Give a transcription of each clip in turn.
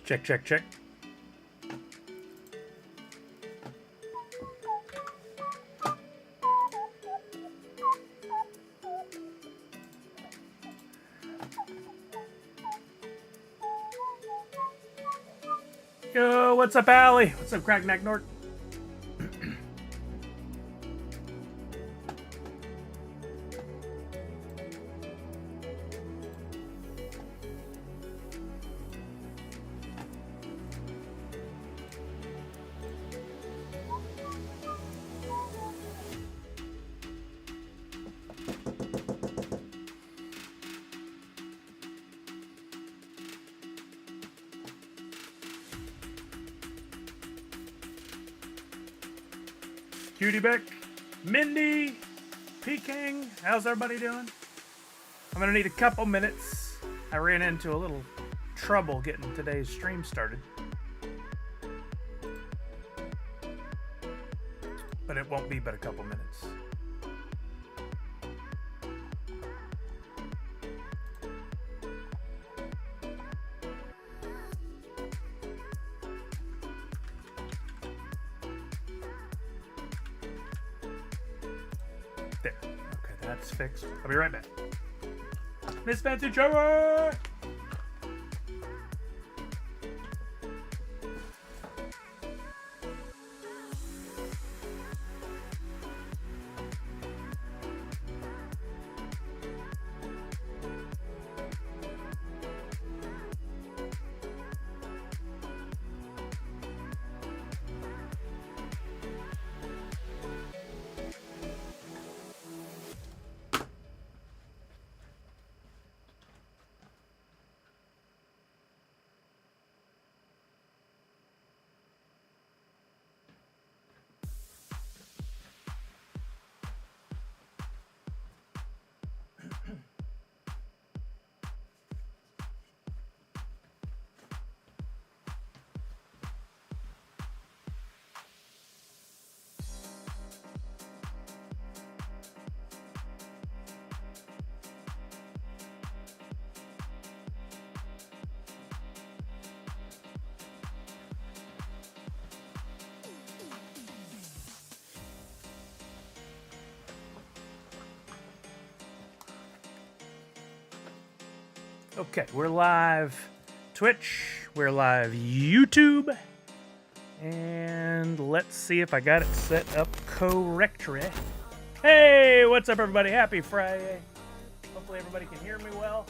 Check, check, check. Yo, what's up, Allie? What's up, Crackneck Nort? Cutie Beck, Mindy, Peking, how's everybody doing? I'm gonna need a couple minutes. I ran into a little trouble getting today's stream started. But it won't be but a couple minutes. There. Okay, that's fixed. I'll be right back. Miss Fancy Trevor! Okay, we're live Twitch, we're live YouTube, and let's see if I got it set up correctly. Hey, what's up, everybody? Happy Friday. Hopefully everybody can hear me well.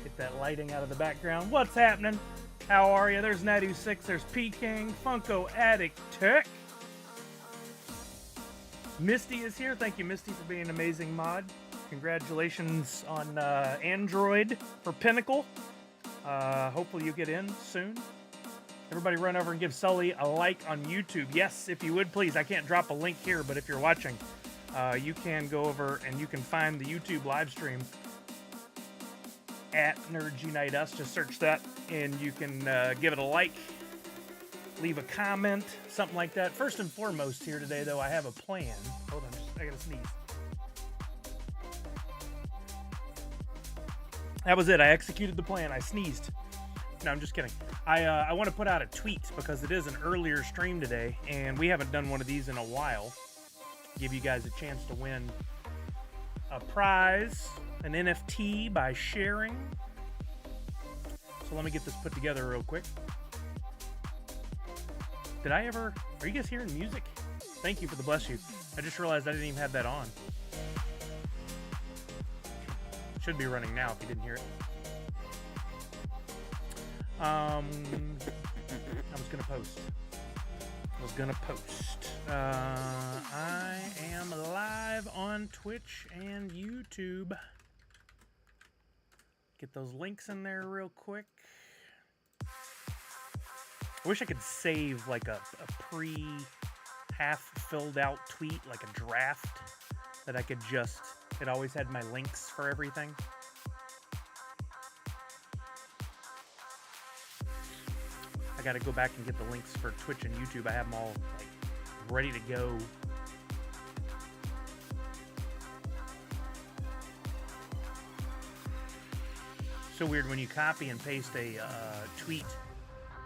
Get that lighting out of the background. What's happening? How are you? There's Nadu6, there's Peking, Funko Addict Tech. Misty is here. Thank you, Misty, for being an amazing mod. Congratulations on Android for Pinnacle. Hopefully you get in soon. Everybody run over and give Sully a like on YouTube. Yes, if you would, please. I can't drop a link here, but if you're watching, you can go over and you can find the YouTube live stream at NerdsUnite Us. Just search that, and you can give it a like, leave a comment, something like that. First and foremost here today, though, I have a plan. Hold on, I gotta sneeze. That was it. I executed the plan. I sneezed. No, I'm just kidding. I want to put out a tweet because it is an earlier stream today, and we haven't done one of these in a while. Give you guys a chance to win a prize, an NFT by sharing. So let me get this put together real quick. Are you guys hearing music? Thank you for the bless you. I just realized I didn't even have that on. Should be running now if you didn't hear it. I was gonna post. I am live on Twitch and YouTube. Get those links in there real quick. I wish I could save like a half filled out tweet, like a draft that I could just, it always had my links for everything. I got to go back and get the links for Twitch and YouTube. I have them all like ready to go. So weird when you copy and paste a tweet,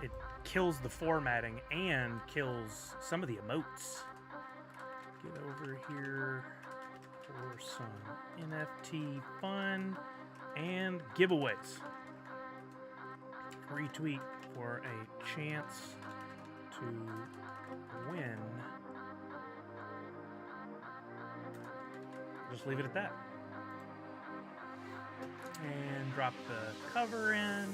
it kills the formatting and kills some of the emotes. Get over here for some NFT fun and giveaways. Retweet for a chance to win. Just leave it at that. And drop the cover in.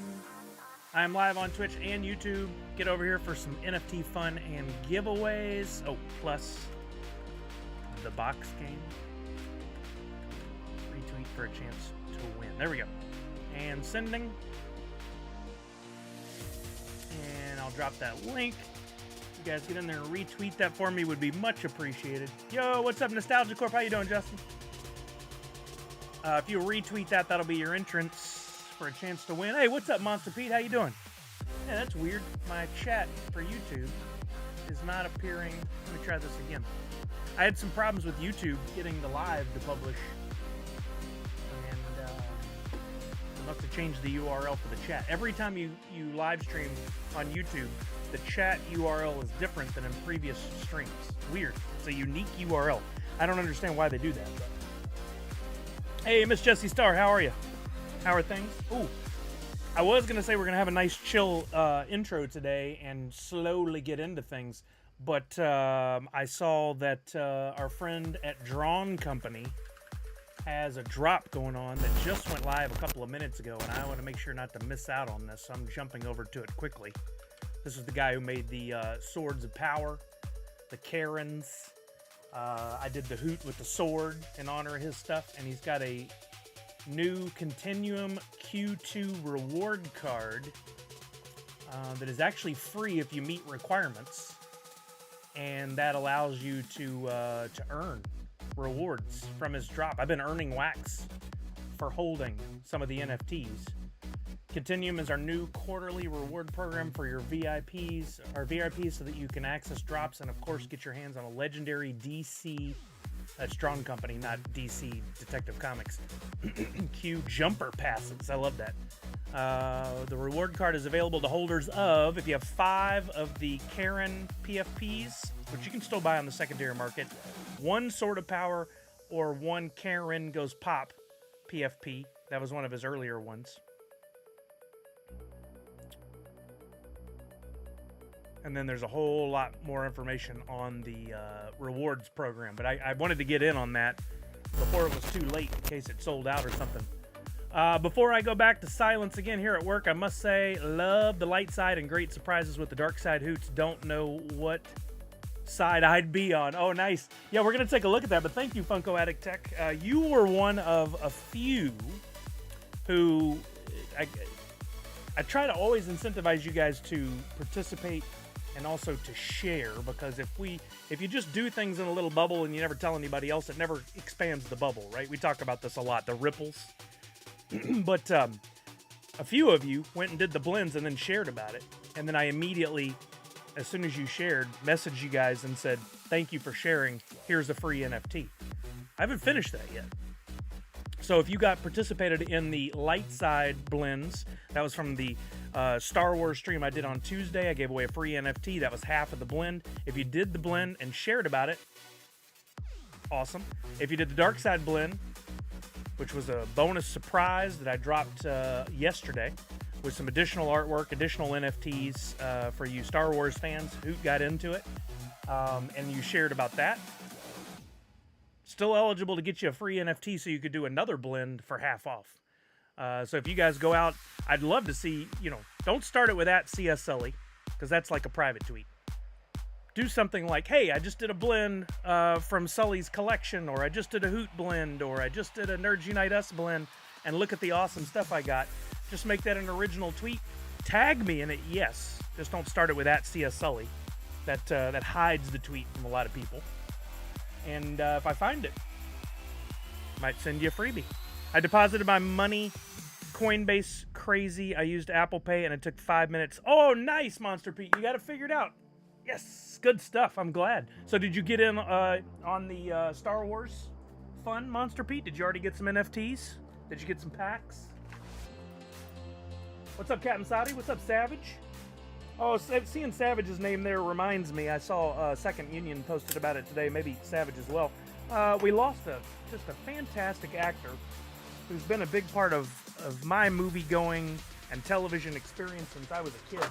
I'm live on Twitch and YouTube. Get over here for some NFT fun and giveaways. Oh, plus the box game. Retweet for a chance to win. There we go. And sending. And I'll drop that link. You guys get in there and retweet that for me, would be much appreciated. Yo, what's up, Nostalgia Corp? How you doing, Justin? If you retweet that, that'll be your entrance for a chance to win. Hey, what's up, Monster Pete? How you doing? Yeah, that's weird. My chat for YouTube is not appearing. Let me try this again. I had some problems with YouTube getting the live to publish. And I must have changed the URL for the chat. Every time you live stream on YouTube, the chat URL is different than in previous streams. Weird. It's a unique URL. I don't understand why they do that, but. Hey, Miss Jessie Star, how are you? How are things? Ooh, I was going to say we're going to have a nice chill intro today and slowly get into things, but I saw that our friend at Drawn Company has a drop going on that just went live a couple of minutes ago, and I want to make sure not to miss out on this, so I'm jumping over to it quickly. This is the guy who made the Swords of Power, the Karens. I did the hoot with the sword in honor of his stuff, and he's got a new Continuum Q2 reward card that is actually free if you meet requirements, and that allows you to earn rewards from his drop. I've been earning wax for holding some of the NFTs. Continuum is our new quarterly reward program for your VIPs, so that you can access drops and, of course, get your hands on a legendary DC, that's Drawn Company, not DC Detective Comics, Q jumper passes. I love that. The reward card is available to holders of, if you have 5 of the Karen PFPs, which you can still buy on the secondary market, 1 Sword of Power, or 1 Karen Goes Pop PFP. That was one of his earlier ones. And then there's a whole lot more information on the rewards program. But I wanted to get in on that before it was too late in case it sold out or something. Before I go back to silence again here at work, I must say, love the light side and great surprises with the dark side hoots. Don't know what side I'd be on. Oh, nice. Yeah, we're going to take a look at that. But thank you, Funko Addict Tech. You were one of a few who... I try to always incentivize you guys to participate and also to share, because if you just do things in a little bubble and you never tell anybody else, it never expands the bubble, right? We talk about this a lot, the ripples. But a few of you went and did the blends and then shared about it. And then I immediately, as soon as you shared, messaged you guys and said, thank you for sharing. Here's a free NFT. I haven't finished that yet. So if you participated in the light side blends, that was from the Star Wars stream I did on Tuesday. I gave away a free NFT. That was half of the blend. If you did the blend and shared about it, awesome. If you did the dark side blend, which was a bonus surprise that I dropped yesterday with some additional artwork, additional NFTs for you Star Wars fans who got into it, and you shared about that, still eligible to get you a free NFT so you could do another blend for half off. So if you guys go out, I'd love to see, don't start it with @CS Sully, because that's like a private tweet. Do something like, hey, I just did a blend from Sully's collection, or I just did a Hoot blend, or I just did a NerdsUnite Us blend, and look at the awesome stuff I got. Just make that an original tweet. Tag me in it, yes. Just don't start it with @CS Sully. That hides the tweet from a lot of people. And if I find it, might send you a freebie. I deposited my money, Coinbase crazy. I used Apple Pay and it took 5 minutes. Oh, nice, Monster Pete. You got it figured out. Yes, good stuff. I'm glad. So did you get in on the Star Wars fun, Monster Pete? Did you already get some NFTs? Did you get some packs? What's up, Captain Saudi? What's up, Savage? Oh, seeing Savage's name there reminds me. I saw Second Union posted about it today. Maybe Savage as well. We lost just a fantastic actor who's been a big part of my movie-going and television experience since I was a kid.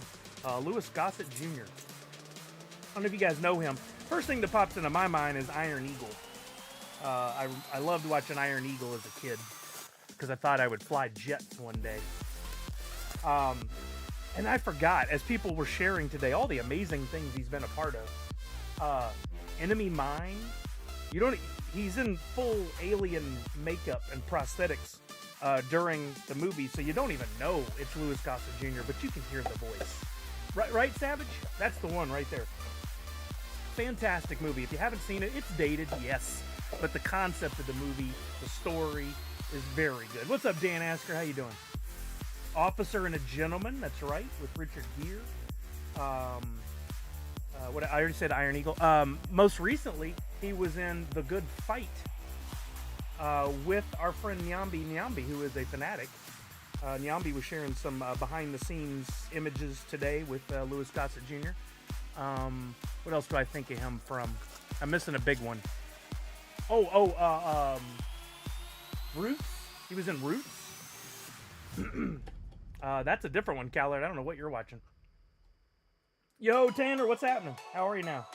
Louis Gossett Jr. I don't know if you guys know him. First thing that pops into my mind is Iron Eagle. I loved watching Iron Eagle as a kid because I thought I would fly jets one day. And I forgot, as people were sharing today, all the amazing things he's been a part of. Enemy Mine. He's in full alien makeup and prosthetics during the movie, so you don't even know it's Louis Gossett Jr., but you can hear the voice. Right, Savage? That's the one right there. Fantastic movie. If you haven't seen it, it's dated, yes, but the concept of the movie, the story, is very good. What's up, Dan Asker? How you doing? Officer and a Gentleman, that's right, with Richard Gere. What I already said, Iron Eagle. Most recently, he was in The Good Fight with our friend Nyambi, who is a fanatic. Nyambi was sharing some behind-the-scenes images today with Louis Gossett Jr. What else do I think of him from? I'm missing a big one. Roots? He was in Roots? That's a different one, Callard. I don't know what you're watching. Yo, Tanner, what's happening? How are you now?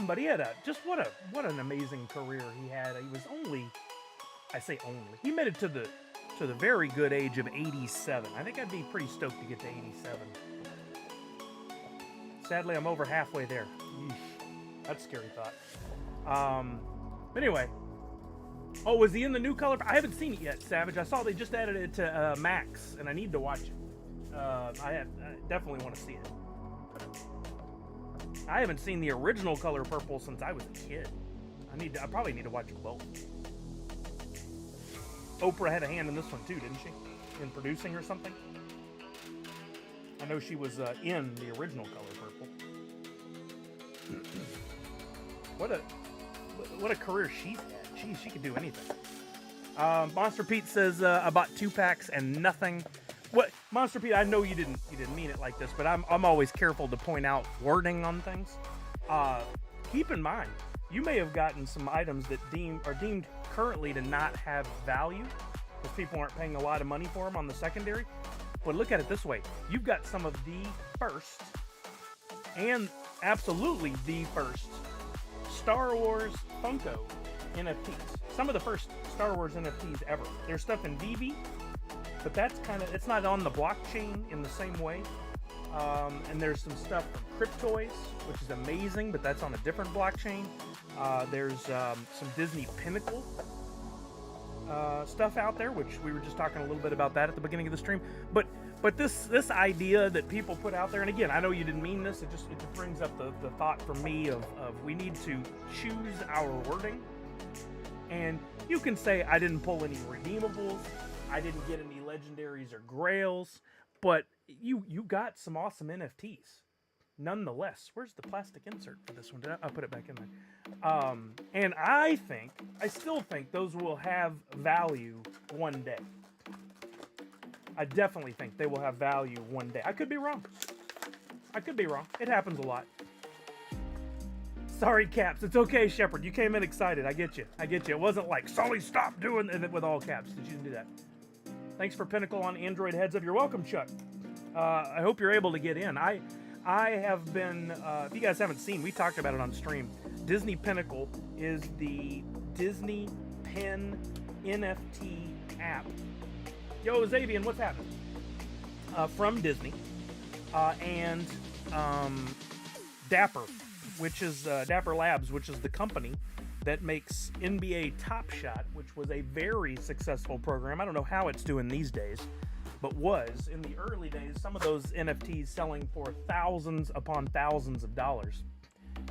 But he had what an amazing career he had. He was he made it to the very good age of 87. I think I'd be pretty stoked to get to 87. Sadly, I'm over halfway there. Yeesh. That's a scary thought. But anyway. Oh, was he in the new color? I haven't seen it yet, Savage. I saw they just added it to Max, and I need to watch it. I definitely want to see it. I haven't seen the original Color Purple since I was a kid. I probably need to watch them both. Oprah had a hand in this one too, didn't she? In producing or something? I know she was in the original Color Purple. What a career she's had. She could do anything. Monster Pete says I bought 2 packs and nothing. What, Monster Pete? I know you didn't mean it like this, but I'm always careful to point out wording on things. Keep in mind, you may have gotten some items that are deemed currently to not have value, because people aren't paying a lot of money for them on the secondary. But look at it this way: you've got some of the first, and absolutely the first, Star Wars Funko NFTs. Some of the first Star Wars NFTs ever. There's stuff in VV, but it's not on the blockchain in the same way. And there's some stuff from Cryptoys, which is amazing, but that's on a different blockchain. There's some Disney Pinnacle stuff out there, which we were just talking a little bit about that at the beginning of the stream. But this idea that people put out there, and again, I know you didn't mean this, it just brings up the thought for me of we need to choose our wording. And you can say, I didn't pull any redeemables, I didn't get any legendaries or grails, but you got some awesome NFTs. Nonetheless, where's the plastic insert for this one? I'll put it back in there. And I still think those will have value one day. I definitely think they will have value one day. I could be wrong. It happens a lot. Sorry, Caps. It's okay, Shepard. You came in excited. I get you. It wasn't like, Sully, stop doing it with all caps. Did you do that? Thanks for Pinnacle on Android Heads Up. You're welcome, Chuck. I hope you're able to get in. I have been, if you guys haven't seen, we talked about it on stream. Disney Pinnacle is the Disney Pen NFT app. Yo, Xavian, what's happening? From Disney. And Dapper, which is Dapper Labs, which is the company that makes NBA Top Shot, which was a very successful program. I don't know how it's doing these days, but was in the early days, some of those NFTs selling for thousands upon thousands of dollars.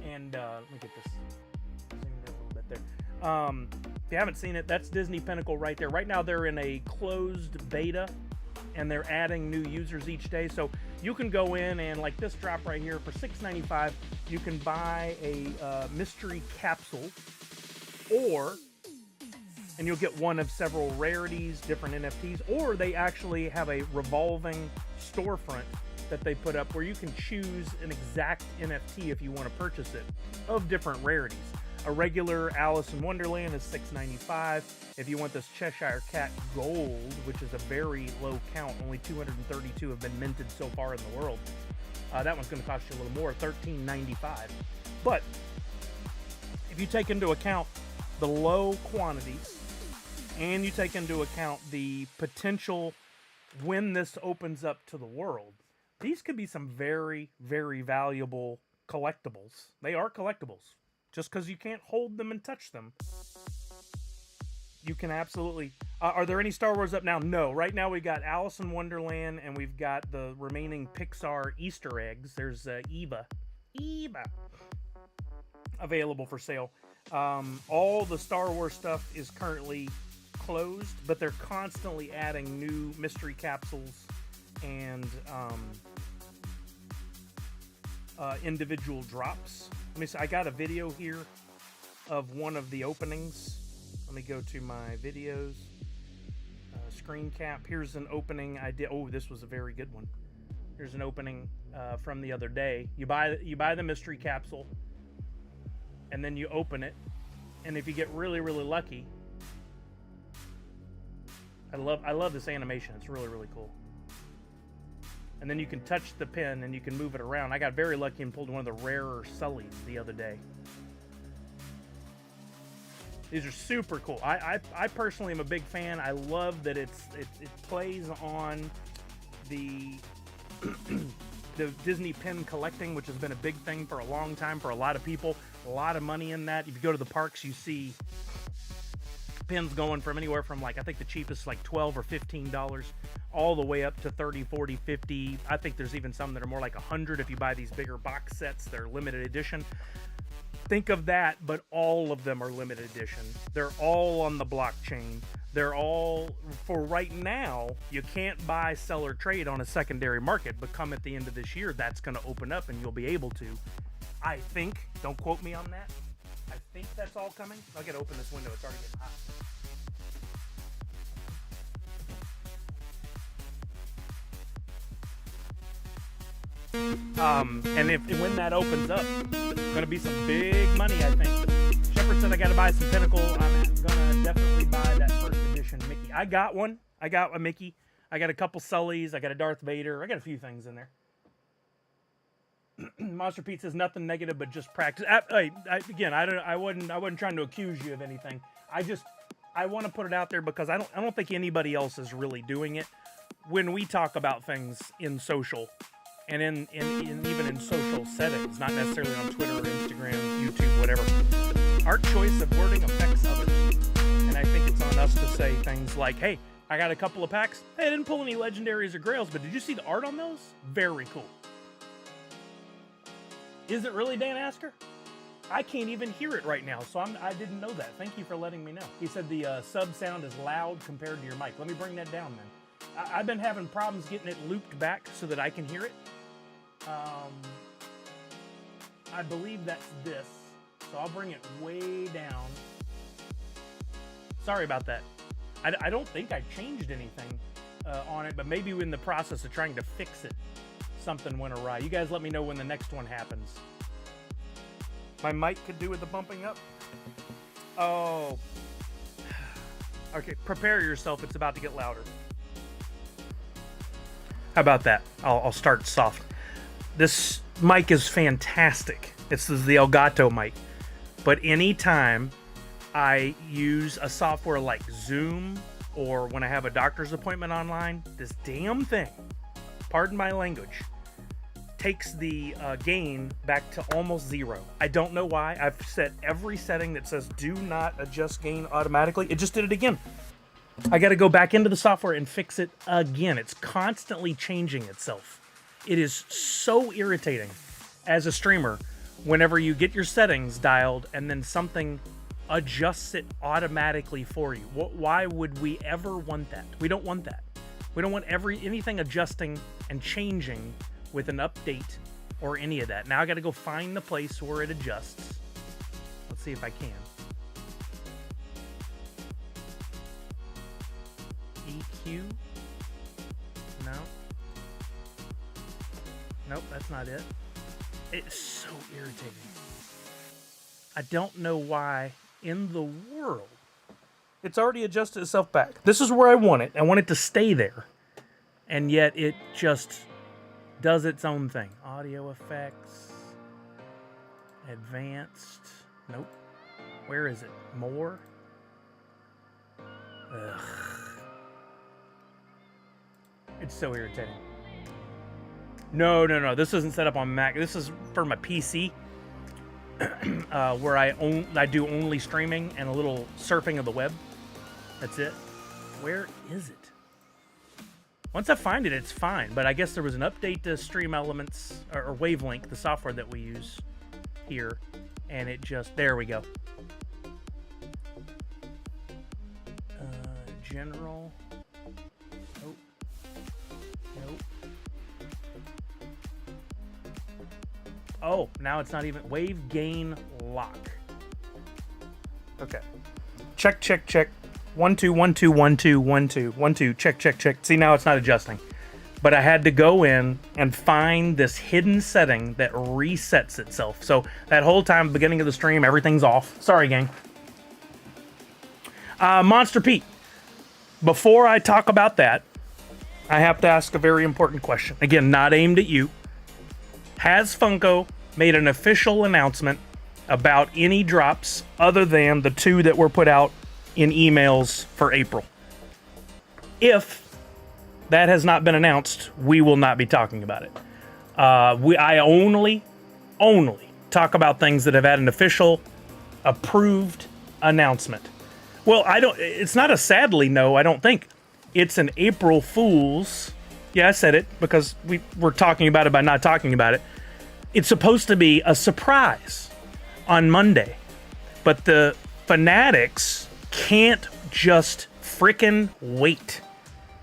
And let me get this zoomed in a little bit there. If you haven't seen it, that's Disney Pinnacle right there. Right now they're in a closed beta, and they're adding new users each day. So you can go in and, like this drop right here, for $6.95, you can buy a mystery capsule or and you'll get one of several rarities, different NFTs, or they actually have a revolving storefront that they put up where you can choose an exact NFT if you want to purchase it of different rarities. A regular Alice in Wonderland is $6.95. If you want this Cheshire Cat Gold, which is a very low count, only 232 have been minted so far in the world, that one's going to cost you a little more, $13.95. But if you take into account the low quantities and you take into account the potential when this opens up to the world, these could be some very, very valuable collectibles. They are collectibles. Just because you can't hold them and touch them, you can absolutely... are there any Star Wars up now? No. Right now we've got Alice in Wonderland, and we've got the remaining Pixar Easter eggs. There's Eva available for sale. All the Star Wars stuff is currently closed, but they're constantly adding new mystery capsules and individual drops. Let me see. I got a video here of one of the openings. Let me go to my videos. Screen cap. Here's an opening I did. Oh, this was a very good one. Here's an opening from the other day. You buy the mystery capsule, and then you open it. And if you get really, really lucky, I love this animation. It's really, really cool. And then you can touch the pin and you can move it around. I got very lucky and pulled one of the rarer Sullys the other day. These are super cool. I personally am a big fan. I love that it plays on the the Disney pin collecting, which has been a big thing for a long time for a lot of people. A lot of money in that. If you go to the parks, you see pins going from anywhere from, like, I think the cheapest like $12 or $15 all the way up to 30, 40, 50. I think there's even some that are more like 100 if you buy these bigger box sets. They're limited edition. Think of that, but all of them are limited edition. They're all on the blockchain. They're all, for right now, you can't buy, sell, or trade on a secondary market, but come at the end of this year, that's going to open up and you'll be able to. I think, don't quote me on that, I think that's all coming. I gotta open this window, it's already getting hot. And when that opens up, it's gonna be some big money, I think. Shepard said I gotta buy some Pinnacle. I'm gonna definitely buy that first edition Mickey. I got one. I got a Mickey. I got a couple Sullys. I got a Darth Vader. I got a few things in there. Monster Pete says nothing negative, but just practice. Again, I wasn't trying to accuse you of anything. I want to put it out there because I don't think anybody else is really doing it. When we talk about things in social, and in even in social settings, not necessarily on Twitter or Instagram, YouTube, whatever, our choice of wording affects others. And I think it's on us to say things like, hey, I got a couple of packs. Hey, I didn't pull any legendaries or grails, but did you see the art on those? Very cool. Is it really Dan Asker? I can't even hear it right now, so I didn't know that. Thank you for letting me know. He said the sub sound is loud compared to your mic. Let me bring that down then. I've been having problems getting it looped back so that I can hear it. I believe that's this, so I'll bring it way down. Sorry about that. I don't think I changed anything on it, but maybe in the process of trying to fix it, something went awry. You guys let me know when the next one happens. My mic could do with the bumping up. Oh. Okay, prepare yourself. It's about to get louder. How about that? I'll start soft. This mic is fantastic. It's the Elgato mic. But anytime I use a software like Zoom or when I have a doctor's appointment online, this damn thing, pardon my language, takes the gain back to almost zero. I don't know why. I've set every setting that says do not adjust gain automatically. It just did it again. I got to go back into the software and fix it again. It's constantly changing itself. It is so irritating as a streamer whenever you get your settings dialed and then something adjusts it automatically for you. Why would we ever want that? We don't want that. We don't want anything adjusting and changing with an update or any of that. Now I got to go find the place where it adjusts. Let's see if I can. queue. No. Nope, that's not it. It's so irritating. I don't know why in the world. It's already adjusted itself back. This is where I want it. I want it to stay there. And yet it just does its own thing. Audio effects. Advanced. Nope. Where is it? More? Ugh. It's so irritating. No. This isn't set up on Mac. This is for my PC, where I do only streaming and a little surfing of the web. That's it. Where is it? Once I find it, it's fine. But I guess there was an update to Stream Elements or Wavelength, the software that we use here, and it just there we go. General. Oh. Nope. Oh, now it's not even wave gain lock. Okay. Check. 1 2 1 2 1 2 1 2 1 2. Check. See, now it's not adjusting. But I had to go in and find this hidden setting that resets itself. So that whole time, beginning of the stream, everything's off. Sorry, gang. Monster Pete. Before I talk about that, I have to ask a very important question. Again, not aimed at you. Has Funko made an official announcement about any drops other than the 2 that were put out in emails for April? If that has not been announced, we will not be talking about it. I only talk about things that have had an official, approved announcement. Well, it's not a sadly no, I don't think. It's an April Fool's. Yeah, I said it because we're talking about it by not talking about it. It's supposed to be a surprise on Monday. But the fanatics can't just frickin' wait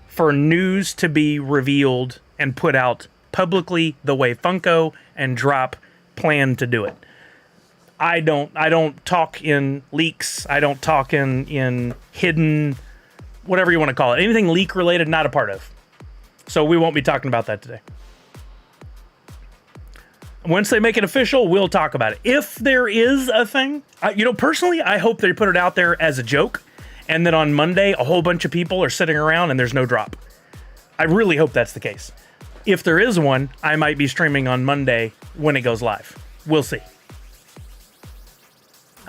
for news to be revealed and put out publicly the way Funko and Drop plan to do it. I don't talk in leaks. I don't talk in hidden, whatever you want to call it. Anything leak related, not a part of. So we won't be talking about that today. Once they make it official, we'll talk about it. If there is a thing, personally, I hope they put it out there as a joke, and then on Monday, a whole bunch of people are sitting around and there's no drop. I really hope that's the case. If there is one, I might be streaming on Monday when it goes live. We'll see.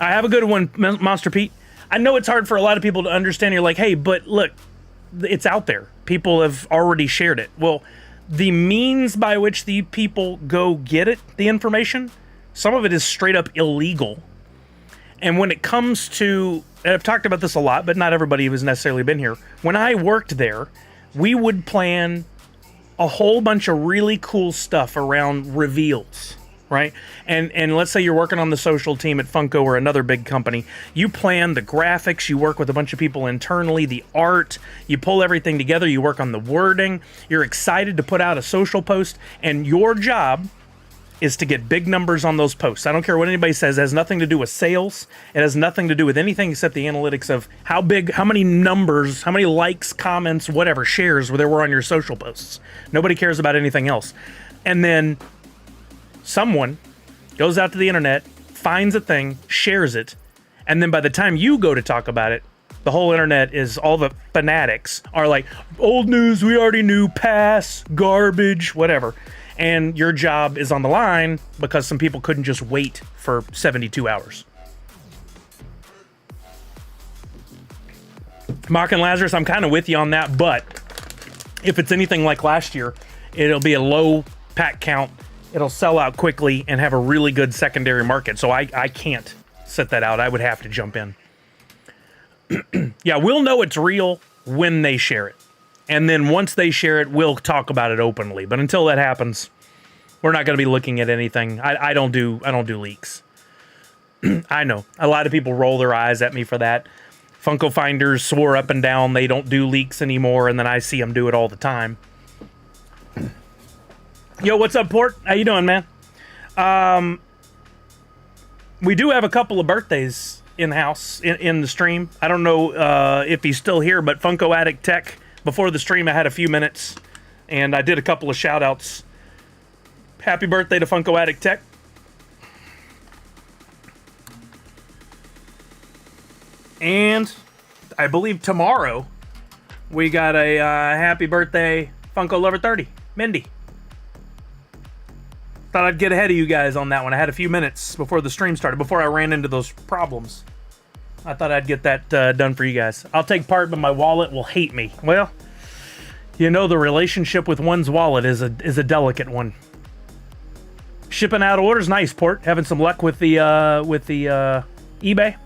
I have a good one, Monster Pete. I know it's hard for a lot of people to understand. You're like, hey, but look, it's out there. People have already shared it. Well, the means by which the people go get it, the information, some of it is straight up illegal. And when it comes to, and I've talked about this a lot, but not everybody has necessarily been here. When I worked there, we would plan a whole bunch of really cool stuff around reveals. Right? And let's say you're working on the social team at Funko or another big company. You plan the graphics, you work with a bunch of people internally, the art, you pull everything together, you work on the wording, you're excited to put out a social post, and your job is to get big numbers on those posts. I don't care what anybody says, it has nothing to do with sales, it has nothing to do with anything except the analytics of how big, how many numbers, how many likes, comments, whatever, shares there were on your social posts. Nobody cares about anything else. And then someone goes out to the internet, finds a thing, shares it, and then by the time you go to talk about it, the whole internet is, all the fanatics are like, old news, we already knew, pass, garbage, whatever. And your job is on the line because some people couldn't just wait for 72 hours. Mock and Lazarus, I'm kind of with you on that, but if it's anything like last year, it'll be a low pack count. It'll sell out quickly and have a really good secondary market. So I can't set that out. I would have to jump in. Yeah, we'll know it's real when they share it. And then once they share it, we'll talk about it openly. But until that happens, we're not going to be looking at anything. I don't do leaks. I know. A lot of people roll their eyes at me for that. Funko Finders swore up and down they don't do leaks anymore, and then I see them do it all the time. Yo, what's up, Port? How you doing, man? We do have a couple of birthdays in-house in the stream. I don't know if he's still here, but Funko Addict Tech before the stream, I had a few minutes, and I did a couple of shout-outs. Happy birthday to Funko Addict Tech. And I believe tomorrow we got a happy birthday Funko Lover 30, Mindy. Thought I'd get ahead of you guys on that one. I had a few minutes before the stream started, before I ran into those problems. I thought I'd get that done for you guys. I'll take part, but my wallet will hate me. Well, you know, the relationship with one's wallet is a delicate one. Shipping out orders, nice, Port. Having some luck with the eBay.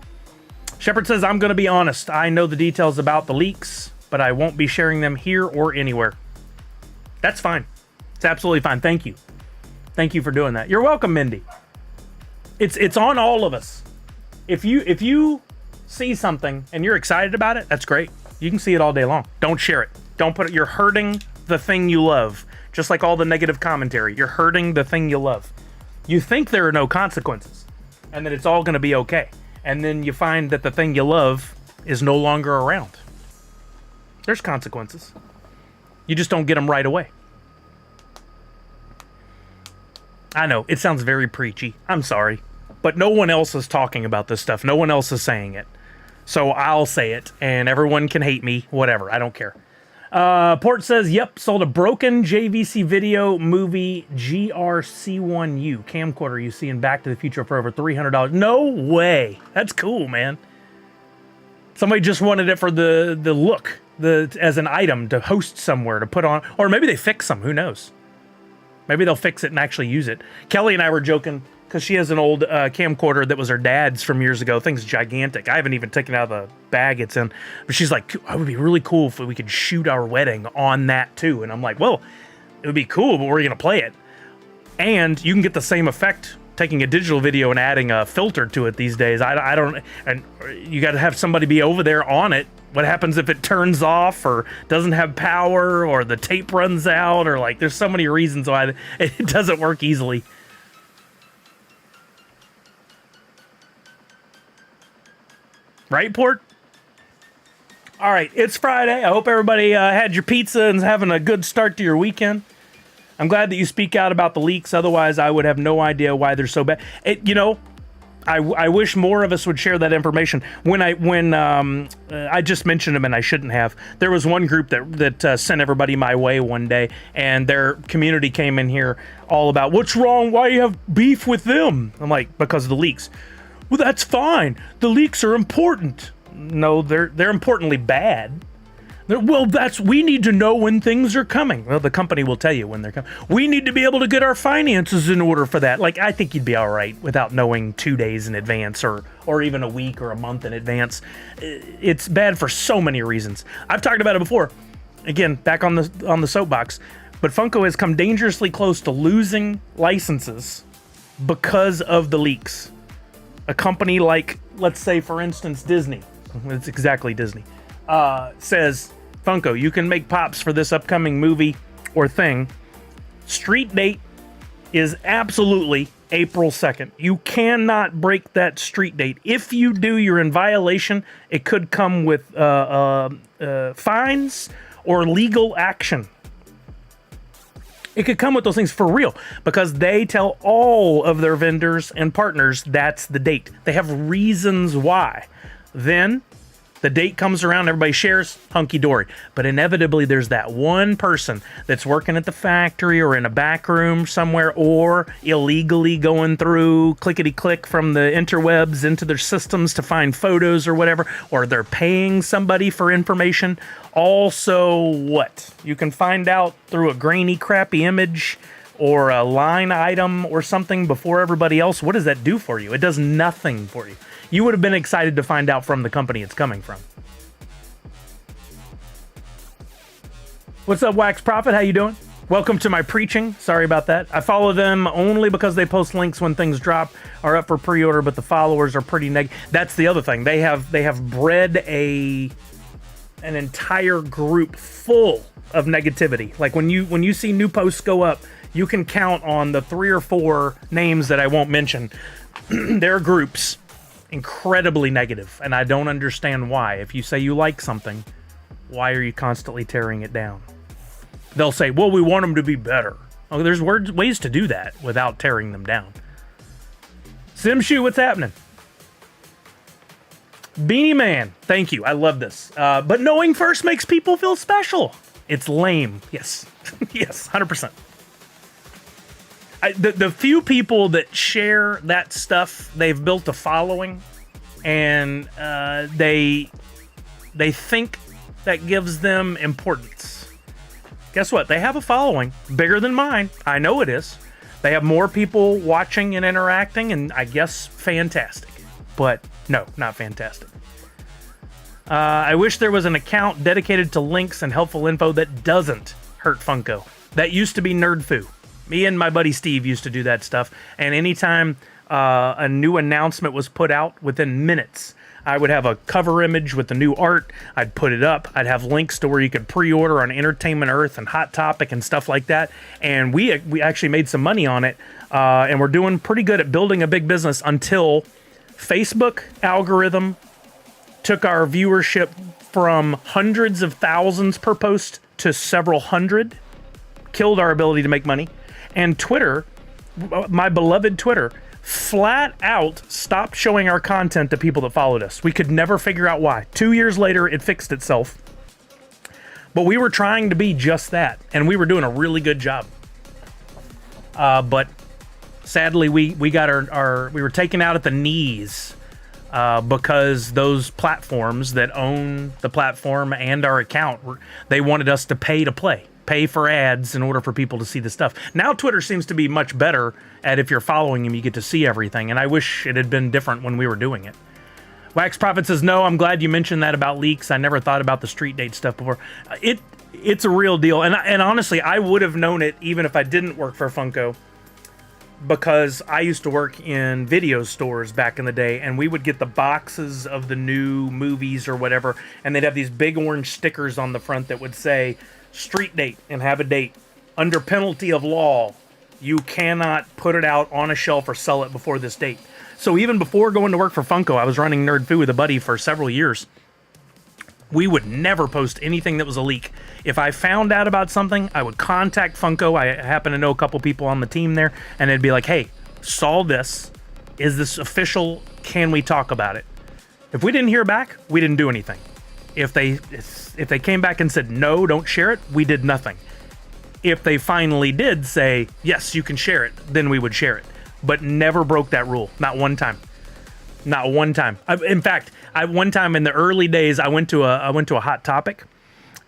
Shepard says, I'm going to be honest. I know the details about the leaks, but I won't be sharing them here or anywhere. That's fine. It's absolutely fine. Thank you. Thank you for doing that. You're welcome, Mindy. It's on all of us. If you see something and you're excited about it, that's great. You can see it all day long. Don't share it. Don't put it. You're hurting the thing you love. Just like all the negative commentary. You're hurting the thing you love. You think there are no consequences and that it's all going to be okay. And then you find that the thing you love is no longer around. There's consequences. You just don't get them right away. I know, it sounds very preachy. I'm sorry. But no one else is talking about this stuff. No one else is saying it. So I'll say it, and everyone can hate me. Whatever, I don't care. Port says, yep, sold a broken JVC video movie GRC1U camcorder you see in Back to the Future for over $300. No way. That's cool, man. Somebody just wanted it for the look, as an item to host somewhere, to put on. Or maybe they fix them. Who knows? Maybe they'll fix it and actually use it. Kelly and I were joking, because she has an old camcorder that was her dad's from years ago. Thing's gigantic. I haven't even taken it out of the bag it's in. But she's like, it would be really cool if we could shoot our wedding on that too. And I'm like, well, it would be cool, but we're going to play it. And you can get the same effect taking a digital video and adding a filter to it these days. I don't, and you got to have somebody be over there on it. What happens if it turns off or doesn't have power or the tape runs out, or like, there's so many reasons why it doesn't work easily. Right, Port? All right, it's Friday. I hope everybody had your pizza and is having a good start to your weekend. I'm glad that you speak out about the leaks. Otherwise, I would have no idea why they're so bad. I wish more of us would share that information. When I just mentioned them and I shouldn't have. There was one group that sent everybody my way one day, and their community came in here all about, what's wrong? Why do you have beef with them? I'm like, because of the leaks. Well, that's fine. The leaks are important. No, they're importantly bad. We need to know when things are coming. Well, the company will tell you when they're coming. We need to be able to get our finances in order for that. Like, I think you'd be all right without knowing 2 days in advance or even a week or a month in advance. It's bad for so many reasons. I've talked about it before. Again, back on the soapbox. But Funko has come dangerously close to losing licenses because of the leaks. A company like, let's say, for instance, Disney. It's exactly Disney. Says, Funko, you can make pops for this upcoming movie or thing. Street date is absolutely April 2nd. You cannot break that street date. If you do, you're in violation. It could come with fines or legal action. It could come with those things for real, because they tell all of their vendors and partners that's the date. They have reasons why. Then the date comes around, everybody shares, hunky-dory. But inevitably, there's that one person that's working at the factory or in a back room somewhere, or illegally going through clickety-click from the interwebs into their systems to find photos or whatever, or they're paying somebody for information. Also, what? You can find out through a grainy, crappy image or a line item or something before everybody else. What does that do for you? It does nothing for you. You would have been excited to find out from the company it's coming from. What's up, Wax Prophet? How you doing? Welcome to my preaching. Sorry about that. I follow them only because they post links when things drop, are up for pre-order, but the followers are pretty negative. That's the other thing. They have bred an entire group full of negativity. Like when you see new posts go up, you can count on the 3 or 4 names that I won't mention. Their groups incredibly negative, and I don't understand why. If you say you like something, why are you constantly tearing it down? They'll say, well, we want them to be better. Oh, there's ways to do that without tearing them down. Simshoe, what's happening? Beanie Man, thank you. I love this. But knowing first makes people feel special. It's lame. Yes. Yes, 100%. The few people that share that stuff, they've built a following, and they think that gives them importance. Guess what? They have a following bigger than mine. I know it is. They have more people watching and interacting, and I guess fantastic. But no, not fantastic. I wish there was an account dedicated to links and helpful info that doesn't hurt Funko. That used to be NerdFoo. Me and my buddy Steve used to do that stuff, and anytime a new announcement was put out, within minutes, I would have a cover image with the new art. I'd put it up. I'd have links to where you could pre-order on Entertainment Earth and Hot Topic and stuff like that. And we actually made some money on it, and we're doing pretty good at building a big business until Facebook algorithm took our viewership from hundreds of thousands per post to several hundred, killed our ability to make money. And Twitter, my beloved Twitter, flat out stopped showing our content to people that followed us. We could never figure out why. 2 years later, it fixed itself. But we were trying to be just that, and we were doing a really good job. But sadly, we got we were taken out at the knees because those platforms that own the platform and our account, they wanted us to pay play. Pay for ads in order for people to see the stuff. Now Twitter seems to be much better at, if you're following him, you get to see everything, and I wish it had been different when we were doing it. Wax Prophet says, no, I'm glad you mentioned that about leaks. I never thought about the street date stuff before. It's a real deal, and honestly, I would have known it even if I didn't work for Funko, because I used to work in video stores back in the day, and we would get the boxes of the new movies or whatever, and they'd have these big orange stickers on the front that would say, street date, and have a date. Under penalty of law, you cannot put it out on a shelf or sell it before this date. So even before going to work for Funko, I was running NerdFoo with a buddy for several years. We would never post anything that was a leak. If I found out about something, I would contact Funko. I happen to know a couple people on the team there, and it'd be like, hey, saw this. Is this official? Can we talk about it? If we didn't hear back, we didn't do anything. If they came back and said, no, don't share it, we did nothing. If they finally did say, yes, you can share it, then we would share it. But never broke that rule. Not one time. Not one time. In fact, one time in the early days, I went to a Hot Topic,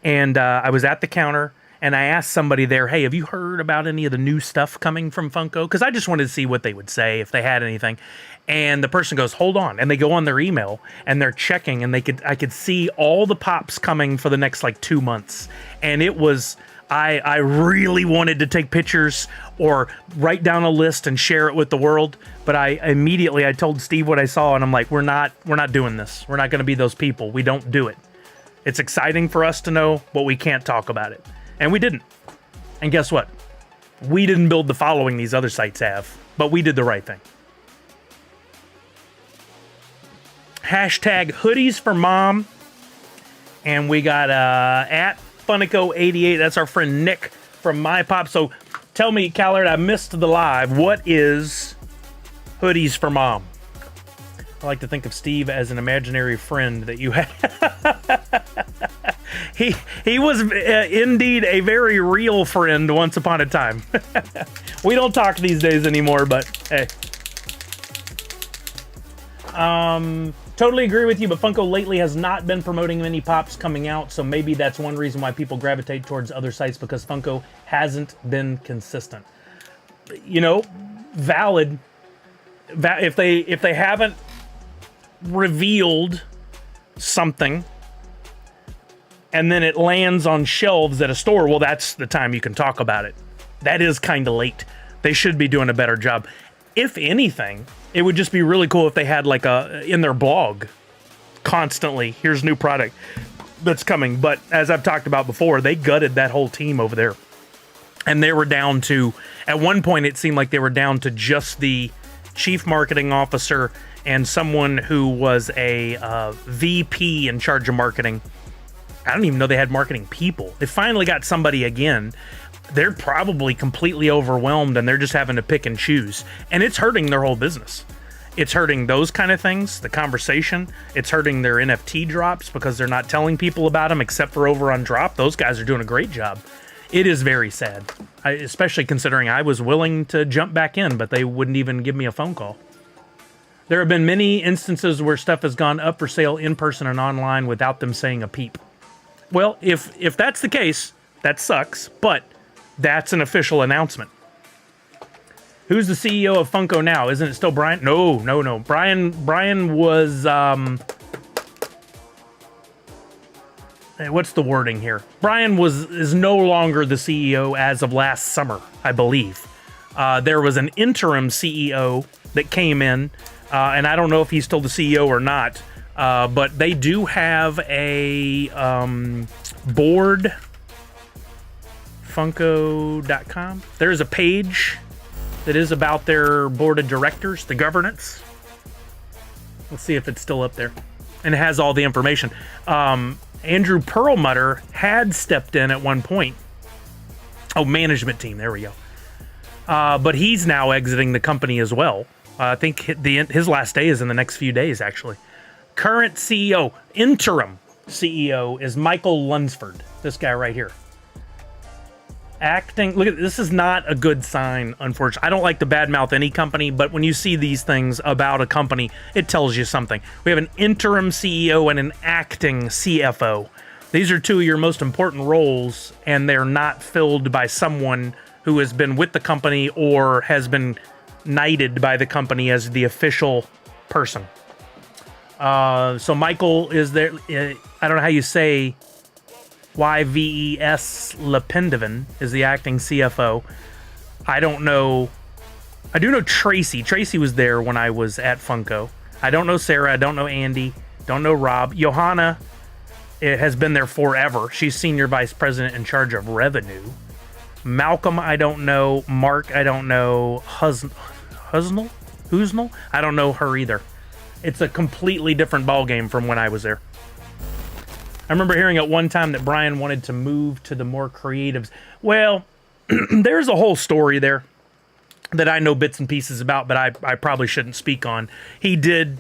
and I was at the counter, and I asked somebody there, hey, have you heard about any of the new stuff coming from Funko? Because I just wanted to see what they would say, if they had anything. And the person goes, hold on. And they go on their email, and they're checking, and I could see all the pops coming for the next, 2 months. And it was, I really wanted to take pictures or write down a list and share it with the world. But I told Steve what I saw, and I'm like, we're not doing this. We're not going to be those people. We don't do it. It's exciting for us to know, but we can't talk about it. And we didn't. And guess what? We didn't build the following these other sites have, but we did the right thing. Hashtag hoodies for mom. And we got at Funico88. That's our friend Nick from My Pop. So tell me, Callard, I missed the live. What is hoodies for mom? I like to think of Steve as an imaginary friend that you had. He was indeed a very real friend once upon a time. We don't talk these days anymore, but hey. Totally agree with you, but Funko lately has not been promoting many pops coming out, so maybe that's one reason why people gravitate towards other sites, because Funko hasn't been consistent. You know, valid. If they haven't revealed something and then it lands on shelves at a store, well, that's the time you can talk about it. That is kind of late. They should be doing a better job. If anything, it would just be really cool if they had in their blog constantly, here's new product that's coming. But as I've talked about before, they gutted that whole team over there. And they were down to, at one point it seemed like they were down to just the chief marketing officer and someone who was a VP in charge of marketing. I don't even know they had marketing people. They finally got somebody again. They're probably completely overwhelmed and they're just having to pick and choose. And it's hurting their whole business. It's hurting those kind of things, the conversation. It's hurting their NFT drops because they're not telling people about them except for over on Drop. Those guys are doing a great job. It is very sad, especially considering I was willing to jump back in, but they wouldn't even give me a phone call. There have been many instances where stuff has gone up for sale in person and online without them saying a peep. Well, if that's the case, that sucks, but that's an official announcement. Who's the CEO of Funko now? Isn't it still Brian? No. Brian was, what's the wording here? Brian is no longer the CEO as of last summer, I believe. There was an interim CEO that came in, and I don't know if he's still the CEO or not, but they do have a board, Funko.com. There's a page that is about their board of directors, the governance. Let's see if it's still up there. And it has all the information. Andrew Perlmutter had stepped in at one point. Oh, management team. There we go. But he's now exiting the company as well. I think his last day is in the next few days, actually. Current CEO, interim CEO, is Michael Lunsford. This guy right here. Acting, look at this, is not a good sign, unfortunately. I don't like to badmouth any company, but when you see these things about a company, it tells you something. We have an interim CEO and an acting CFO. These are two of your most important roles, and they're not filled by someone who has been with the company or has been knighted by the company as the official person. So Michael is there. I don't know how you say YVES Lependovan is the acting CFO. I don't know. I do know Tracy. Tracy was there when I was at Funko. I don't know Sarah. I don't know Andy. Don't know Rob. Johanna has been there forever. She's senior vice president in charge of revenue. Malcolm, I don't know. Mark, I don't know. Husnell? I don't know her either. It's a completely different ballgame from when I was there. I remember hearing at one time that Brian wanted to move to the more creatives. Well, there's a whole story there that I know bits and pieces about, but I probably shouldn't speak on. It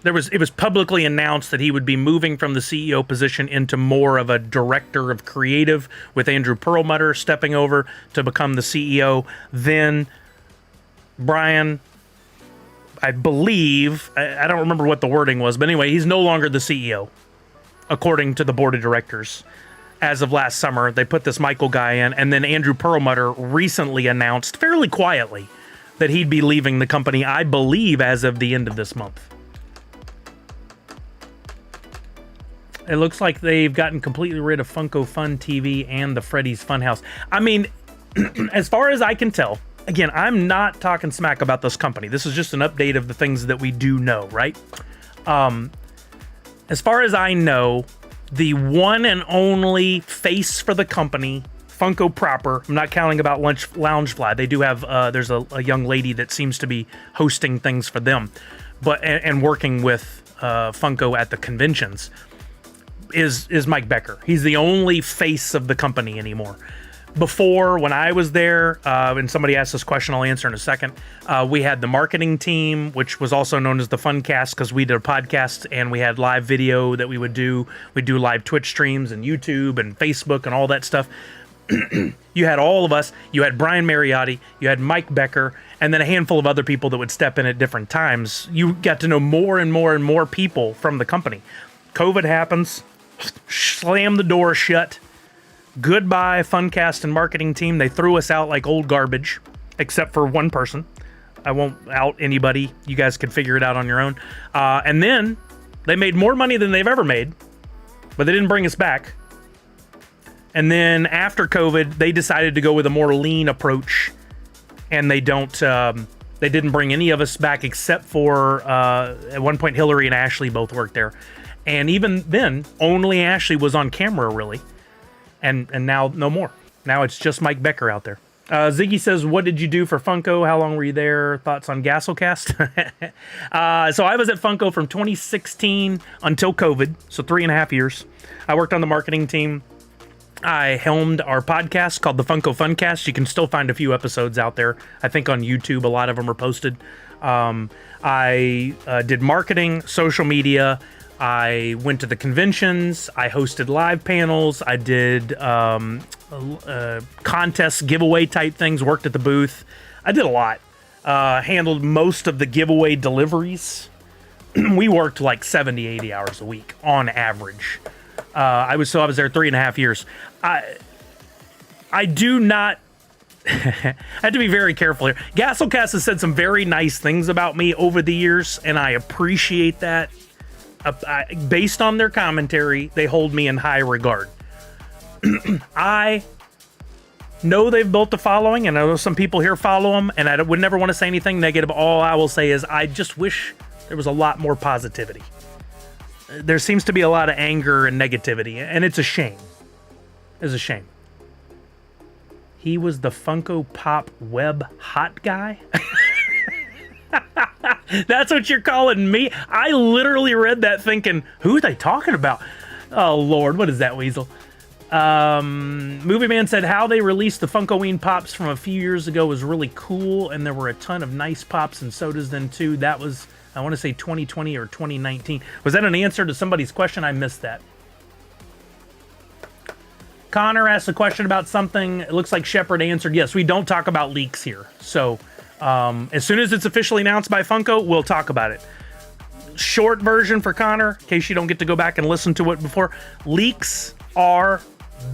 was publicly announced that he would be moving from the CEO position into more of a director of creative, with Andrew Perlmutter stepping over to become the CEO. Then Brian, I believe, I don't remember what the wording was, but anyway, he's no longer the CEO. According to the board of directors, as of last summer, they put this Michael guy in, and then Andrew Perlmutter recently announced, fairly quietly, that he'd be leaving the company, I believe, as of the end of this month. It looks like they've gotten completely rid of Funko Fun TV and the Freddy's Funhouse. I mean, as far as I can tell, again, I'm not talking smack about this company. This is just an update of the things that we do know, right? As far as I know, the one and only face for the company, Funko proper, I'm not counting about Loungefly. They do have, there's a young lady that seems to be hosting things for them, but and working with Funko at the conventions, is Mike Becker. He's the only face of the company anymore. Before, when I was there, and somebody asked this question, I'll answer in a second, we had the marketing team, which was also known as the Funcast, because we did a podcast and we had live video that we would do. We'd do live Twitch streams and YouTube and Facebook and all that stuff. You had all of us. You had Brian Mariotti. You had Mike Becker, and then a handful of other people that would step in at different times. You got to know more and more and more people from the company. COVID happens. Slam the door shut. Goodbye, Funcast and marketing team. They threw us out like old garbage, except for one person. I won't out anybody. You guys can figure it out on your own. And then they made more money than they've ever made, but they didn't bring us back. And then after COVID, they decided to go with a more lean approach, and they didn't bring any of us back except for at one point Hillary and Ashley both worked there. And even then, only Ashley was on camera, really. And now no more. Now it's just Mike Becker out there. Ziggy says, what did you do for Funko? How long were you there? Thoughts on Gasolcast? So I was at Funko from 2016 until COVID, so 3.5 years. I worked on the marketing team. I helmed our podcast called the Funko Funcast. You can still find a few episodes out there. I think on YouTube, a lot of them are posted. I did marketing, social media. I went to the conventions. I hosted live panels. I did contests, giveaway type things, worked at the booth. I did a lot. Handled most of the giveaway deliveries. We worked like 70, 80 hours a week on average. I was there 3.5 years. I do not. I had to be very careful here. Gasolcast has said some very nice things about me over the years, and I appreciate that. Based on their commentary, they hold me in high regard. I know they've built a following, and I know some people here follow them, and I would never want to say anything negative. All I will say is I just wish there was a lot more positivity. There seems to be a lot of anger and negativity, and it's a shame. It's a shame. He was the Funko Pop web hot guy? That's what you're calling me? I literally read that thinking, who are they talking about? Oh, Lord, what is that, Weasel? Movie Man said how they released the Funkoween Pops from a few years ago was really cool, and there were a ton of nice pops and sodas then, too. That was, I want to say 2020 or 2019. Was that an answer to somebody's question? I missed that. Connor asked a question about something. It looks like Shepard answered, yes, we don't talk about leaks here. So, as soon as it's officially announced by Funko, we'll talk about it. Short version for Connor, in case you don't get to go back and listen to it before. Leaks are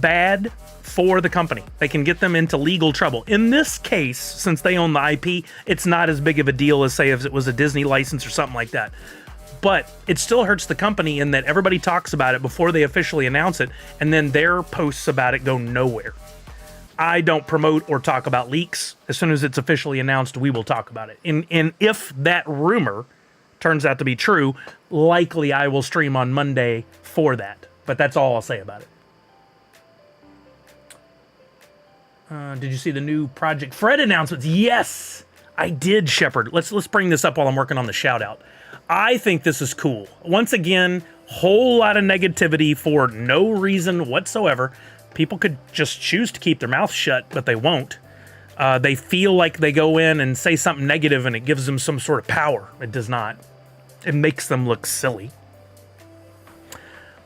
bad for the company. They can get them into legal trouble. In this case, since they own the IP, it's not as big of a deal as, say, if it was a Disney license or something like that. But it still hurts the company in that everybody talks about it before they officially announce it, and then their posts about it go nowhere. I don't promote or talk about leaks. As soon as it's officially announced, we will talk about it. And if that rumor turns out to be true, likely I will stream on Monday for that. But that's all I'll say about it. Did you see the new Project Fred announcements? Yes, I did, Shepard. Let's bring this up while I'm working on the shout out. I think this is cool. Once again, whole lot of negativity for no reason whatsoever. People could just choose to keep their mouth shut, but they won't. They feel like they go in and say something negative and it gives them some sort of power. It does not. It makes them look silly.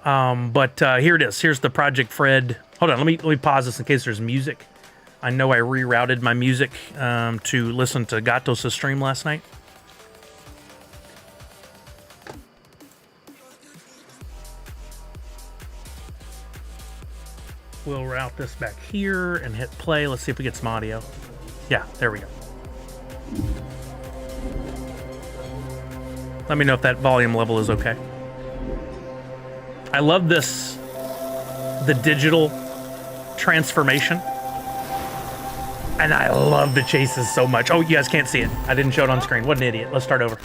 But here it is. Here's the Project Fred. Hold on, let me pause this in case there's music. I know I rerouted my music to listen to Gatos' stream last night. We'll route this back here and hit play. Let's see if we get some audio. Yeah, there we go. Let me know if that volume level is okay. I love this, the digital transformation. And I love the chases so much. Oh, you guys can't see it. I didn't show it on screen. What an idiot. Let's start over.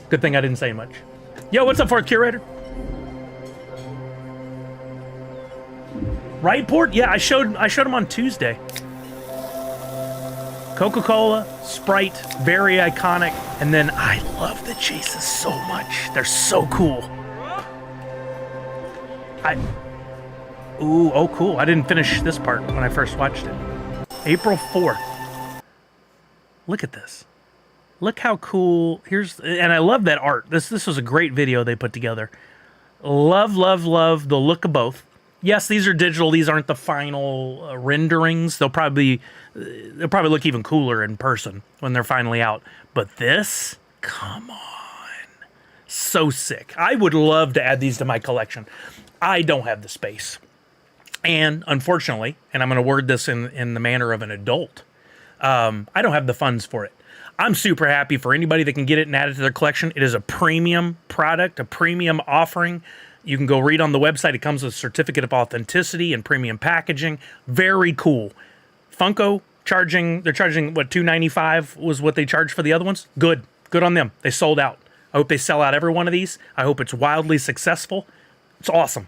Good thing I didn't say much. Yo, what's up, Fourth Curator? Right, Port? Yeah, I showed him on Tuesday. Coca-Cola, Sprite, very iconic. And then I love the chases so much. They're so cool. Oh, cool. I didn't finish this part when I first watched it. April 4th. Look at this. Look how cool. And I love that art. This was a great video they put together. Love the look of both. Yes, these are digital. These aren't the final renderings. They'll probably look even cooler in person when they're finally out. But this, come on. So sick. I would love to add these to my collection. I don't have the space. And unfortunately, and I'm going to word this in the manner of an adult, I don't have the funds for it. I'm super happy for anybody that can get it and add it to their collection. It is a premium product, a premium offering. You can go read on the website. It comes with a certificate of authenticity and premium packaging. Very cool. Funko they're charging what, $295 was what they charged for the other ones. Good on them. They sold out. I hope they sell out every one of these. I hope it's wildly successful. It's awesome.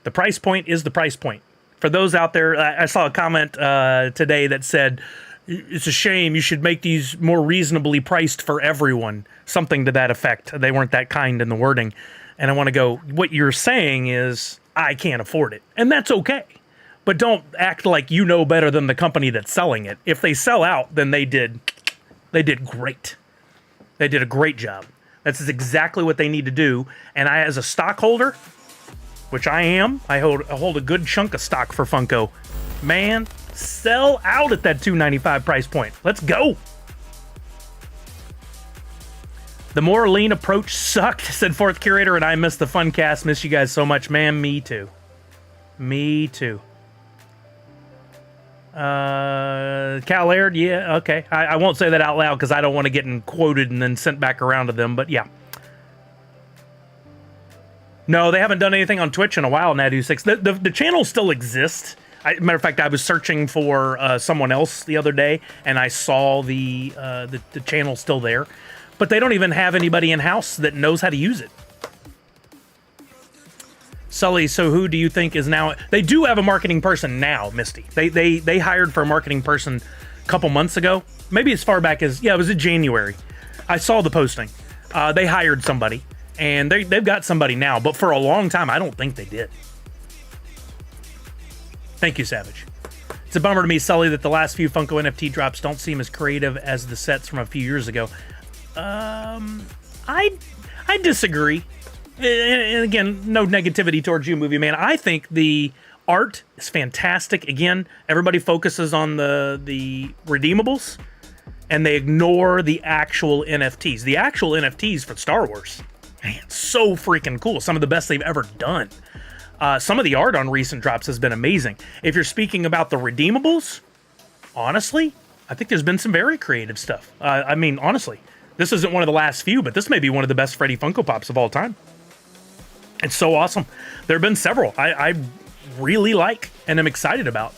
The price point is the price point. For those out there, I saw a comment today that said, it's a shame, you should make these more reasonably priced for everyone. Something to that effect. They weren't that kind in the wording. And I want to go, what you're saying is, I can't afford it. And that's okay. But don't act like you know better than the company that's selling it. If they sell out, then they did great. They did a great job. That's exactly what they need to do. And I, as a stockholder, which I am, I hold a good chunk of stock for Funko. Man, sell out at that $295 price point. Let's go. The more lean approach sucked, said Fourth Curator, and I miss the fun cast. Miss you guys so much. Man, me too. Me too. Cal Laird, yeah, okay. I won't say that out loud because I don't want to get quoted and then sent back around to them, but yeah. No, they haven't done anything on Twitch in a while, NerdsUnite. The channel still exists. Matter of fact, I was searching for someone else the other day, and I saw the channel still there. But they don't even have anybody in-house that knows how to use it. Sully, so who do you think is now... They do have a marketing person now, Misty. They hired for a marketing person a couple months ago. Maybe as far back as... Yeah, it was in January. I saw the posting. They hired somebody. And they've got somebody now, but for a long time, I don't think they did. Thank you, Savage. It's a bummer to me, Sully, that the last few Funko NFT drops don't seem as creative as the sets from a few years ago. I disagree. And again, no negativity towards you, Movie Man. I think the art is fantastic. Again, everybody focuses on the redeemables, and they ignore the actual NFTs. The actual NFTs for Star Wars. Man, so freaking cool. Some of the best they've ever done. Some of the art on recent drops has been amazing. If you're speaking about the redeemables, honestly, I think there's been some very creative stuff. I mean, honestly, this isn't one of the last few, but this may be one of the best Freddy Funko Pops of all time. It's so awesome. There have been several I really like and am excited about.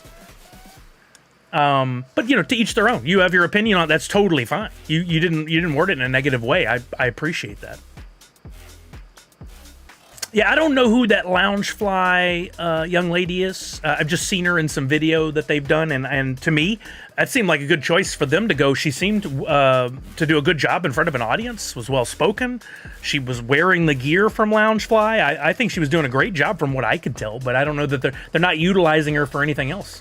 But you know, to each their own. You have your opinion on it, that's totally fine. You didn't word it in a negative way. I appreciate that. Yeah, I don't know who that Loungefly young lady is. I've just seen her in some video that they've done, and to me, that seemed like a good choice for them to go. She seemed to do a good job in front of an audience, was well-spoken. She was wearing the gear from Loungefly. I think she was doing a great job from what I could tell, but I don't know that they're not utilizing her for anything else.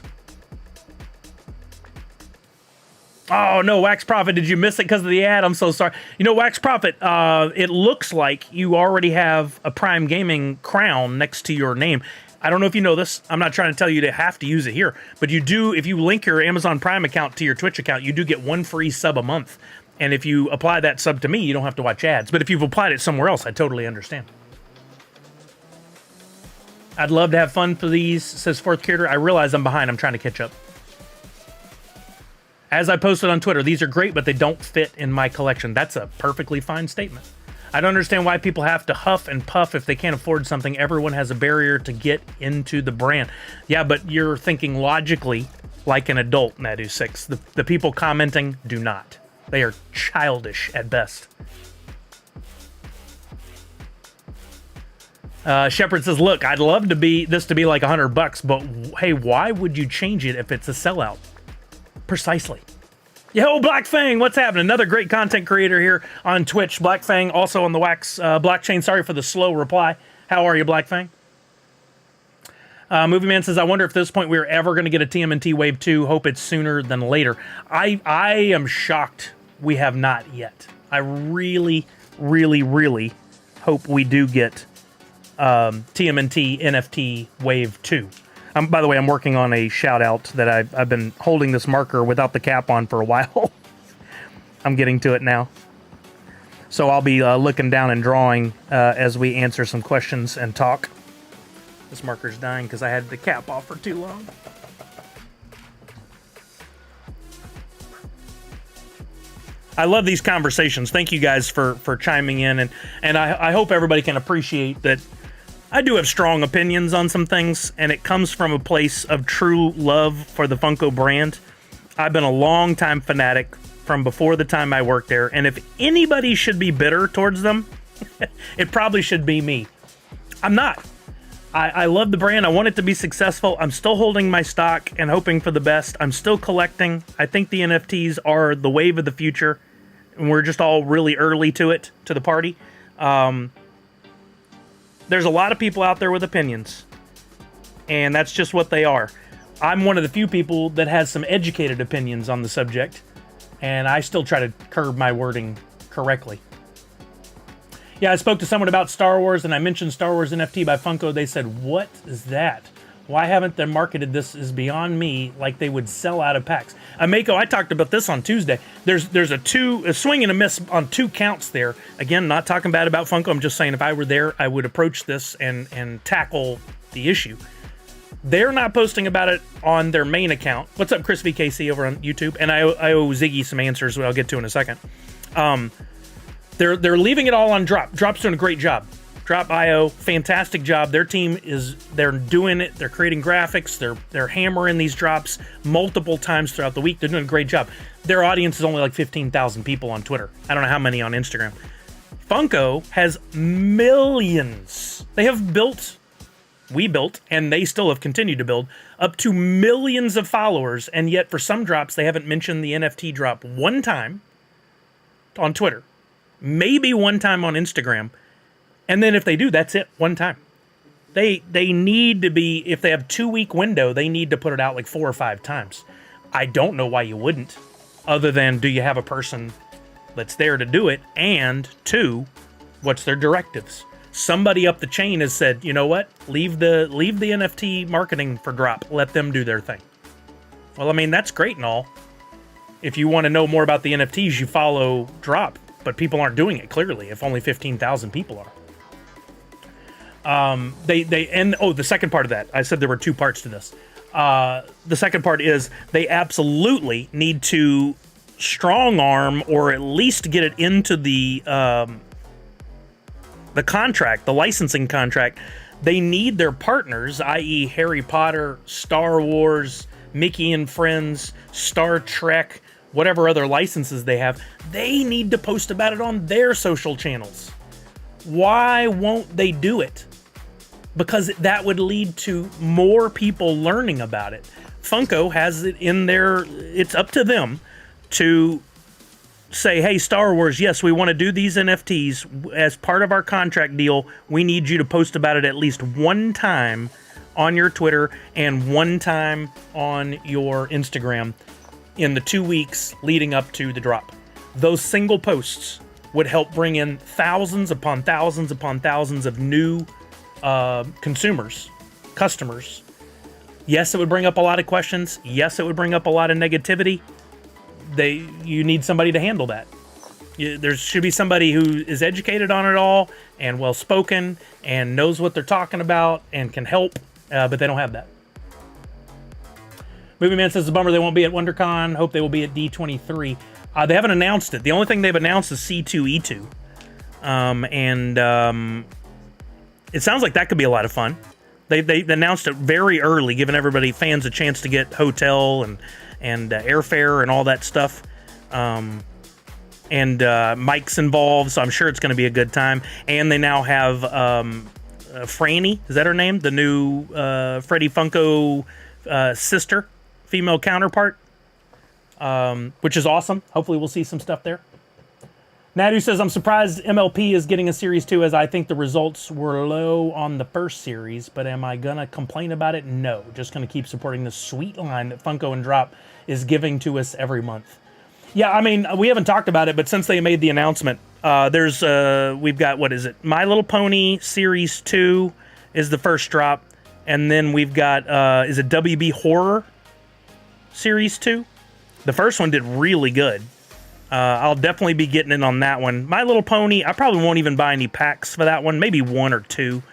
Oh, no, Wax Prophet, did you miss it because of the ad? I'm so sorry. You know, Wax Prophet, it looks like you already have a Prime Gaming crown next to your name. I don't know if you know this. I'm not trying to tell you to have to use it here. But you do, if you link your Amazon Prime account to your Twitch account, you do get one free sub a month. And if you apply that sub to me, you don't have to watch ads. But if you've applied it somewhere else, I totally understand. I'd love to have fun for these, says Fourth Curator. I realize I'm behind. I'm trying to catch up. As I posted on Twitter, these are great, but they don't fit in my collection. That's a perfectly fine statement. I don't understand why people have to huff and puff if they can't afford something. Everyone has a barrier to get into the brand. Yeah, but you're thinking logically like an adult, Nadu6. The people commenting do not. They are childish at best. Shepard says, look, I'd love this to be like $100, but hey, why would you change it if it's a sellout? Precisely. Yo, Black Fang, what's happening? Another great content creator here on Twitch. Black Fang, also on the Wax blockchain. Sorry for the slow reply. How are you, Black Fang? Movie Man says, I wonder if at this point we're ever going to get a TMNT Wave 2. Hope it's sooner than later. I am shocked we have not yet. I really, really, really hope we do get TMNT NFT Wave 2. By the way, I'm working on a shout-out that I've been holding this marker without the cap on for a while. I'm getting to it now. So I'll be looking down and drawing as we answer some questions and talk. This marker's dying because I had the cap off for too long. I love these conversations. Thank you guys for chiming in, and I hope everybody can appreciate that I do have strong opinions on some things, and it comes from a place of true love for the Funko brand. I've been a long-time fanatic from before the time I worked there, and if anybody should be bitter towards them, it probably should be me. I'm not. I love the brand. I want it to be successful. I'm still holding my stock and hoping for the best. I'm still collecting. I think the NFTs are the wave of the future, and we're just all really early to it, to the party. There's a lot of people out there with opinions, and that's just what they are. I'm one of the few people that has some educated opinions on the subject, and I still try to curb my wording correctly. Yeah, I spoke to someone about Star Wars, and I mentioned Star Wars NFT by Funko. They said, what is that? Why haven't they marketed this is beyond me, like they would sell out of packs. Mako, I talked about this on Tuesday. There's a swing and a miss on 2 counts there. Again, not talking bad about Funko. I'm just saying if I were there, I would approach this and tackle the issue. They're not posting about it on their main account. What's up, Chris VKC over on YouTube? And I owe Ziggy some answers, which I'll get to in a second. They're leaving it all on Drop. Drop's doing a great job. Drop.io, fantastic job. Their team they're doing it. They're creating graphics. They're hammering these drops multiple times throughout the week. They're doing a great job. Their audience is only like 15,000 people on Twitter. I don't know how many on Instagram. Funko has millions. They have built, and they still have continued to build, up to millions of followers, and yet for some drops, they haven't mentioned the NFT drop one time on Twitter. Maybe one time on Instagram. And then if they do, that's it, one time. They need to be, if they have 2-week window, they need to put it out like 4 or 5 times. I don't know why you wouldn't, other than do you have a person that's there to do it? And 2, what's their directives? Somebody up the chain has said, you know what? Leave the NFT marketing for Drop. Let them do their thing. Well, I mean, that's great and all. If you want to know more about the NFTs, you follow Drop. But people aren't doing it, clearly, if only 15,000 people are. The second part of that, I said there were 2 parts to this. The second part is they absolutely need to strong arm, or at least get it into the contract, the licensing contract. They need their partners, i.e. Harry Potter, Star Wars, Mickey and Friends, Star Trek, whatever other licenses they have, they need to post about it on their social channels. Why won't they do it? Because that would lead to more people learning about it. Funko has it in their, it's up to them to say, hey, Star Wars, yes, we want to do these NFTs. As part of our contract deal, we need you to post about it at least one time on your Twitter and one time on your Instagram in the 2 weeks leading up to the drop. Those single posts would help bring in thousands upon thousands upon thousands of new customers. Yes, it would bring up a lot of questions. Yes, it would bring up a lot of negativity. You need somebody to handle that. There should be somebody who is educated on it all and well-spoken and knows what they're talking about and can help, but they don't have that. Movie Man says, it's a bummer they won't be at WonderCon. Hope they will be at D23. They haven't announced it. The only thing they've announced is C2E2. It sounds like that could be a lot of fun. They announced it very early, giving fans a chance to get hotel and airfare and all that stuff. Mike's involved, so I'm sure it's going to be a good time. And they now have Franny, is that her name? The new Freddie Funko sister, female counterpart, which is awesome. Hopefully we'll see some stuff there. Nadu says, I'm surprised MLP is getting a Series 2 as I think the results were low on the first series, but am I going to complain about it? No. Just going to keep supporting the sweet line that Funko and Drop is giving to us every month. Yeah, I mean, we haven't talked about it, but since they made the announcement, we've got, what is it? My Little Pony Series 2 is the first drop, and then we've got, is it WB Horror Series 2? The first one did really good. I'll definitely be getting in on that one. My Little Pony, I probably won't even buy any packs for that one, maybe 1 or 2,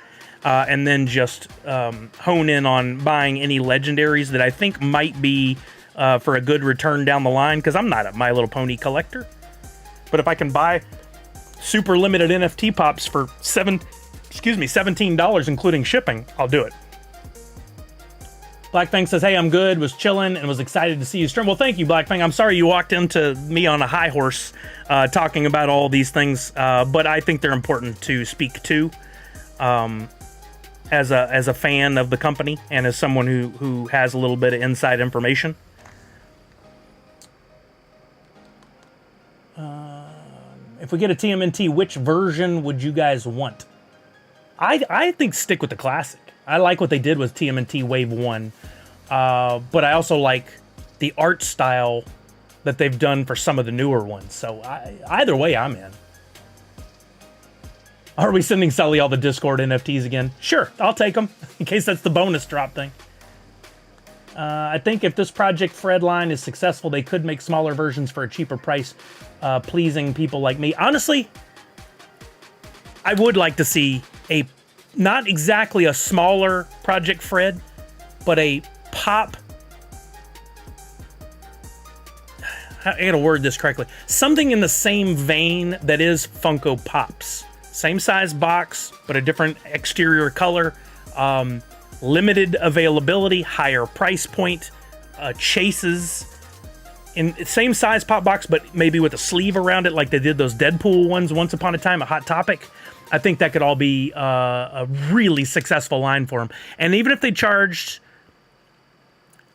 and then just hone in on buying any legendaries that I think might be for a good return down the line, because I'm not a My Little Pony collector. But if I can buy super limited NFT pops for $17 including shipping, I'll do it. Blackfang says, hey, I'm good, was chilling, and was excited to see you stream. Well, thank you, Blackfang. I'm sorry you walked into me on a high horse talking about all these things, but I think they're important to speak to. as a fan of the company and as someone who has a little bit of inside information. If we get a TMNT, which version would you guys want? I think stick with the classic. I like what they did with TMNT Wave 1, but I also like the art style that they've done for some of the newer ones. So either way, I'm in. Are we sending Sully all the Discord NFTs again? Sure, I'll take them, in case that's the bonus drop thing. I think if this Project Fred line is successful, they could make smaller versions for a cheaper price, pleasing people like me. Honestly, I would like to see not exactly a smaller Project Fred, but a pop. I gotta word this correctly. Something in the same vein that is Funko Pops. Same size box, but a different exterior color. Limited availability, higher price point, chases. In same size pop box, but maybe with a sleeve around it like they did those Deadpool ones once upon a time, a Hot Topic. I think that could all be a really successful line for them. And even if they charged,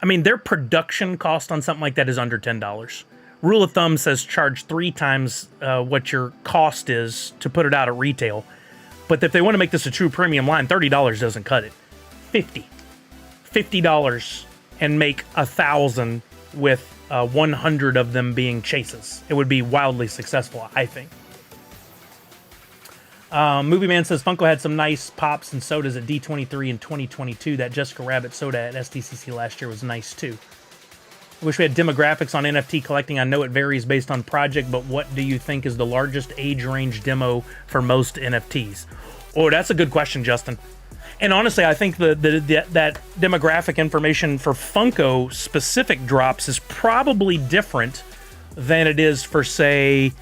I mean, their production cost on something like that is under $10. Rule of thumb says charge 3 times what your cost is to put it out at retail. But if they want to make this a true premium line, $30 doesn't cut it. $50 and make 1,000 with 100 of them being chases. It would be wildly successful, I think. Movie Man says Funko had some nice pops and sodas at D23 in 2022. That Jessica Rabbit soda at SDCC last year was nice too. I wish we had demographics on NFT collecting. I know it varies based on project, but what do you think is the largest age range demo for most NFTs? Oh, that's a good question, Justin. And honestly, I think that demographic information for Funko specific drops is probably different than it is for, say,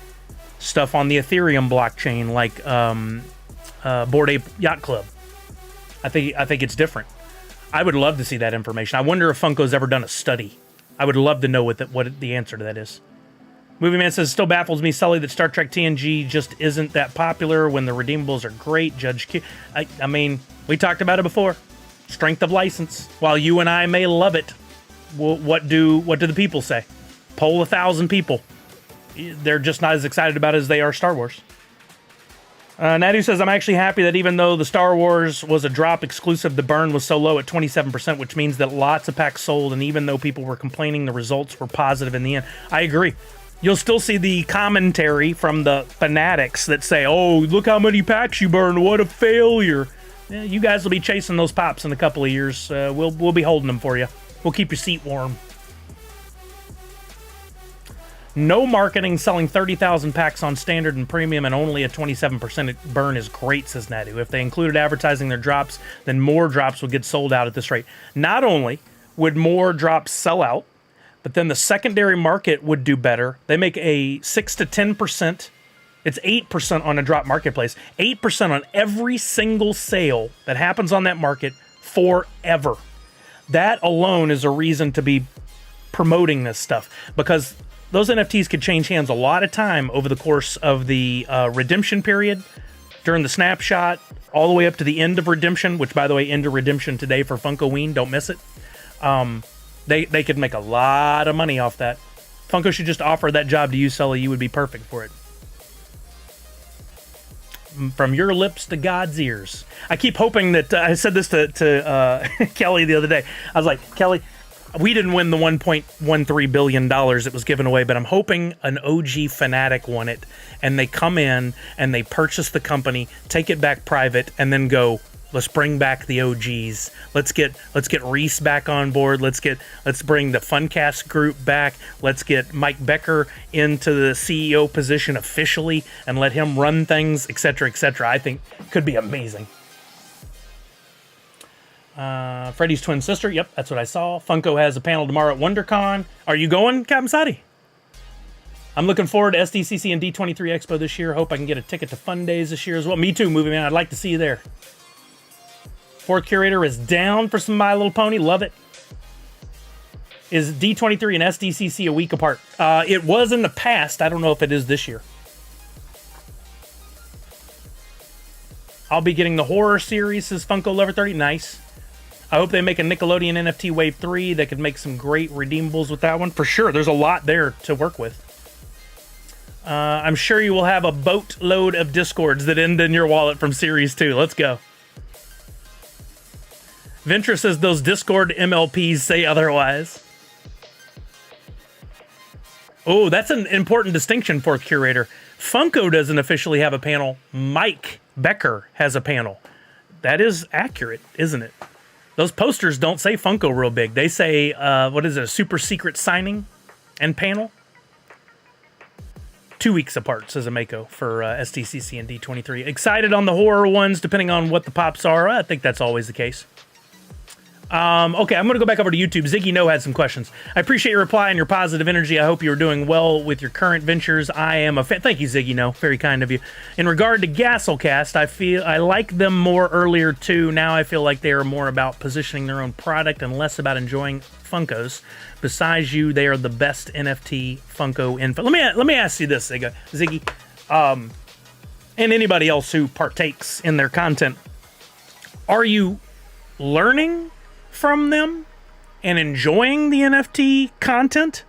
stuff on the Ethereum blockchain, like Bored Ape Yacht Club. I think it's different. I would love to see that information. I wonder if Funko's ever done a study. I would love to know what the answer to that is. Movie Man says, still baffles me, Sully, that Star Trek TNG just isn't that popular when the redeemables are great. Judge Q. I mean, we talked about it before. Strength of license. While you and I may love it, what do the people say? Poll 1,000 people. They're just not as excited about it as they are Star Wars. Nadu says, I'm actually happy that even though the Star Wars was a drop exclusive, the burn was so low at 27%, which means that lots of packs sold, and even though people were complaining, the results were positive in the end. I agree. You'll still see the commentary from the fanatics that say, oh, look how many packs you burned, what a failure. Yeah, you guys will be chasing those pops in a couple of years. We'll be holding them for you. We'll keep your seat warm. No marketing, selling 30,000 packs on standard and premium and only a 27% burn is great, says Nadu. If they included advertising their drops, then more drops would get sold out at this rate. Not only would more drops sell out, but then the secondary market would do better. They make a 6 to 10%. It's 8% on a drop marketplace. 8% on every single sale that happens on that market forever. That alone is a reason to be promoting this stuff, because those NFTs could change hands a lot of time over the course of the redemption period, during the snapshot, all the way up to the end of redemption, which, by the way, end of redemption today for Funkoween. Don't miss it. They could make a lot of money off that. Funko should just offer that job to you, Sully. You would be perfect for it. From your lips to God's ears. I keep hoping that I said this to Kelly the other day. I was like, Kelly, we didn't win the $1.13 billion it was given away, but I'm hoping an OG fanatic won it, and they come in and they purchase the company, take it back private, and then go, let's bring back the OGs. Let's get Reese back on board. Let's bring the Funcast group back. Let's get Mike Becker into the CEO position officially and let him run things, etc., etc. I think could be amazing. Freddie's twin sister. Yep, that's what I saw. Funko has a panel tomorrow at WonderCon. Are you going, Captain Sadi? I'm looking forward to SDCC and D23 Expo this year. Hope I can get a ticket to Fun Days this year as well. Me too, Movie Man. I'd like to see you there. Fourth Curator is down for some My Little Pony. Love it. Is D23 and SDCC a week apart? It was in the past. I don't know if it is this year. I'll be getting the horror series, says Funko Lover 30. Nice. I hope they make a Nickelodeon NFT Wave 3. They could make some great redeemables with that one. For sure, there's a lot there to work with. I'm sure you will have a boatload of Discords that end in your wallet from Series 2. Let's go. Venture says those Discord MLPs say otherwise. Oh, that's an important distinction, Fourth Curator. Funko doesn't officially have a panel. Mike Becker has a panel. That is accurate, isn't it? Those posters don't say Funko real big. They say, what is it, a super secret signing and panel? 2 weeks apart, says Amako, for STCC and D23. Excited on the horror ones, depending on what the pops are. I think that's always the case. Okay, I'm going to go back over to YouTube. Ziggy No had some questions. I appreciate your reply and your positive energy. I hope you're doing well with your current ventures. I am a fan. Thank you, Ziggy No. Very kind of you. In regard to Gasselcast, I feel I like them more earlier too. Now I feel like they are more about positioning their own product and less about enjoying Funkos. Besides you, they are the best NFT Funko info. Let me ask you this, Ziggy, and anybody else who partakes in their content. Are you learning from them and enjoying the NFT content,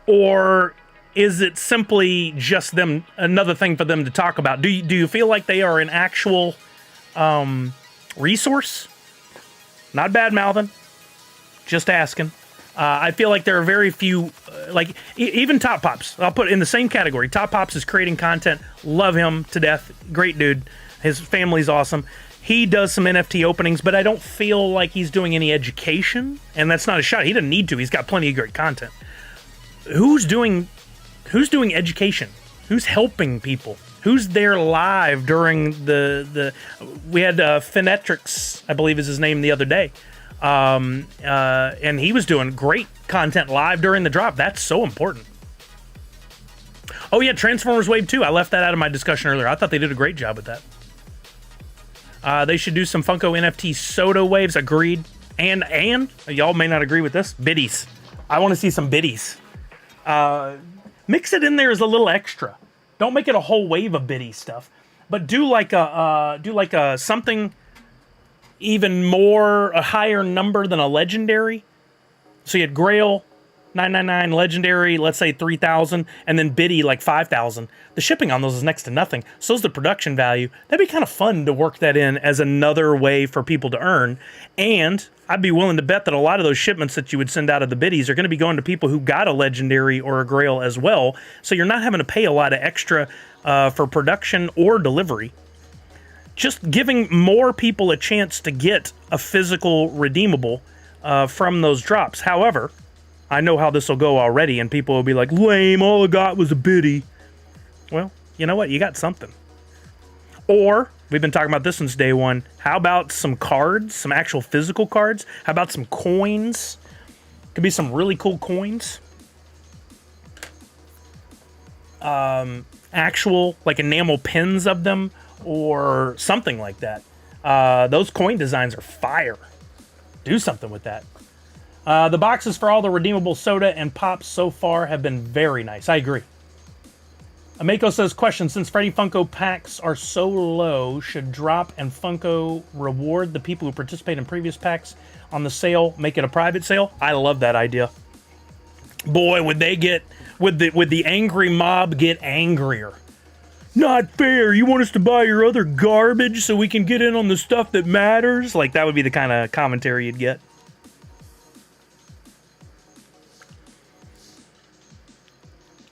or is it simply just them, another thing for them to talk about? Do you feel like they are an actual resource? Not bad mouthing, just asking. I feel like there are very few, even Top Pops. I'll put in the same category. Top Pops is creating content. Love him to death. Great dude. His family's awesome. He does some NFT openings, but I don't feel like he's doing any education, and that's not a shot. He doesn't need to. He's got plenty of great content. Who's doing education? Who's helping people? Who's there live during the we had Finetrix, I believe is his name, the other day. And he was doing great content live during the drop. That's so important. Oh yeah, Transformers Wave 2. I left that out of my discussion earlier. I thought they did a great job with that. They should do some Funko NFT soda waves. Agreed. And y'all may not agree with this. Biddies. I want to see some biddies. Mix it in there as a little extra. Don't make it a whole wave of biddy stuff, but do like a something even more a higher number than a legendary. So you had Grail 999, legendary, let's say 3,000, and then biddy like 5,000. The shipping on those is next to nothing. So is the production value. That'd be kind of fun to work that in as another way for people to earn. And I'd be willing to bet that a lot of those shipments that you would send out of the biddies are going to be going to people who got a legendary or a Grail as well. So you're not having to pay a lot of extra for production or delivery. Just giving more people a chance to get a physical redeemable from those drops. However, I know how this will go already, and people will be like, lame, all I got was a biddy. Well, you know what? You got something. Or, we've been talking about this since day one, how about some cards, some actual physical cards? How about some coins? Could be some really cool coins. Actual, like enamel pins of them, or something like that. Those coin designs are fire. Do something with that. The boxes for all the redeemable soda and pops so far have been very nice. I agree. Amako says, question, since Freddy Funko packs are so low, should drop and Funko reward the people who participate in previous packs on the sale, make it a private sale? I love that idea. Boy, would they get, would the angry mob get angrier. Not fair. You want us to buy your other garbage so we can get in on the stuff that matters? Like, that would be the kind of commentary you'd get.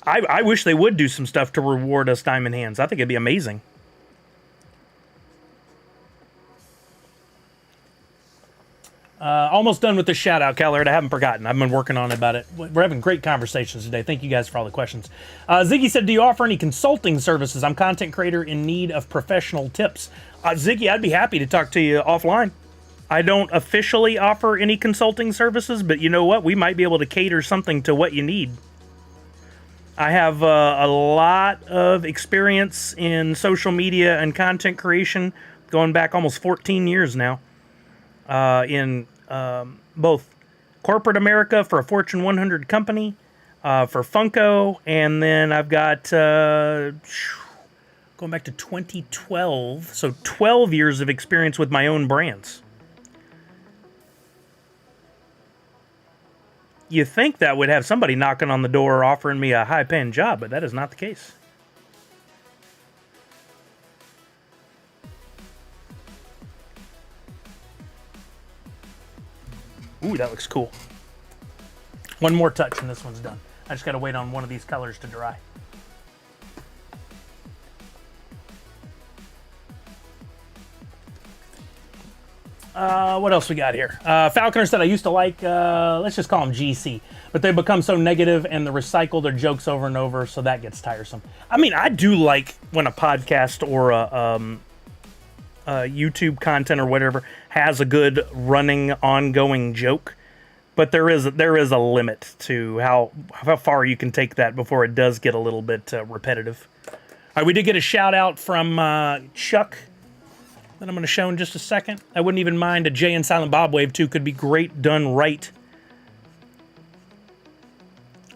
I wish they would do some stuff to reward us Diamond Hands. I think it'd be amazing. Almost done with the shout out, Callard. I haven't forgotten. I've been working on about it. We're having great conversations today. Thank you guys for all the questions. Ziggy said, do you offer any consulting services? I'm a content creator in need of professional tips. Ziggy, I'd be happy to talk to you offline. I don't officially offer any consulting services, but you know what? We might be able to cater something to what you need. I have a lot of experience in social media and content creation, going back almost 14 years now, in both corporate America for a Fortune 100 company, for Funko, and then I've got Going back to 2012, so 12 years of experience with my own brands. You think that would have somebody knocking on the door offering me a high-paying job, but that is not the case. Ooh, that looks cool. One more touch and this one's done. I just got to wait on one of these colors to dry. What else we got here? Falconer said, I used to like, let's just call them GC, but they become so negative and they recycle their jokes over and over, so that gets tiresome. I mean, I do like when a podcast or a YouTube content or whatever has a good running, ongoing joke, but there is a limit to how far you can take that before it does get a little bit repetitive. All right, we did get a shout out from Chuck that I'm going to show in just a second. I wouldn't even mind a Jay and Silent Bob Wave 2. Could be great done right.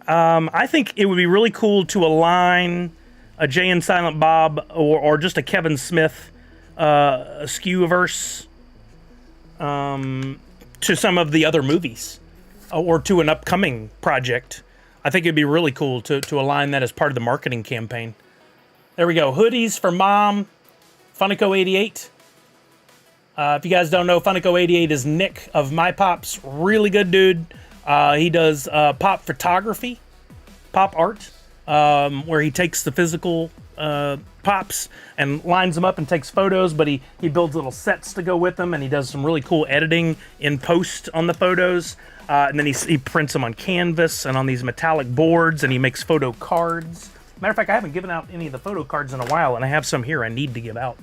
I think it would be really cool to align a Jay and Silent Bob or just a Kevin Smith Skewiverse to some of the other movies or to an upcoming project. I think it'd be really cool to align that as part of the marketing campaign. There we go. Hoodies for Mom, Funico88. If you guys don't know, Funico88 is Nick of My Pops. Really good dude. He does pop photography, pop art, where he takes the physical pops and lines them up and takes photos, but he builds little sets to go with them, and he does some really cool editing in post on the photos. And then he prints them on canvas and on these metallic boards, and he makes photo cards. Matter of fact, I haven't given out any of the photo cards in a while, and I have some here I need to give out.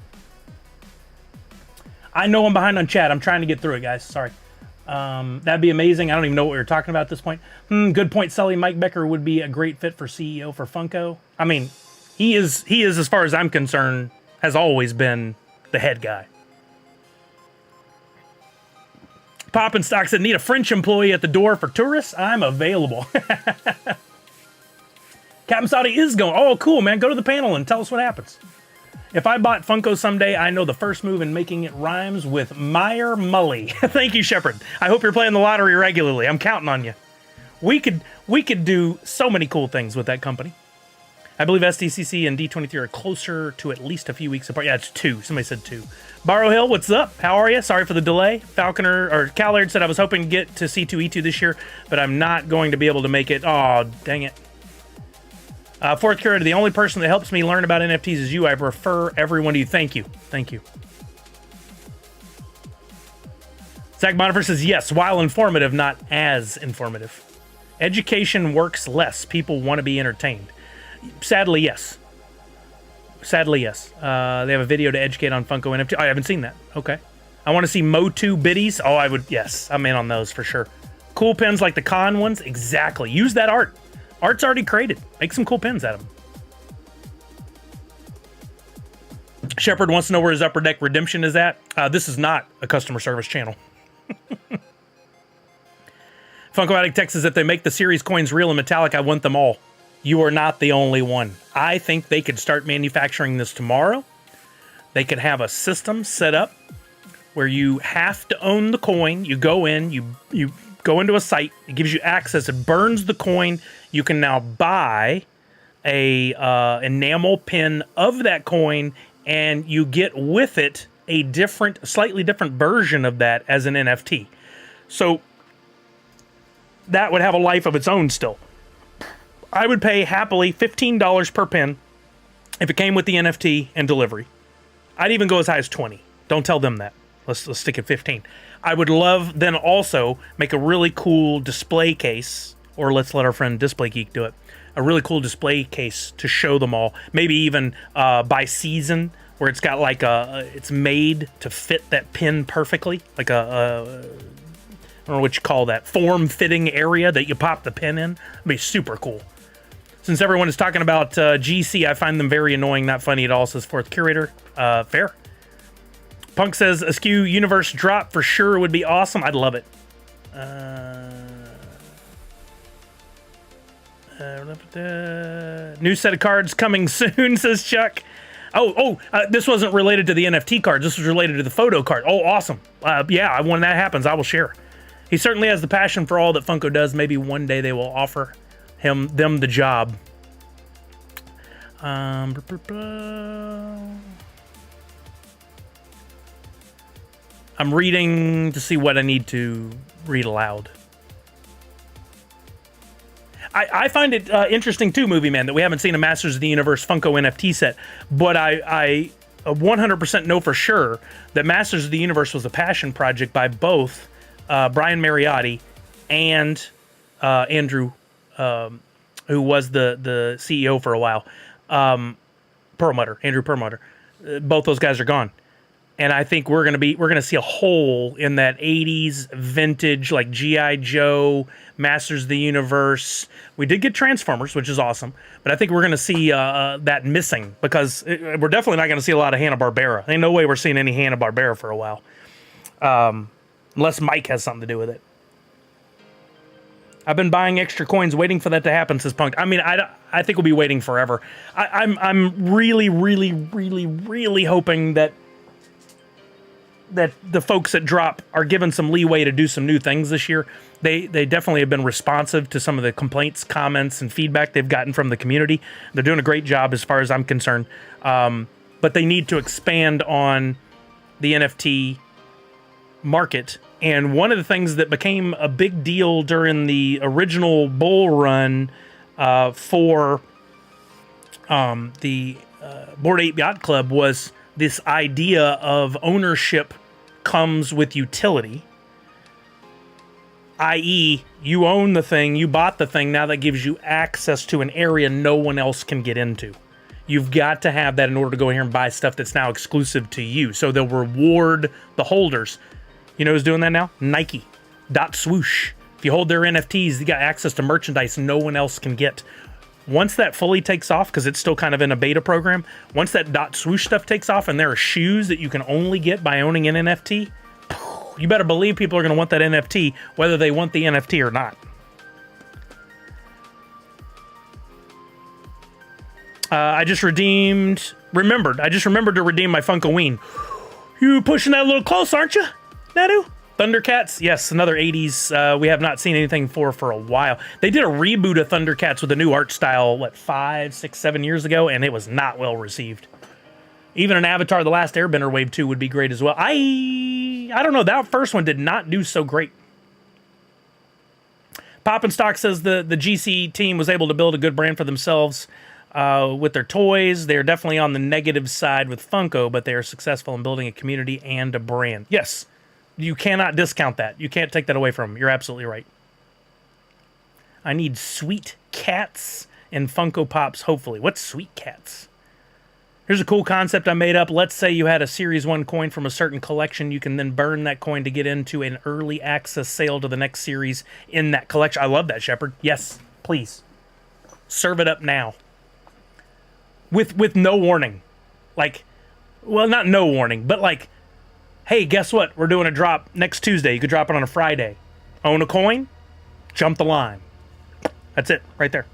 I know I'm behind on chat. I'm trying to get through it, guys. Sorry. That'd be amazing. I don't even know what we were talking about at this point. Good point, Sully. Mike Becker would be a great fit for CEO for Funko. I mean, he is, as far as I'm concerned, has always been the head guy. Pop and Stock said, need a French employee at the door for tourists? I'm available. Captain Saudi is going. Oh, cool, man. Go to the panel and tell us what happens. If I bought Funko someday, I know the first move in making it rhymes with Meyer Mully. Thank you, Shepard. I hope you're playing the lottery regularly. I'm counting on you. We could do so many cool things with that company. I believe SDCC and D23 are closer to at least a few weeks apart. Yeah, it's 2. Somebody said 2. Barrow Hill, what's up? How are you? Sorry for the delay. Falconer or Callard said I was hoping to get to C2E2 this year, but I'm not going to be able to make it. Oh, dang it. Fourth curator, the only person that helps me learn about NFTs is you. I refer everyone to you. Thank you. Thank you. Zach Bonifer says, yes, while informative, not as informative. Education works less. People want to be entertained. Sadly, yes. Sadly, yes. They have a video to educate on Funko NFT. I haven't seen that. Okay. I want to see Motu biddies. Oh, I would. Yes, I'm in on those for sure. Cool pins like the con ones. Exactly. Use that art. Art's already created. Make some cool pins out of them. Shepard wants to know where his Upper Deck Redemption is at. This is not a customer service channel. Funko Addict Texas, if they make the series coins real and metallic, I want them all. You are not the only one. I think they could start manufacturing this tomorrow. They could have a system set up where you have to own the coin. You go in, you go into a site. It gives you access. It burns the coin. You can now buy a enamel pin of that coin, and you get with it a slightly different version of that as an NFT. So that would have a life of its own still. I would pay happily $15 per pin if it came with the NFT and delivery. I'd even go as high as 20. Don't tell them that. Let's stick at 15. I would love then also make a really cool display case, or let's let our friend Display Geek do it. A really cool display case to show them all. Maybe even by season, where it's got like it's made to fit that pin perfectly, like I don't know what you call that, form-fitting area that you pop the pin in. It'd be super cool. Since everyone is talking about GC, I find them very annoying, not funny at all, says Fourth Curator. Fair. Punk says, Askew Universe drop for sure would be awesome. I'd love it. New set of cards coming soon, says Chuck. This wasn't related to the NFT cards. This was related to the photo card. Oh, awesome. Yeah, when that happens, I will share. He certainly has the passion for all that Funko does. Maybe one day they will offer them the job. I'm reading to see what I need to read aloud. I find it interesting too, Movie Man, that we haven't seen a Masters of the Universe Funko NFT set, but I 100% know for sure that Masters of the Universe was a passion project by both Brian Mariotti and Andrew, who was the CEO for a while, Andrew Perlmutter. Both those guys are gone. And I think we're gonna see a hole in that 80s vintage, like G.I. Joe, Masters of the Universe. We did get Transformers, which is awesome, but I think we're gonna see that missing, because we're definitely not gonna see a lot of Hanna-Barbera. Ain't no way we're seeing any Hanna-Barbera for a while, unless Mike has something to do with it. I've been buying extra coins, waiting for that to happen, says Punk. I mean, I think we'll be waiting forever. I'm really, really, really, really hoping that the folks at Drop are given some leeway to do some new things this year. They definitely have been responsive to some of the complaints, comments, and feedback they've gotten from the community. They're doing a great job as far as I'm concerned. But they need to expand on the NFT market. And one of the things that became a big deal during the original bull run for the Bored Ape Yacht Club was this idea of ownership comes with utility, i.e. you own the thing, you bought the thing, now that gives you access to an area no one else can get into. You've got to have that in order to go here and buy stuff that's now exclusive to you. So they'll reward the holders. You know who's doing that now? Nike. Swoosh. If you hold their NFTs, you got access to merchandise no one else can get. Once that fully takes off, because it's still kind of in a beta program, once that Swoosh stuff takes off and there are shoes that you can only get by owning an NFT, you better believe people are going to want that NFT, whether they want the NFT or not. I just remembered to redeem my Funko Ween. You pushing that a little close, aren't you, Nadu? Thundercats, yes, another 80s. We have not seen anything for a while. They did a reboot of Thundercats with a new art style, 5, 6, 7 years ago, and it was not well received. Even an Avatar: The Last Airbender Wave 2 would be great as well. I don't know, that first one did not do so great. Pop and Stock says the GC team was able to build a good brand for themselves with their toys. They're definitely on the negative side with Funko, but they are successful in building a community and a brand. Yes. You cannot discount that. You can't take that away from them. You're absolutely right. I need sweet cats and Funko Pops, hopefully. What's sweet cats? Here's a cool concept I made up. Let's say you had a Series 1 coin from a certain collection. You can then burn that coin to get into an early access sale to the next series in that collection. I love that, Shepard. Yes, please. Serve it up now. With no warning. Not no warning, but hey, guess what? We're doing a drop next Tuesday. You could drop it on a Friday. Own a coin, jump the line. That's it, right there.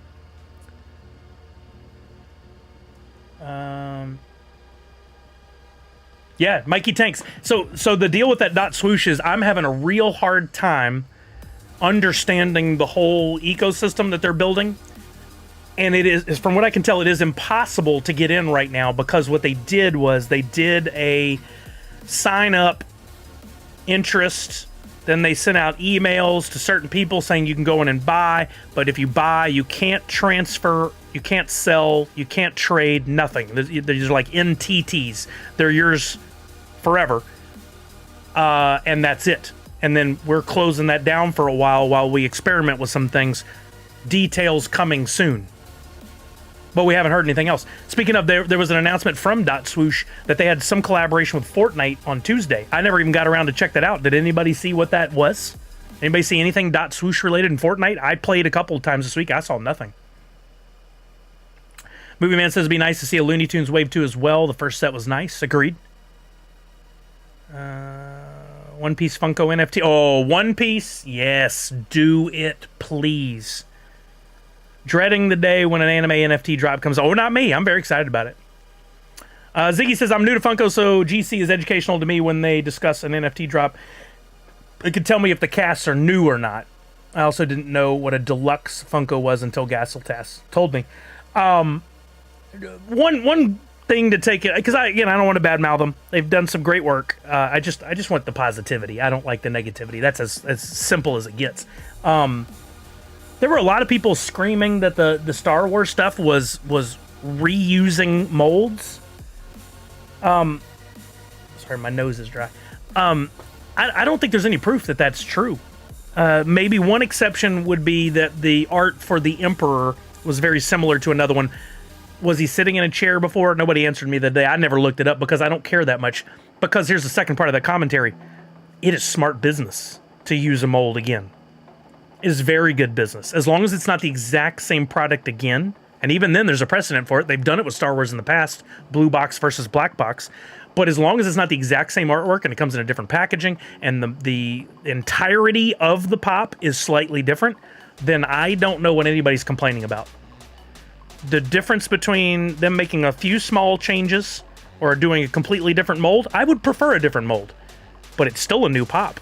Yeah, Mikey Tanks. So the deal with that Swoosh is I'm having a real hard time understanding the whole ecosystem that they're building. And it is, from what I can tell, it is impossible to get in right now, because what they did was they did a sign up interest, then they sent out emails to certain people saying you can go in and buy, but if you buy, you can't transfer, you can't sell, you can't trade, nothing. These are like NTTs. They're yours forever, and that's it. And then we're closing that down for a while we experiment with some things. Details coming soon. But we haven't heard anything else. Speaking of, there was an announcement from Swoosh that they had some collaboration with Fortnite on Tuesday. I never even got around to check that out. Did anybody see what that was? Anybody see anything Swoosh related in Fortnite? I played a couple of times this week. I saw nothing. Movie Man says it'd be nice to see a Looney Tunes Wave 2 as well. The first set was nice. Agreed. One Piece Funko NFT. Oh, One Piece? Yes. Do it, please. Dreading the day when an anime NFT drop comes. Oh, not me. I'm very excited about it. Ziggy says, I'm new to Funko, so GC is educational to me when they discuss an NFT drop. It could tell me if the casts are new or not. I also didn't know what a deluxe Funko was until Gasseltass told me. One thing to take it, because I don't want to badmouth them. They've done some great work. I just want the positivity. I don't like the negativity. That's as simple as it gets. There were a lot of people screaming that the Star Wars stuff was reusing molds. Sorry, my nose is dry. I don't think there's any proof that that's true. Maybe one exception would be that the art for the Emperor was very similar to another one. Was he sitting in a chair before? Nobody answered me that day. I never looked it up because I don't care that much. Because here's the second part of that commentary. It is smart business to use a mold again. It is very good business. As long as it's not the exact same product again. And even then, there's a precedent for it. They've done it with Star Wars in the past. Blue box versus black box. But as long as it's not the exact same artwork and it comes in a different packaging and the entirety of the pop is slightly different, then I don't know what anybody's complaining about. The difference between them making a few small changes or doing a completely different mold, I would prefer a different mold. But it's still a new pop.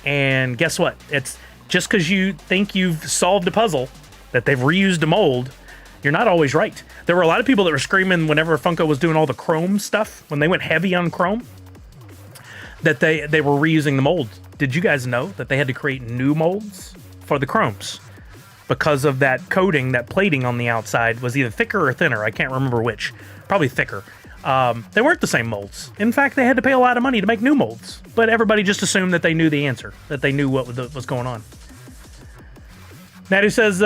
And guess what? It's just because you think you've solved a puzzle, that they've reused a mold, you're not always right. There were a lot of people that were screaming whenever Funko was doing all the chrome stuff, when they went heavy on chrome, that they were reusing the molds. Did you guys know that they had to create new molds for the chromes? Because of that coating, that plating on the outside was either thicker or thinner. I can't remember which. Probably thicker. They weren't the same molds. In fact, they had to pay a lot of money to make new molds. But everybody just assumed that they knew the answer, that they knew what was going on. Nadu says,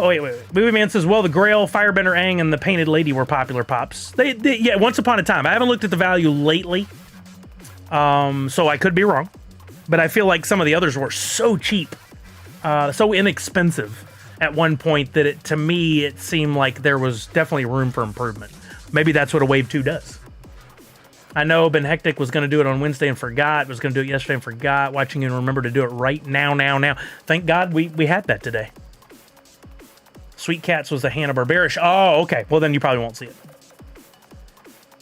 wait. Movie Man says, well, the Grail, Firebender Aang, and the Painted Lady were popular pops. Yeah, once upon a time. I haven't looked at the value lately, so I could be wrong. But I feel like some of the others were so cheap, so inexpensive at one point that to me, it seemed like there was definitely room for improvement. Maybe that's what a Wave 2 does. I know Ben Hectic was going to do it on Wednesday and forgot. Was going to do it yesterday and forgot. Watching you and remember to do it right now. Thank God we had that today. Sweet Cats was a Hanna-Barbera. Oh, okay. Well, then you probably won't see it.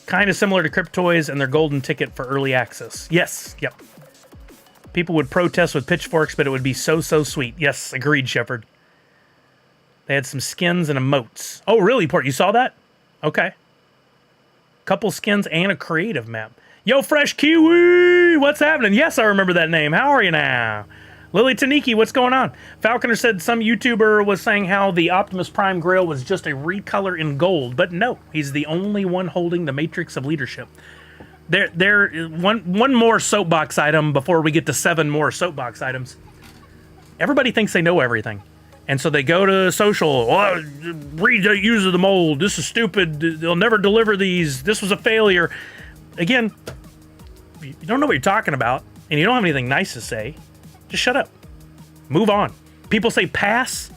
Kind of similar to Cryptoys and their golden ticket for early access. Yes, yep. People would protest with pitchforks, but it would be so sweet. Yes, agreed, Shepard. They had some skins and emotes. Oh, really, Port? You saw that? Okay. Couple skins and a creative map. Yo, Fresh Kiwi! What's happening? Yes, I remember that name. How are you now? Lily Taniki, what's going on? Falconer said some YouTuber was saying how the Optimus Prime Grail was just a recolor in gold, but no, he's the only one holding the Matrix of Leadership. One more soapbox item before we get to 7 more soapbox items. Everybody thinks they know everything. And so they go to social, use of the mold, this is stupid, they'll never deliver these, this was a failure. Again, you don't know what you're talking about, and you don't have anything nice to say. Just shut up. Move on. People say pass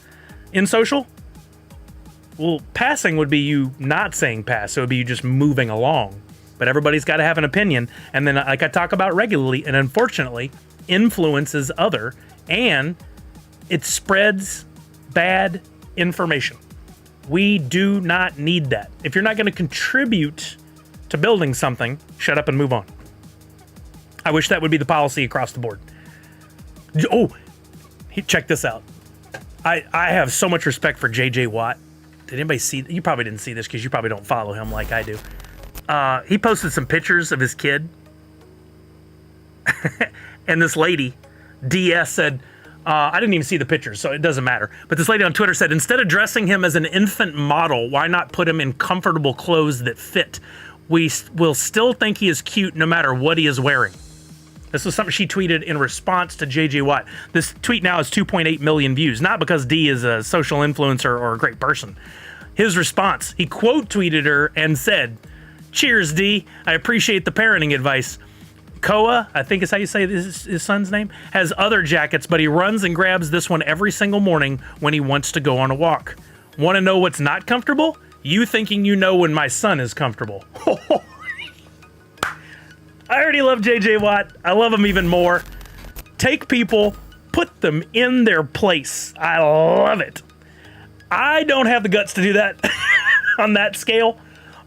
in social. Well, passing would be you not saying pass, so it would be you just moving along. But everybody's got to have an opinion, and then, like I talk about regularly, and unfortunately, influences other, and it spreads bad information. We do not need that. If you're not going to contribute to building something, shut up and move on. I wish that would be the policy across the board. Oh, check this out. I have so much respect for JJ Watt. Did anybody see? You probably didn't see this because you probably don't follow him like I do. He posted some pictures of his kid. And this lady, DS, said, I didn't even see the pictures, so it doesn't matter. But this lady on Twitter said, instead of dressing him as an infant model, why not put him in comfortable clothes that fit? We will still think he is cute no matter what he is wearing. This was something she tweeted in response to JJ Watt. This tweet now has 2.8 million views, not because D is a social influencer or a great person. His response, he quote tweeted her and said, cheers, D. I appreciate the parenting advice. Koa, I think is how you say his son's name, has other jackets, but he runs and grabs this one every single morning when he wants to go on a walk. Want to know what's not comfortable? You thinking you know when my son is comfortable. I already love JJ Watt. I love him even more. Take people, put them in their place. I love it. I don't have the guts to do that on that scale.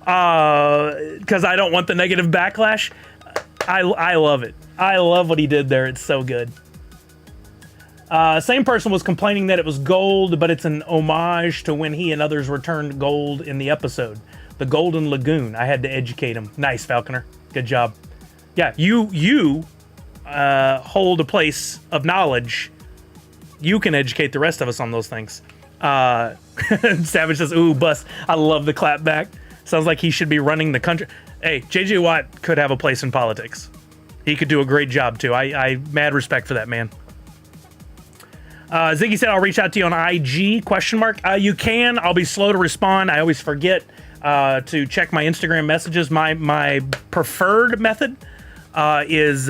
because I don't want the negative backlash. I love it. I love what he did there. It's so good. Same person was complaining that it was gold, but it's an homage to when he and others returned gold in the episode. The Golden Lagoon. I had to educate him. Nice, Falconer. Good job. Yeah, you hold a place of knowledge. You can educate the rest of us on those things. Savage says, ooh, bust. I love the clap back. Sounds like he should be running the country. Hey, JJ Watt could have a place in politics. He could do a great job, too. I mad respect for that man. Ziggy said, I'll reach out to you on IG, question mark. You can. I'll be slow to respond. I always forget to check my Instagram messages. My preferred method is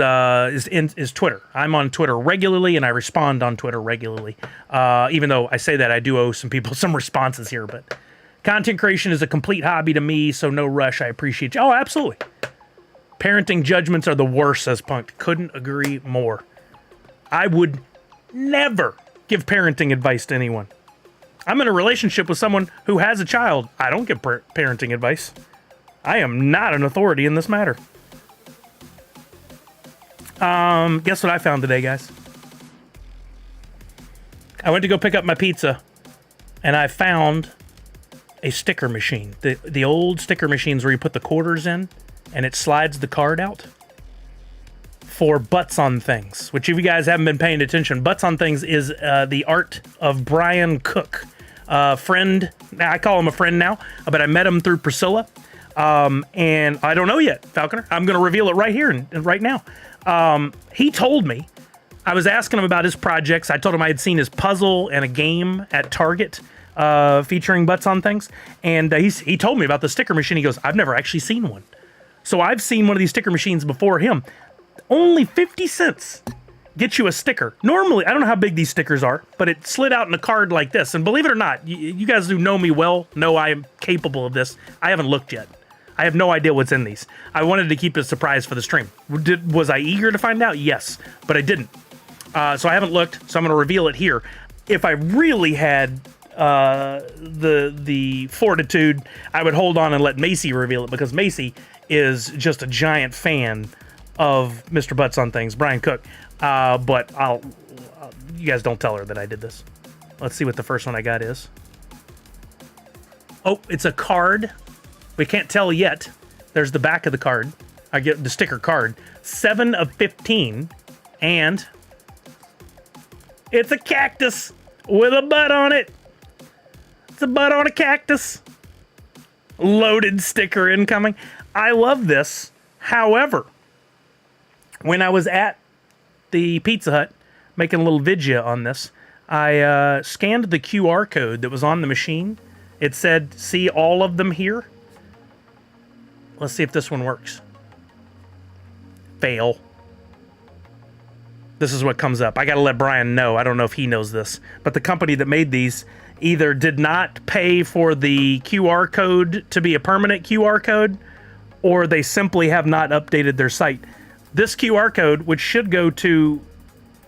Twitter. I'm on Twitter regularly, and I respond on Twitter regularly. Even though I say that, I do owe some people some responses here. But content creation is a complete hobby to me, so no rush. I appreciate you. Oh, absolutely. Parenting judgments are the worst, says Punk. Couldn't agree more. I would never give parenting advice to anyone. I'm in a relationship with someone who has a child. I don't give parenting advice. I am not an authority in this matter. Guess what I found today, guys? I went to go pick up my pizza, and I found a sticker machine. The old sticker machines where you put the quarters in, and it slides the card out. For Butts on Things, which if you guys haven't been paying attention, Butts on Things is the art of Brian Cook. Friend, I call him a friend now, but I met him through Priscilla. And I don't know yet, Falconer. I'm going to reveal it right here and right now. He told me, I was asking him about his projects. I told him I had seen his puzzle and a game at Target featuring Butts on Things. And he told me about the sticker machine. He goes, I've never actually seen one. So I've seen one of these sticker machines before him. Only 50 cents gets you a sticker. Normally, I don't know how big these stickers are, but it slid out in a card like this. And believe it or not, you guys who know me well know I am capable of this. I haven't looked yet. I have no idea what's in these. I wanted to keep it a surprise for the stream. Was I eager to find out? Yes, but I didn't. So I haven't looked, so I'm going to reveal it here. If I really had the fortitude, I would hold on and let Macy reveal it, because Macy is just a giant fan of Mr. Butts on Things, Brian Cook. But you guys don't tell her that I did this. Let's see what the first one I got is. Oh, it's a card. We can't tell yet. There's the back of the card. I get the sticker card. 7 of 15. And it's a cactus with a butt on it. It's a butt on a cactus. Loaded sticker incoming. I love this. However, when I was at the Pizza Hut making a little vidya on this, I scanned the QR code that was on the machine. It said, see all of them here. Let's see if this one works. Fail. This is what comes up. I got to let Brian know. I don't know if he knows this, but the company that made these either did not pay for the QR code to be a permanent QR code, or they simply have not updated their site. This QR code, which should go to,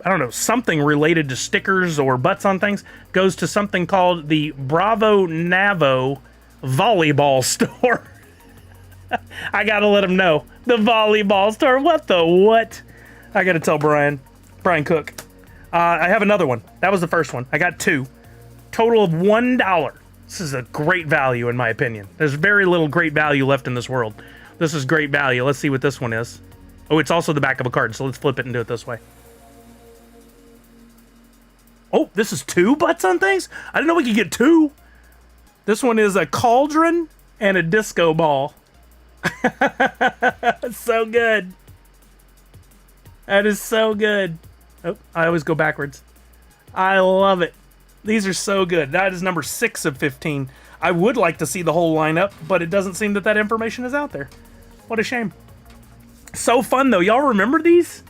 I don't know, something related to stickers or Butts on Things, goes to something called the Bravo Navo Volleyball Store. I gotta let him know. The volleyball store. What the what? I gotta tell Brian Cook. I have another one. That was the first one. I got 2. Total of $1. This is a great value in my opinion. There's very little great value left in this world. This is great value. Let's see what this one is. Oh, it's also the back of a card, so let's flip it and do it this way. Oh, this is 2 Butts on Things? I didn't know we could get 2. This one is a cauldron and a disco ball. So good. That is so good. Oh, I always go backwards. I love it. These are so good. That is number 6 of 15. I would like to see the whole lineup, but it doesn't seem that information is out there. What a shame. So fun, though. Y'all remember these?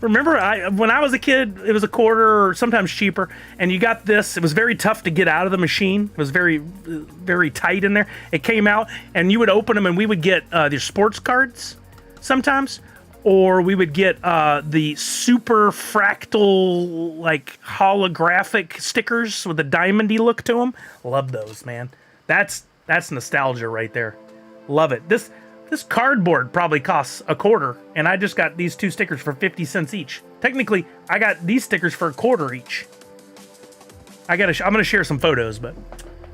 Remember, when I was a kid, it was $0.25 or sometimes cheaper, and you got this. It was very tough to get out of the machine. It was very, very tight in there. It came out, and you would open them, and we would get their sports cards sometimes, or we would get the super fractal, like, holographic stickers with a diamondy look to them. Love those, man. That's nostalgia right there. Love it. This cardboard probably costs $0.25, and I just got these 2 stickers for 50 cents each. Technically, I got these stickers for $0.25 each. I'm gonna share some photos, but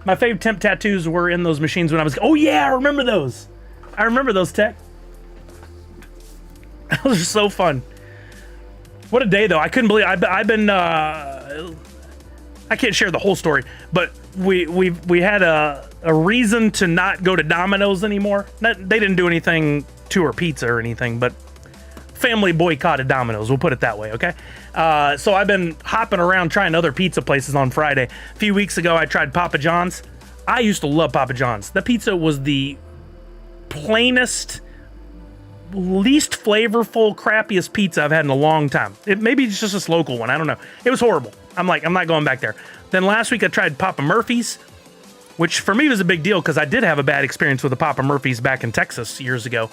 my fave temp tattoos were in those machines when I was. Oh yeah, I remember those. I remember those, Tech. Those are so fun. What a day, though. I couldn't believe I've been. I can't share the whole story, but we had a reason to not go to Domino's anymore. They didn't do anything to our pizza or anything, but family boycotted Domino's. We'll put it that way, okay? So I've been hopping around trying other pizza places on Friday. A few weeks ago, I tried Papa John's. I used to love Papa John's. The pizza was the plainest, least flavorful, crappiest pizza I've had in a long time. Maybe it's just this local one. I don't know. It was horrible. I'm not going back there. Then last week I tried Papa Murphy's, which for me was a big deal because I did have a bad experience with the Papa Murphy's back in Texas years ago.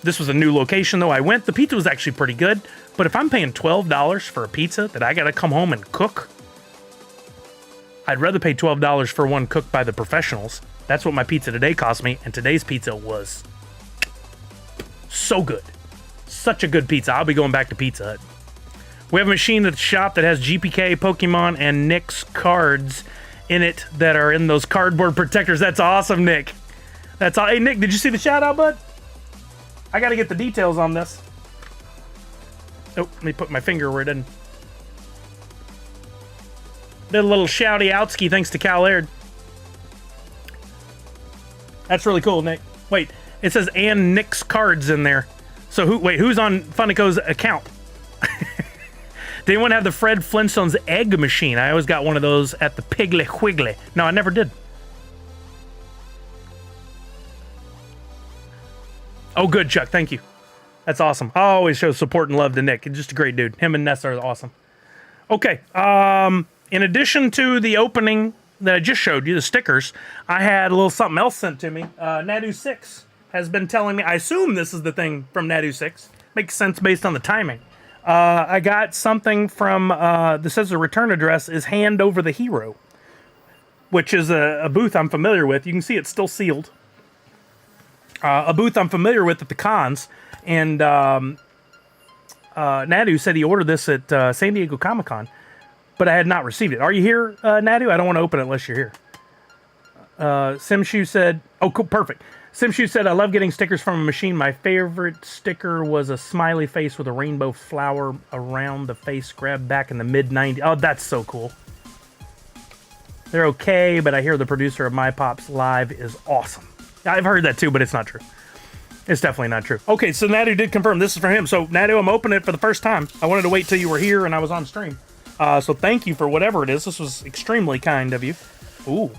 This was a new location, though. I went. The pizza was actually pretty good. But if I'm paying $12 for a pizza that I got to come home and cook, I'd rather pay $12 for one cooked by the professionals. That's what my pizza today cost me. And today's pizza was so good. Such a good pizza. I'll be going back to Pizza Hut. We have a machine at the shop that has GPK, Pokemon, and Nick's cards in it that are in those cardboard protectors. That's awesome, Nick. That's all. Hey, Nick, did you see the shout out, bud? I got to get the details on this. Oh, let me put my finger where it didn't. Did a little shouty outski thanks to Cal Aird. That's really cool, Nick. Wait, it says and Nick's cards in there. So who's on Funico's account? Did anyone have the Fred Flintstone's egg machine? I always got one of those at the Piggly Wiggly. No, I never did. Oh, good, Chuck. Thank you. That's awesome. I always show support and love to Nick. He's just a great dude. Him and Ness are awesome. Okay. In addition to the opening that I just showed you, the stickers, I had a little something else sent to me. Nadu6 has been telling me, I assume this is the thing from Nadu6. Makes sense based on the timing. I got something from, that says the return address is Hand Over the Hero, which is a booth I'm familiar with. You can see it's still sealed. A booth I'm familiar with at the cons. And Nadu said he ordered this at San Diego Comic-Con, but I had not received it. Are you here, Nadu? I don't want to open it unless you're here. Simshu said, oh, cool, perfect. Simshu said, I love getting stickers from a machine. My favorite sticker was a smiley face with a rainbow flower around the face grabbed back in the mid-90s. Oh, that's so cool. They're okay, but I hear the producer of My Pops Live is awesome. I've heard that too, but it's not true. It's definitely not true. Okay, so Nadu did confirm this is for him. So Nadu, I'm opening it for the first time. I wanted to wait till you were here and I was on stream. So thank you for whatever it is. This was extremely kind of you. Ooh,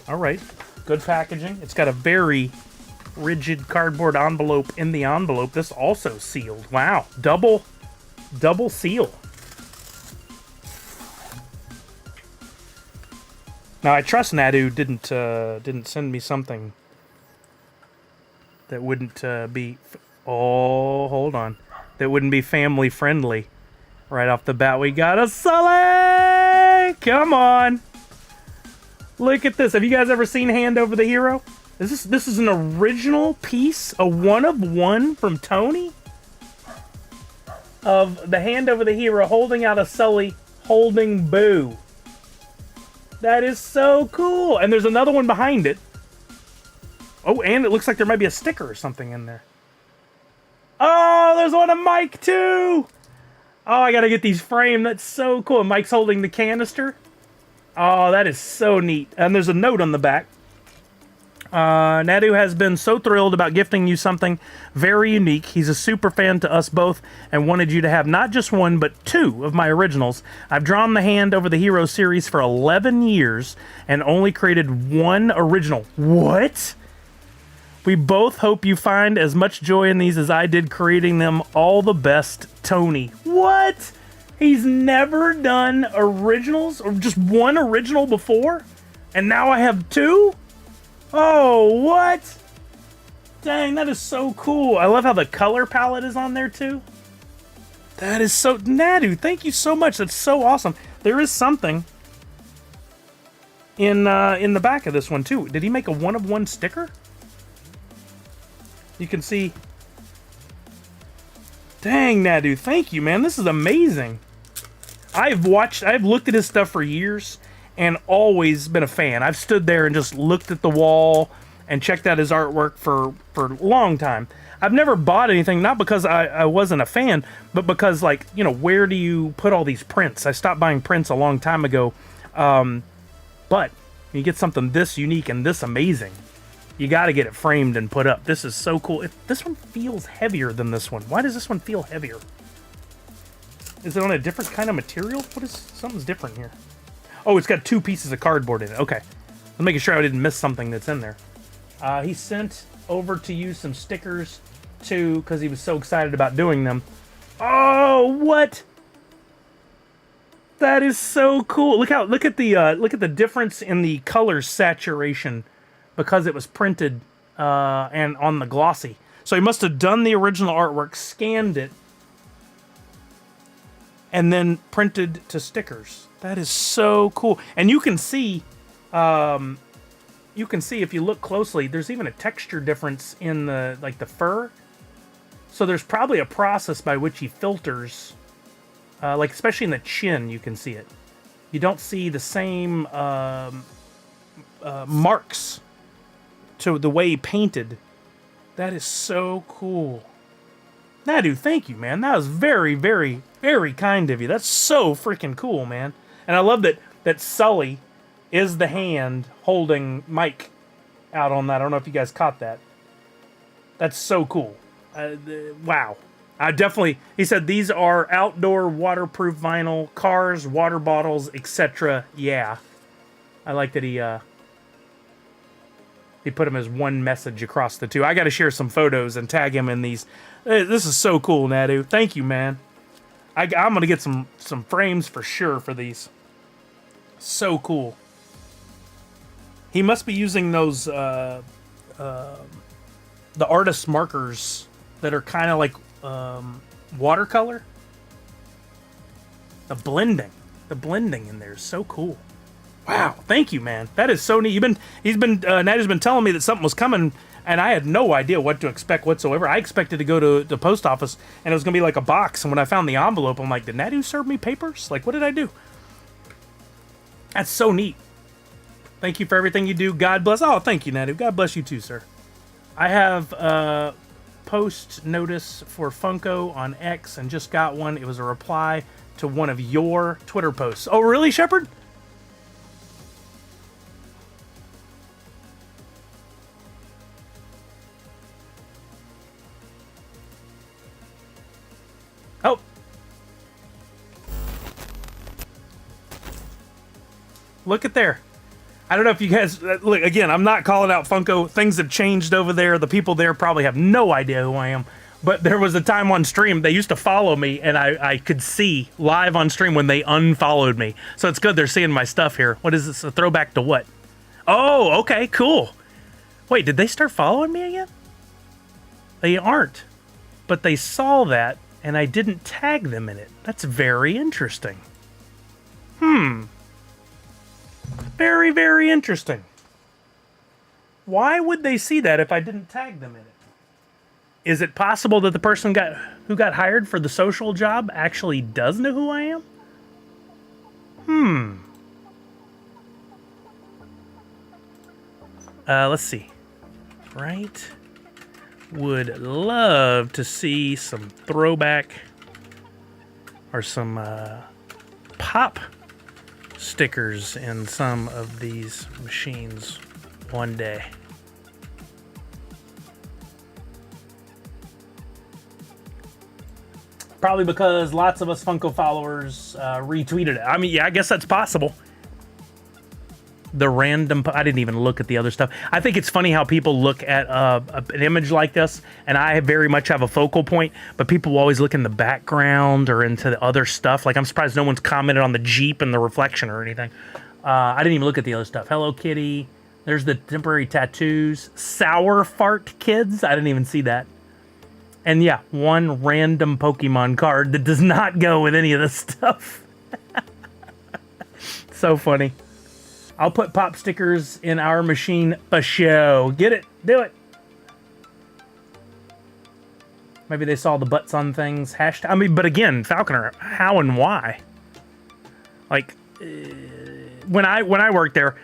all right. Good packaging. It's got a very rigid cardboard envelope in the envelope. This also sealed. Wow, double seal. Now I trust Nadu didn't send me something that wouldn't be. Oh, hold on. That wouldn't be family friendly. Right off the bat, we got a Sully! Come on. Look at this. Have you guys ever seen Hand Over the Hero? This is an original piece, a one-of-one from Tony of the Hand Over the Hero holding out a Sully holding Boo. That is so cool. And there's another one behind it. Oh, and it looks like there might be a sticker or something in there. Oh, there's one of Mike, too! Oh, I gotta get these framed. That's so cool. Mike's holding the canister. Oh, that is so neat. And there's a note on the back. Nadu has been so thrilled about gifting you something very unique. He's a super fan to us both and wanted you to have not just one, but two of my originals. I've drawn the Hand Over the Hero series for 11 years and only created one original. What? We both hope you find as much joy in these as I did creating them. All the best, Tony. What? He's never done originals or just one original before? And now I have two? Oh, what? Dang, that is so cool. I love how the color palette is on there too. That is so... Nadu, thank you so much. That's so awesome. There is something in the back of this one too. Did he make a one-of-one sticker? You can see. Dang, Nadu, thank you, man. This is amazing. I've looked at his stuff for years and always been a fan. I've stood there and just looked at the wall and checked out his artwork for a long time. I've never bought anything, not because I wasn't a fan, but because, like, you know, where do you put all these prints? I stopped buying prints a long time ago. But you get something this unique and this amazing, you got to get it framed and put up. This is so cool. This one feels heavier than this one. Why does this one feel heavier? Is it on a different kind of material? Something's different here. Oh, it's got 2 pieces of cardboard in it. Okay. I'm making sure I didn't miss something that's in there. He sent over to you some stickers, too, because he was so excited about doing them. Oh, what? That is so cool. Look at the difference in the color saturation because it was printed and on the glossy. So he must have done the original artwork, scanned it, and then printed to stickers. That is so cool. And you can see if you look closely, there's even a texture difference in the fur. So there's probably a process by which he filters, like especially in the chin, you can see it. You don't see the same marks to the way he painted. That is so cool. Nadu, thank you, man. That was very, very, very kind of you. That's so freaking cool, man. And I love that Sully is the hand holding Mike out on that. I don't know if you guys caught that. That's so cool. Wow. He said these are outdoor waterproof vinyl, cars, water bottles, etc. Yeah. I like that he put them as one message across the 2. I got to share some photos and tag him in these. This is so cool, Nadu. Thank you, man. I'm going to get some frames for sure for these. So cool. He must be using those the artist markers that are kind of like watercolor. The blending in there is so cool. Wow, thank you, man. That is so neat. Nadu's been telling me that something was coming, and I had no idea what to expect whatsoever. I expected to go to the post office, and it was going to be like a box, and when I found the envelope, I'm like, did Nadu serve me papers? Like, what did I do? That's so neat. Thank you for everything you do. God bless. Oh, thank you, Nadu. God bless you too, sir. I have a post notice for Funko on X and just got one. It was a reply to one of your Twitter posts. Oh, really, Shepard? Oh. Look at there. I don't know if you guys... Look, again, I'm not calling out Funko. Things have changed over there. The people there probably have no idea who I am. But there was a time on stream, they used to follow me, and I could see live on stream when they unfollowed me. So it's good they're seeing my stuff here. What is this? A throwback to what? Oh, okay, cool. Wait, did they start following me again? They aren't. But they saw that, and I didn't tag them in it. That's very interesting. Very, very interesting. Why would they see that if I didn't tag them in it? Is it possible that the person who got hired for the social job actually does know who I am? Let's see. Right? Would love to see some throwback or some pop stickers in some of these machines one day. Probably because lots of us Funko followers retweeted it. I mean, yeah, I guess that's possible. The random... I didn't even look at the other stuff. I think it's funny how people look at an image like this, and I very much have a focal point, but people will always look in the background or into the other stuff. Like, I'm surprised no one's commented on the Jeep and the reflection or anything. I didn't even look at the other stuff. Hello Kitty. There's the temporary tattoos. Sour Fart Kids. I didn't even see that. And yeah, one random Pokemon card that does not go with any of this stuff. So funny. I'll put pop stickers in our machine for show. Get it. Do it. Maybe they saw the butts on things. Hashtag. I mean, but again, Falconer, how and why? Like, when I worked there,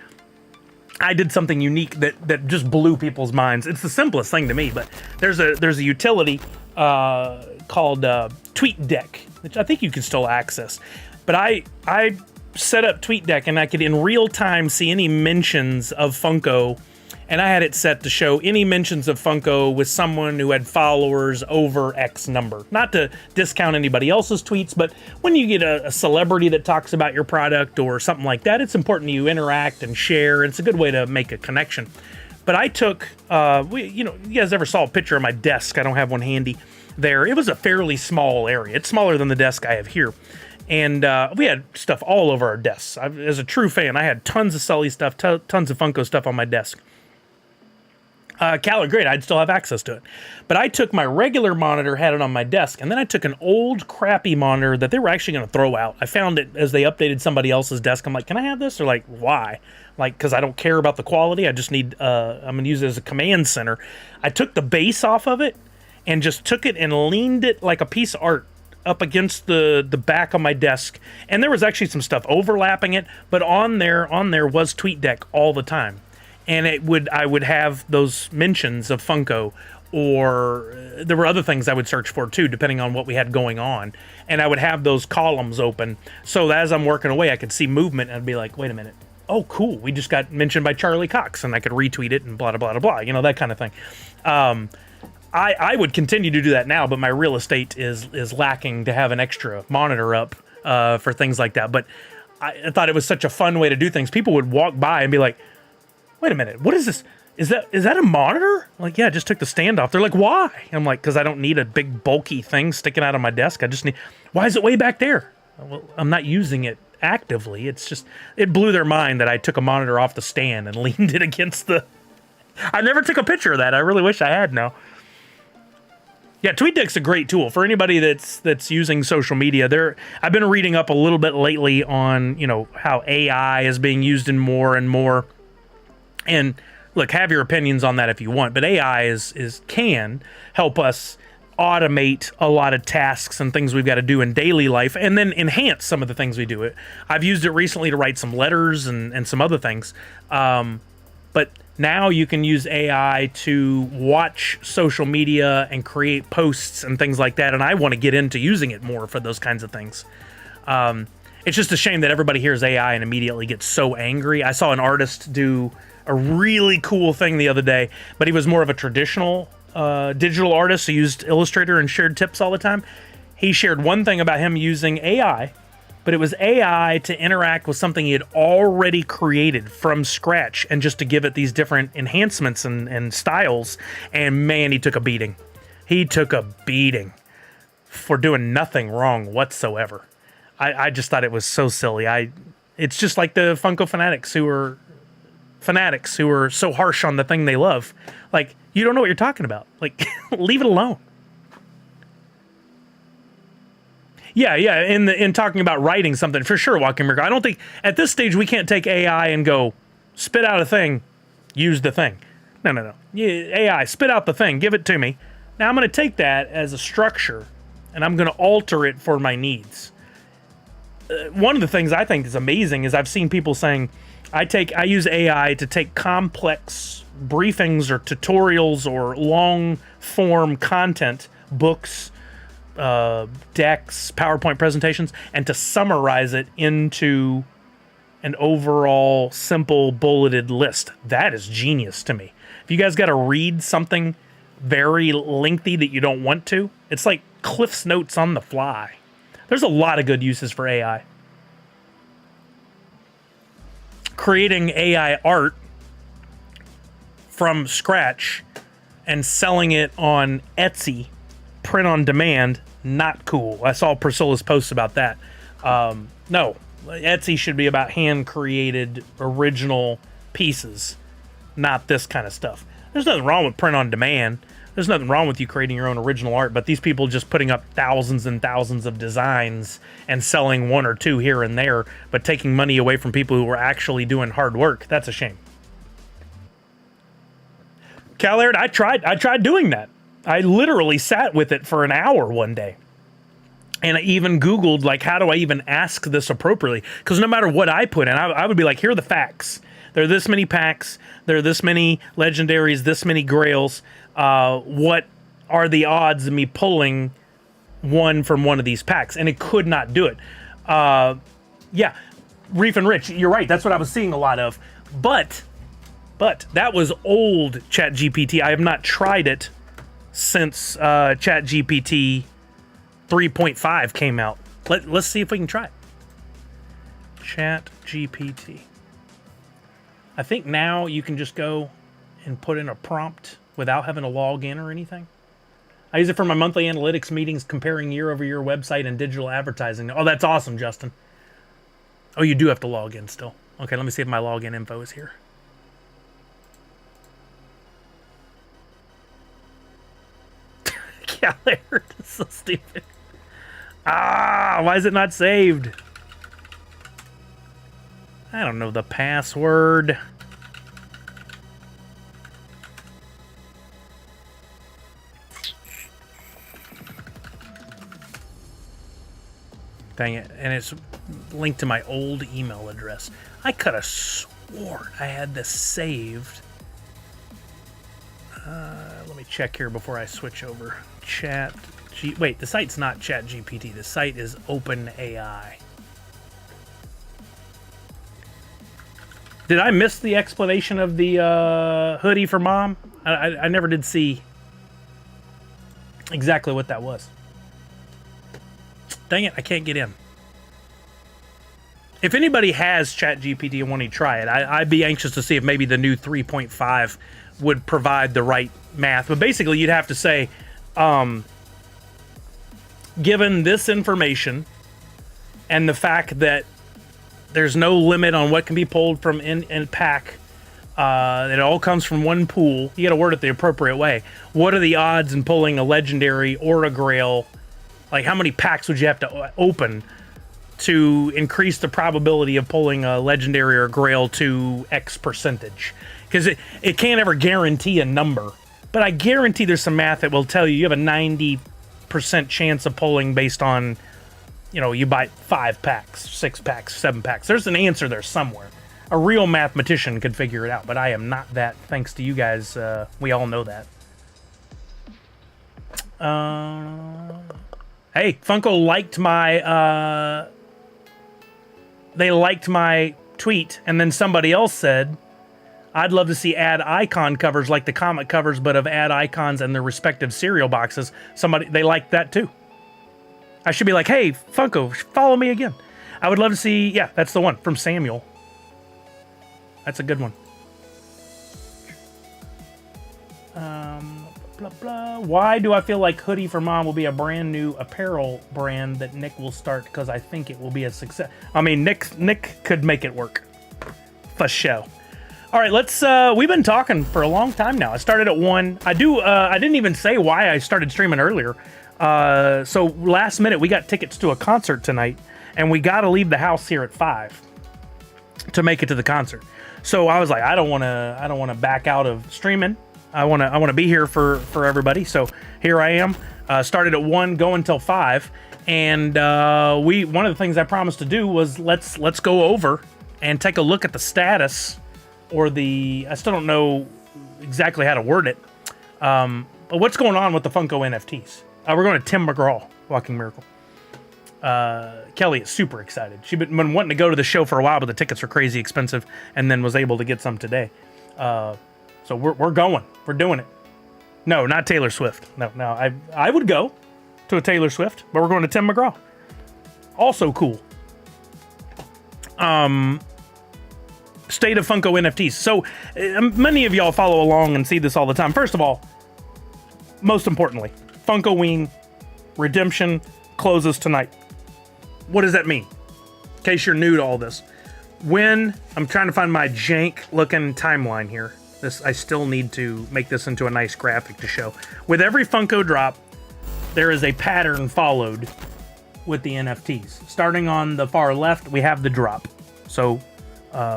I did something unique that just blew people's minds. It's the simplest thing to me, but there's a utility called TweetDeck, which I think you can still access. But I set up TweetDeck, and I could in real time see any mentions of Funko, and I had it set to show any mentions of Funko with someone who had followers over X number. Not to discount anybody else's tweets, but when you get a celebrity that talks about your product or something like that, it's important you interact and share. It's a good way to make a connection. But I took, you guys ever saw a picture of my desk? I don't have one handy there. It was a fairly small area. It's smaller than the desk I have here. And we had stuff all over our desks. As a true fan, I had tons of Sully stuff, tons of Funko stuff on my desk. Great, I'd still have access to it. But I took my regular monitor, had it on my desk, and then I took an old crappy monitor that they were actually going to throw out. I found it as they updated somebody else's desk. I'm like, can I have this? They're like, why? Like, because I don't care about the quality. I just need, I'm going to use it as a command center. I took the base off of it and just took it and leaned it like a piece of art up against the back of my desk, and there was actually some stuff overlapping it, but on there was TweetDeck all the time, and I would have those mentions of Funko, or there were other things I would search for too, depending on what we had going on, and I would have those columns open, so as I'm working away, I could see movement, and I'd be like, wait a minute, oh cool, we just got mentioned by Charlie Cox, and I could retweet it and blah blah blah blah, that kind of thing. I would continue to do that now, but my real estate is lacking to have an extra monitor up for things like that. But I thought it was such a fun way to do things. People would walk by and be like, wait a minute, what is this? Is that a monitor? I'm like, yeah, I just took the stand off. They're like, why? I'm like, because I don't need a big bulky thing sticking out of my desk. I just need, why is it way back there? Well, I'm not using it actively. It's just, it blew their mind that I took a monitor off the stand and leaned it against the, I never took a picture of that. I really wish I had now. Yeah, TweetDeck's a great tool for anybody that's using social media. I've been reading up a little bit lately on, how AI is being used in more and more. And look, have your opinions on that if you want, but AI can help us automate a lot of tasks and things we've got to do in daily life, and then enhance some of the things we do. I've used it recently to write some letters and some other things. But now you can use AI to watch social media and create posts and things like that, and I want to get into using it more for those kinds of things. It's just a shame that everybody hears AI and immediately gets so angry. I saw an artist do a really cool thing the other day, but he was more of a traditional digital artist who used Illustrator and shared tips all the time. He shared one thing about him using AI, but it was AI to interact with something he had already created from scratch, and just to give it these different enhancements and styles. And man, he took a beating. He took a beating for doing nothing wrong whatsoever. I just thought it was so silly. It's just like the Funko fanatics who are so harsh on the thing they love. Like, you don't know what you're talking about. Like, leave it alone. Yeah. In talking about writing something, for sure, Walking Mirror. I don't think at this stage we can't take AI and go spit out a thing, use the thing. No. Yeah, AI, spit out the thing, give it to me. Now I'm going to take that as a structure, and I'm going to alter it for my needs. One of the things I think is amazing is I've seen people saying, I use AI to take complex briefings or tutorials or long form content, books, decks, PowerPoint presentations, and to summarize it into an overall simple bulleted list. That is genius to me. If you guys got to read something very lengthy that you don't want to, it's like Cliff's Notes on the fly. There's a lot of good uses for AI. Creating AI art from scratch and selling it on Etsy, print on demand, not cool. I saw Priscilla's posts about that. No, Etsy should be about hand-created original pieces, not this kind of stuff. There's nothing wrong with print on demand. There's nothing wrong with you creating your own original art, but these people just putting up thousands and thousands of designs and selling one or two here and there, but taking money away from people who are actually doing hard work, that's a shame. Cal Laird, I tried doing that. I literally sat with it for an hour one day. And I even Googled, like, how do I even ask this appropriately? Because no matter what I put in, I would be like, here are the facts. There are this many packs. There are this many legendaries, this many grails. What are the odds of me pulling one from one of these packs? And it could not do it. Yeah, Reef and Rich, you're right. That's what I was seeing a lot of. But that was old ChatGPT. I have not tried it since ChatGPT 3.5 came out. Let's see if we can try it. ChatGPT. I think now you can just go and put in a prompt without having to log in or anything. I use it for my monthly analytics meetings, comparing year-over-year website and digital advertising. Oh, that's awesome, Justin. Oh, you do have to log in still. Okay, let me see if my login info is here. Yeah, Laird, it's so stupid. Why is it not saved? I don't know the password. Dang it. And it's linked to my old email address. I could have sworn I had this saved. Let me check here before I switch over. Wait, the site's not ChatGPT. The site is OpenAI. Did I miss the explanation of the hoodie for mom? I never did see exactly what that was. Dang it, I can't get in. If anybody has ChatGPT and want to try it, I'd be anxious to see if maybe the new 3.5 would provide the right math. But basically, you'd have to say, given this information and the fact that there's no limit on what can be pulled from in pack, it all comes from one pool. You got to word it the appropriate way. What are the odds in pulling a legendary or a grail? Like, how many packs would you have to open to increase the probability of pulling a legendary or grail to X percentage? Because it can't ever guarantee a number. But I guarantee there's some math that will tell you have a 90% chance of pulling based on, you buy 5 packs, 6 packs, 7 packs. There's an answer there somewhere. A real mathematician could figure it out, but I am not that, thanks to you guys. We all know that. Hey, Funko liked my... they liked my tweet, and then somebody else said, I'd love to see ad icon covers like the comic covers, but of ad icons and their respective cereal boxes. They liked that too. I should be like, hey, Funko, follow me again. I would love to see, yeah, that's the one from Samuel. That's a good one. Blah, blah. Why do I feel like Hoodie for Mom will be a brand new apparel brand that Nick will start? Because I think it will be a success. I mean, Nick could make it work. For show. All right, we've been talking for a long time now. I started at 1. I didn't even say why I started streaming earlier. So last minute, we got tickets to a concert tonight, and we got to leave the house here at 5 to make it to the concert. So I was like, I don't want to back out of streaming. I want to be here for everybody. So here I am. Started at 1, going till 5, and one of the things I promised to do was let's go over and take a look at the status, or I still don't know exactly how to word it. But what's going on with the Funko NFTs? We're going to Tim McGraw, Walking Miracle. Kelly is super excited. She's been wanting to go to the show for a while, but the tickets were crazy expensive, and then was able to get some today. So we're going. We're doing it. No, not Taylor Swift. No. I would go to a Taylor Swift, but we're going to Tim McGraw. Also cool. State of Funko NFTs. So many of y'all follow along and see this all the time. First of all, most importantly, Funkoween Redemption closes tonight. What does that mean? In case you're new to all this. I'm trying to find my jank looking timeline here. I still need to make this into a nice graphic to show. With every Funko drop, there is a pattern followed with the NFTs. Starting on the far left, we have the drop. So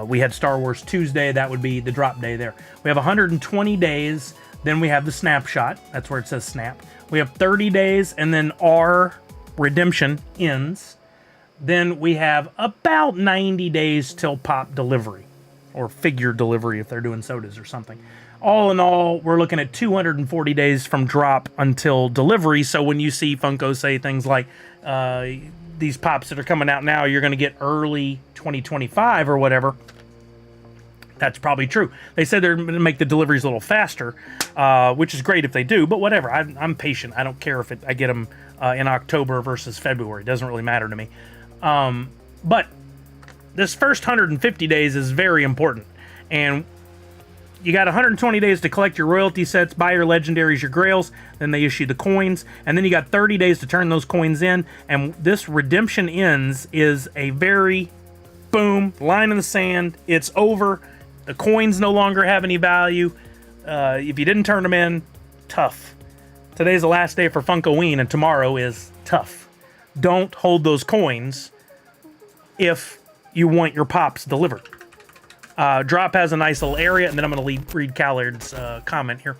we had Star Wars Tuesday. That would be the drop day there. We have 120 days. Then we have the snapshot. That's where it says snap. We have 30 days, and then our redemption ends. Then we have about 90 days till pop delivery, or figure delivery if they're doing sodas or something. All in all, we're looking at 240 days from drop until delivery. So when you see Funko say things like, these pops that are coming out now, you're going to get early 2025 or whatever, that's probably true. They said they're going to make the deliveries a little faster, which is great if they do, but whatever. I'm patient. I don't care if I get them in October versus February. It doesn't really matter to me. But this first 150 days is very important. And you got 120 days to collect your royalty sets, buy your legendaries, your grails, then they issue the coins, and then you got 30 days to turn those coins in, and this redemption ends is a very, boom, line in the sand, it's over, the coins no longer have any value, if you didn't turn them in, tough. Today's the last day for Funkoween, and tomorrow is tough. Don't hold those coins if you want your pops delivered. Drop has a nice little area, and then I'm going to read Callard's comment here.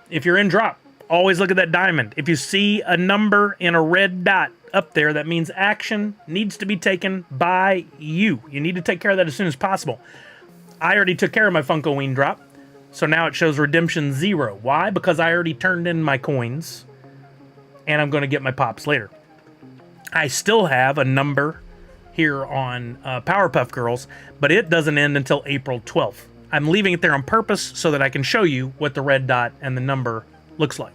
If you're in drop, always look at that diamond. If you see a number in a red dot up there, that means action needs to be taken by you. You need to take care of that as soon as possible. I already took care of my Funkoween drop, so now it shows redemption 0. Why? Because I already turned in my coins, and I'm going to get my pops later. I still have a number here on Powerpuff Girls, but it doesn't end until April 12th. I'm leaving it there on purpose so that I can show you what the red dot and the number looks like.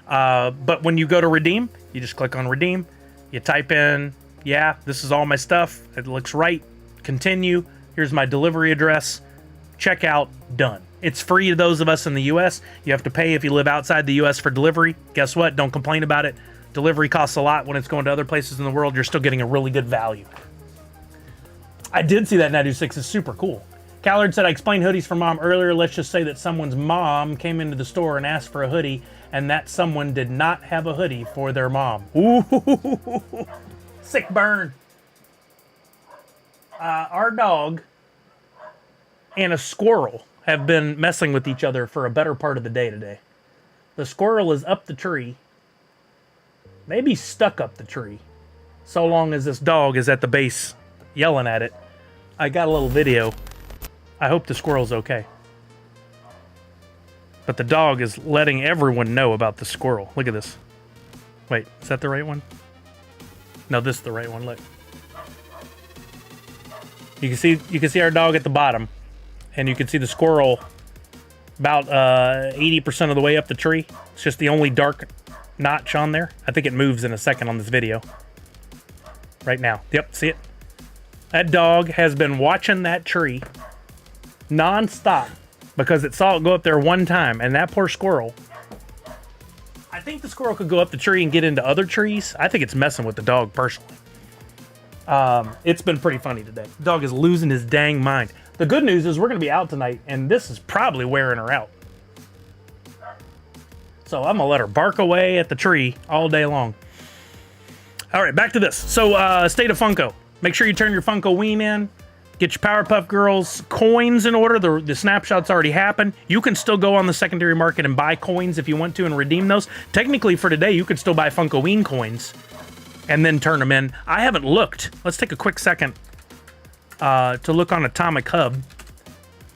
But when you go to redeem, you just click on redeem. You type in, yeah, this is all my stuff. It looks right. Continue. Here's my delivery address. Checkout, done. It's free to those of us in the US. You have to pay if you live outside the US for delivery. Guess what? Don't complain about it. Delivery costs a lot when it's going to other places in the world. You're still getting a really good value. I did see that Nadu 6 is super cool. Callard said, I explained hoodies for mom earlier. Let's just say that someone's mom came into the store and asked for a hoodie, and that someone did not have a hoodie for their mom. Ooh, sick burn. Our dog and a squirrel have been messing with each other for a better part of the day today. The squirrel is up the tree, maybe stuck up the tree, so long as this dog is at the base yelling at it. I got a little video. I hope the squirrel's okay. But the dog is letting everyone know about the squirrel. Look at this. Wait, is that the right one? No, this is the right one. Look. You can see our dog at the bottom, and you can see the squirrel about 80% of the way up the tree. It's just the only dark notch on there. I think it moves in a second on this video. Right now. Yep, see it? That dog has been watching that tree non-stop because it saw it go up there one time, and that poor squirrel. I think the squirrel could go up the tree and get into other trees. I think it's messing with the dog personally. It's been pretty funny today. The dog is losing his dang mind. The good news is we're going to be out tonight, and this is probably wearing her out. So I'm going to let her bark away at the tree all day long. All right, back to this. So, State of Funko. Make sure you turn your Funkoween in. Get your Powerpuff Girls coins in order. The snapshots already happened. You can still go on the secondary market and buy coins if you want to and redeem those. Technically, for today, you could still buy Funkoween coins and then turn them in. I haven't looked. Let's take a quick second to look on Atomic Hub.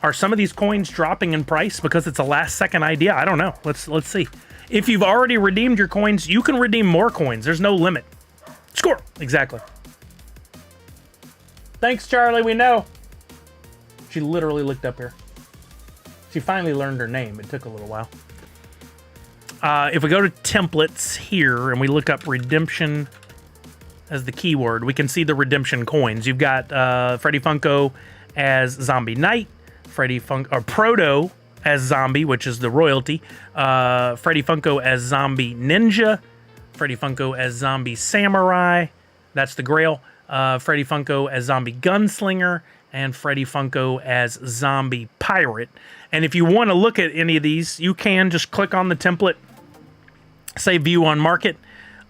Are some of these coins dropping in price because it's a last-second idea? I don't know. Let's see. If you've already redeemed your coins, you can redeem more coins. There's no limit. Score! Exactly. Thanks, Charlie, we know. She literally looked up here. She finally learned her name. It took a little while. If we go to templates here and we look up redemption as the keyword, we can see the redemption coins. You've got Freddy Funko as Zombie Knight, Proto as Zombie, which is the royalty, Freddy Funko as Zombie Ninja, Freddy Funko as Zombie Samurai, that's the Grail, Freddy Funko as Zombie Gunslinger, and Freddy Funko as Zombie Pirate. And if you want to look at any of these, you can just click on the template, say View on Market.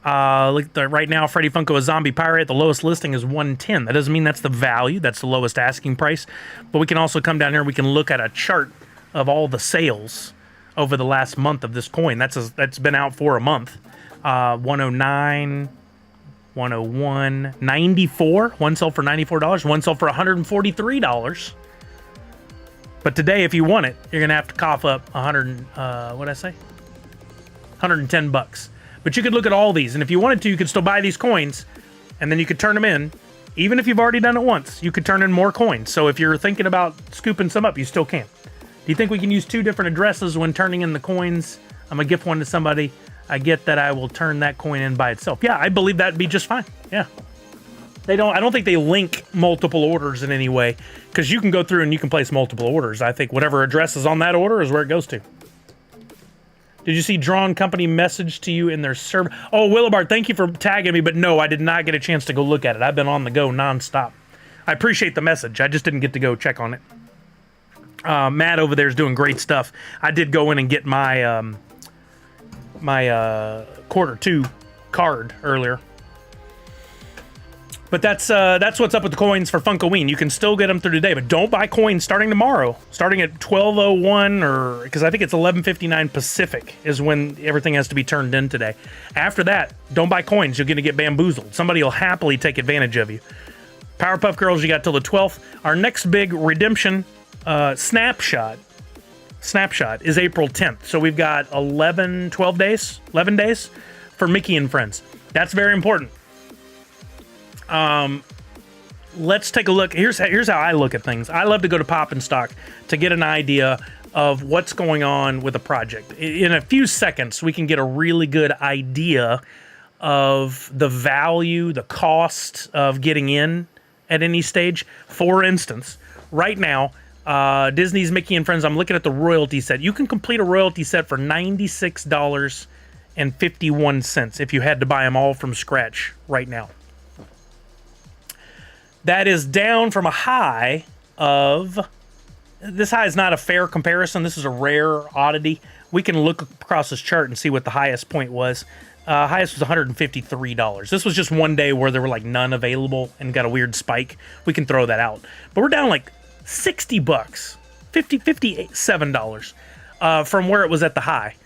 Right now, Freddy Funko as Zombie Pirate, the lowest listing is 110. That doesn't mean that's the value, that's the lowest asking price. But we can also come down here, we can look at a chart of all the sales over the last month of this coin. That's been out for a month. 109, 101, 94. One sold for $94. One sold for $143. But today, if you want it, you're gonna have to cough up 110 bucks. But you could look at all these, and if you wanted to, you could still buy these coins, and then you could turn them in. Even if you've already done it once, you could turn in more coins. So if you're thinking about scooping some up, you still can. Do you think we can use 2 different addresses when turning in the coins? I'm gonna gift one to somebody. I get that I will turn that coin in by itself. Yeah, I believe that'd be just fine. Yeah. I don't think they link multiple orders in any way, because you can go through and you can place multiple orders. I think whatever address is on that order is where it goes to. Did you see Drawn Company message to you in their server? Oh, Willibard, thank you for tagging me, but no, I did not get a chance to go look at it. I've been on the go nonstop. I appreciate the message. I just didn't get to go check on it. Matt over there is doing great stuff. I did go in and get my Q2 card earlier. But that's what's up with the coins for Funkoween. You can still get them through today, but don't buy coins starting tomorrow. Starting at 12:01, or because I think it's 11:59 Pacific is when everything has to be turned in today. After that, don't buy coins. You're going to get bamboozled. Somebody will happily take advantage of you. Powerpuff Girls, you got till the 12th. Our next big redemption snapshot is April 10th. So we've got 11 days for Mickey and Friends. That's very important. Let's take a look. Here's how I look at things. I love to go to Pop and Stock to get an idea of what's going on with a project. In a few seconds, we can get a really good idea of the value, the cost of getting in at any stage. For instance, right now, Disney's Mickey and Friends, I'm looking at the royalty set. You can complete a royalty set for $96.51 if you had to buy them all from scratch right now. That is down from a high of... This high is not a fair comparison. This is a rare oddity. We can look across this chart and see what the highest point was. Highest was $153. This was just one day where there were like none available and got a weird spike. We can throw that out. But we're down like $60, $57 from where it was at the high.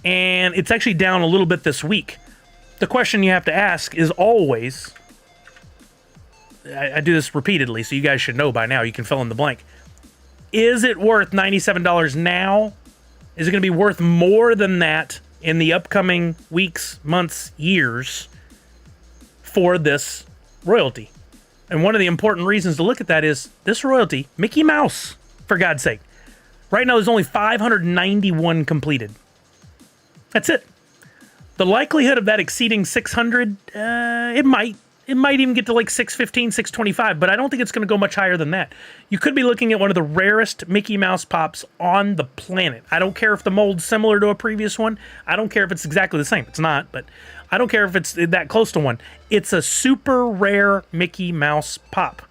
And it's actually down a little bit this week. The question you have to ask is always... I do this repeatedly, so you guys should know by now. You can fill in the blank. Is it worth $97 now? Is it going to be worth more than that in the upcoming weeks, months, years for this royalty? And one of the important reasons to look at that is this royalty, Mickey Mouse, for God's sake. Right now, there's only 591 completed. That's it. The likelihood of that exceeding 600, it might. It might even get to like 615, 625, but I don't think it's going to go much higher than that. You could be looking at one of the rarest Mickey Mouse pops on the planet. I don't care if the mold's similar to a previous one. I don't care if it's exactly the same. It's not, but I don't care if it's that close to one. It's a super rare Mickey Mouse pop.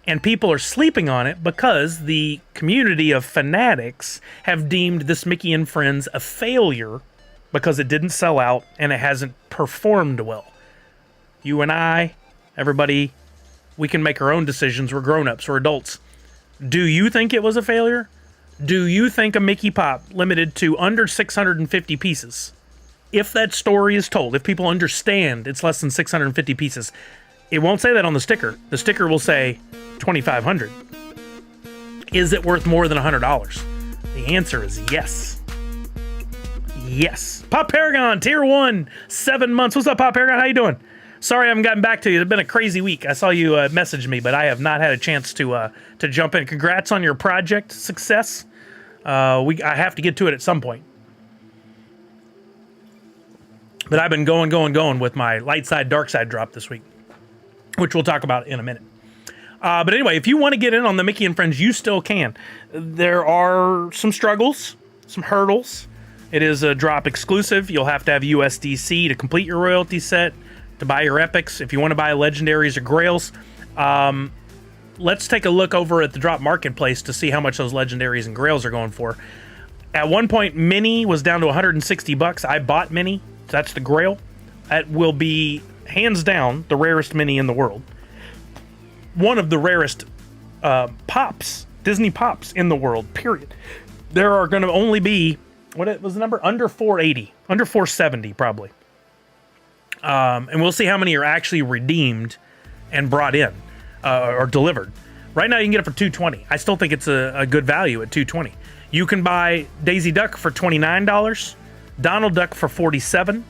And people are sleeping on it because the community of fanatics have deemed this Mickey and Friends a failure because it didn't sell out and it hasn't performed well. You and I, everybody, we can make our own decisions. We're grown-ups. We're adults. Do you think it was a failure? Do you think a Mickey Pop limited to under 650 pieces? If that story is told, if people understand it's less than 650 pieces, it won't say that on the sticker. The sticker will say 2,500. Is it worth more than $100? The answer is yes. Yes. Pop Paragon, Tier 1, 7 months. What's up, Pop Paragon? How you doing? Sorry I haven't gotten back to you. It's been a crazy week. I saw you message me, but I have not had a chance to jump in. Congrats on your project success. I have to get to it at some point. But I've been going with my light side, dark side drop this week, which we'll talk about in a minute. But anyway, if you want to get in on the Mickey and Friends, you still can. There are some struggles, some hurdles. It is a drop exclusive. You'll have to have USDC to complete your royalty set, to buy your epics. If you want to buy legendaries or grails, let's take a look over at the drop marketplace to see how much those legendaries and grails are going for. At one point, Mini was down to $160. I bought Mini. That's the grail. That will be hands down the rarest Mini in the world. One of the rarest pops, Disney pops in the world, period. There are going to only be what was the number? Under 480, under 470 probably. And we'll see how many are actually redeemed and brought in or delivered. Right now you can get it for $220. I still think it's a good value at $220. You can buy Daisy Duck for $29, Donald Duck for $47,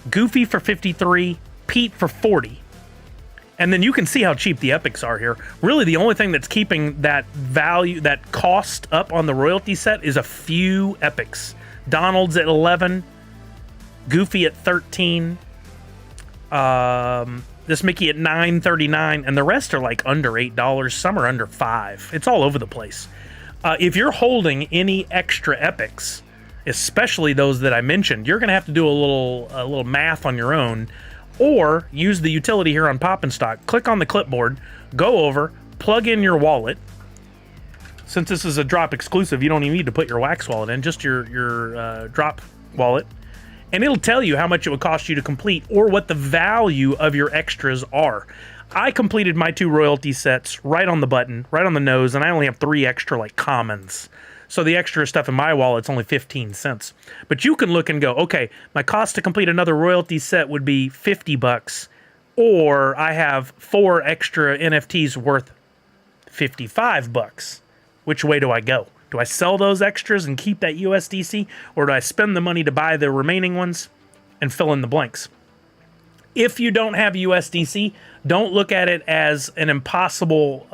Goofy for $53, Pete for $40. And then you can see how cheap the epics are here. Really, the only thing that's keeping that value, that cost up on the royalty set is a few epics. Donald's at $11, Goofy at $13, this Mickey at $9.39, and the rest are like under $8. Some are under $5. It's all over the place. If you're holding any extra epics, especially those that I mentioned, you're going to have to do a little math on your own, or use the utility here on Pop and Stock. Click on the clipboard, go over, plug in your wallet. Since this is a drop exclusive, you don't even need to put your Wax wallet in, just your drop wallet. And it'll tell you how much it would cost you to complete or what the value of your extras are. I completed my 2 royalty sets right on the button, right on the nose, and I only have 3 extra like commons. So the extra stuff in my wallet's only 15 cents. But you can look and go, okay, my cost to complete another royalty set would be $50, or I have 4 extra NFTs worth $55. Which way do I go? Do I sell those extras and keep that USDC, or do I spend the money to buy the remaining ones and fill in the blanks? If you don't have USDC, don't look at it as an impossible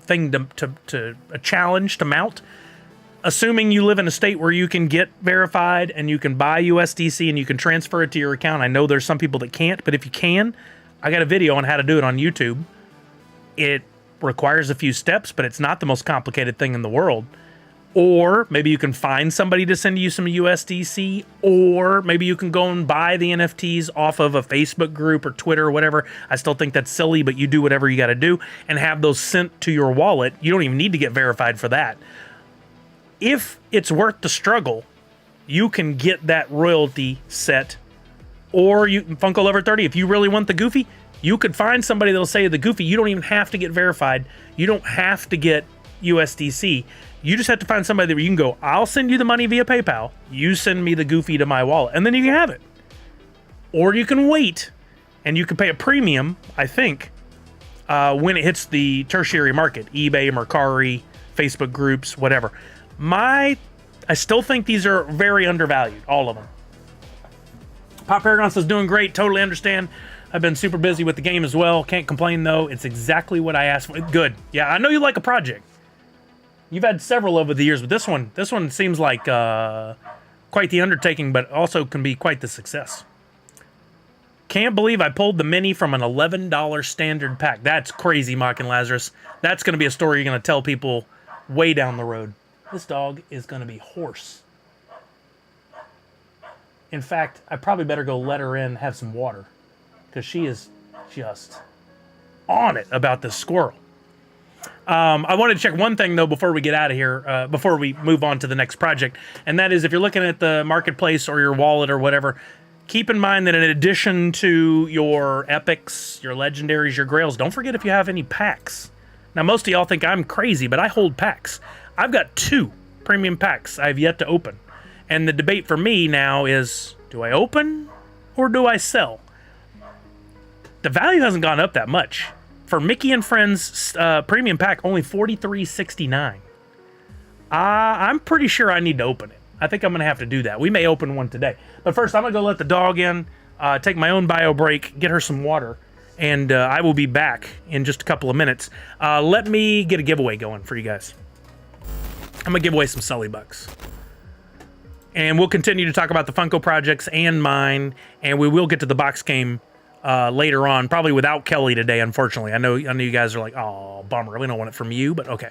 thing to a challenge to mount. Assuming you live in a state where you can get verified and you can buy USDC and you can transfer it to your account. I know there's some people that can't, but if you can, I got a video on how to do it on YouTube. It requires a few steps, but it's not the most complicated thing in the world. Or maybe you can find somebody to send you some USDC, or maybe you can go and buy the NFTs off of a Facebook group or Twitter or whatever. I still think that's silly, but you do whatever you got to do and have those sent to your wallet. You don't even need to get verified for that. If it's worth the struggle, you can get that royalty set, or you Funko Lover 30. If you really want the Goofy, you could find somebody that'll say the Goofy. You don't even have to get verified. You don't have to get USDC. You just have to find somebody that you can go, I'll send you the money via PayPal. You send me the Goofy to my wallet, and then you can have it. Or you can wait, and you can pay a premium, I think, when it hits the tertiary market, eBay, Mercari, Facebook groups, whatever. I still think these are very undervalued, all of them. Pop Paragon says, doing great, totally understand. I've been super busy with the game as well. Can't complain though. It's exactly what I asked for. Good. Yeah, I know you like a project. You've had several over the years, but this one seems like quite the undertaking, but also can be quite the success. Can't believe I pulled the mini from an $11 standard pack. That's crazy, Mocking Lazarus. That's going to be a story you're going to tell people way down the road. This dog is going to be hoarse. In fact, I probably better go let her in, have some water, because she is just on it about this squirrel. I wanted to check one thing, though, before we get out of here, before we move on to the next project, and that is if you're looking at the marketplace or your wallet or whatever, keep in mind that in addition to your epics, your legendaries, your grails, don't forget if you have any packs. Now, most of y'all think I'm crazy, but I hold packs. I've got 2 premium packs I've yet to open. And the debate for me now is, do I open or do I sell? The value hasn't gone up that much. For Mickey and Friends premium pack, only $43.69. I'm pretty sure I need to open it. I think I'm going to have to do that. We may open one today. But first, I'm going to go let the dog in, take my own bio break, get her some water, and I will be back in just a couple of minutes. Let me get a giveaway going for you guys. I'm going to give away some Sully Bucks. And we'll continue to talk about the Funko projects and mine, and we will get to the box game later on, probably without Kelly today, unfortunately. I know you guys are like, oh, bummer, we don't want it from you, but okay.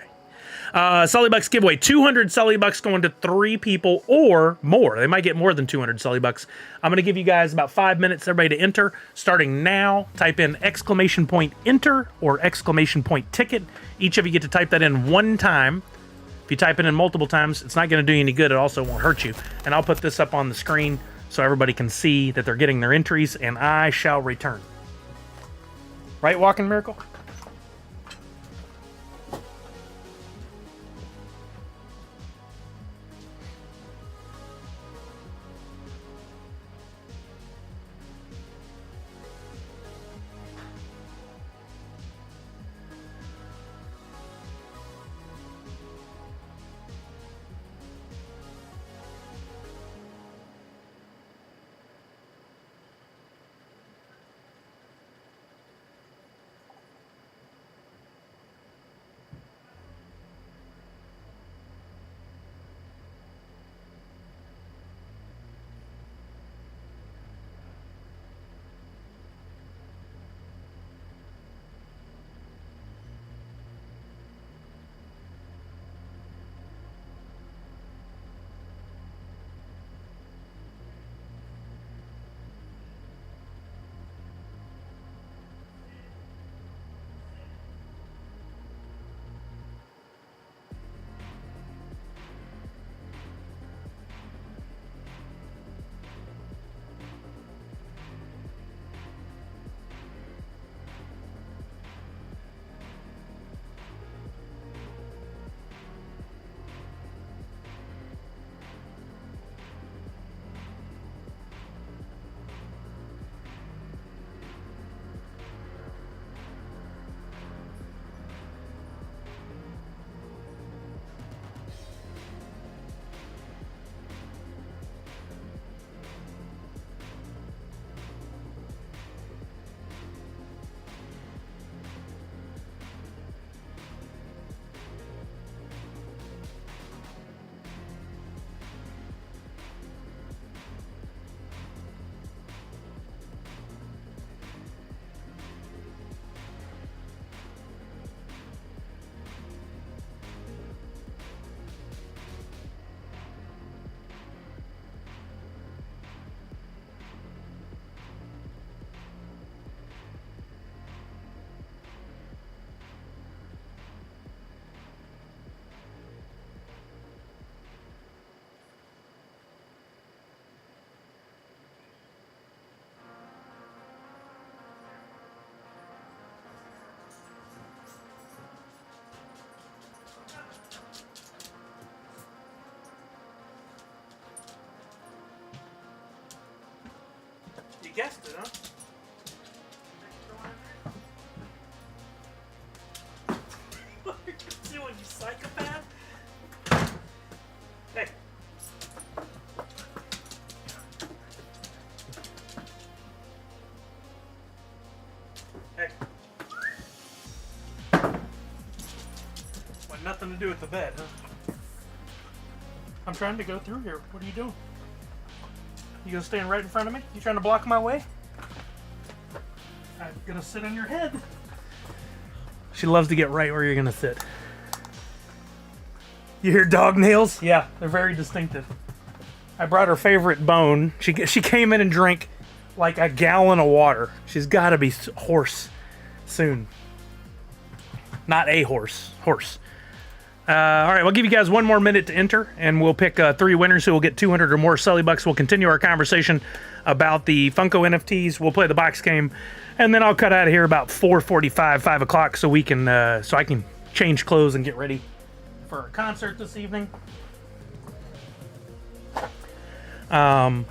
Sully Bucks giveaway, 200 Sully Bucks going to 3 people or more. They might get more than 200 Sully Bucks. I'm going to give you guys about 5 minutes, everybody, to enter. Starting now, type in !enter or !ticket. Each of you get to type that in one time. If you type it in multiple times, it's not going to do you any good. It also won't hurt you. And I'll put this up on the screen so everybody can see that they're getting their entries, and I shall return. Right, Walking Miracle? guessed it, huh? What are you doing, you psychopath? Hey. Hey. Want nothing to do with the bed, huh? I'm trying to go through here. What are you doing? You gonna stand right in front of me? You trying to block my way? I'm gonna sit on your head. She loves to get right where you're gonna sit. You hear dog nails? Yeah, they're very distinctive. I brought her favorite bone. She came in and drank like a gallon of water. She's got to be hoarse soon. Not a horse. Horse. All right, we'll give you guys one more minute to enter, and we'll pick 3 winners who will get 200 or more Sully Bucks. We'll continue our conversation about the Funko NFTs. We'll play the box game, and then I'll cut out of here about 4:45, 5 o'clock, so we can so I can change clothes and get ready for a concert this evening. While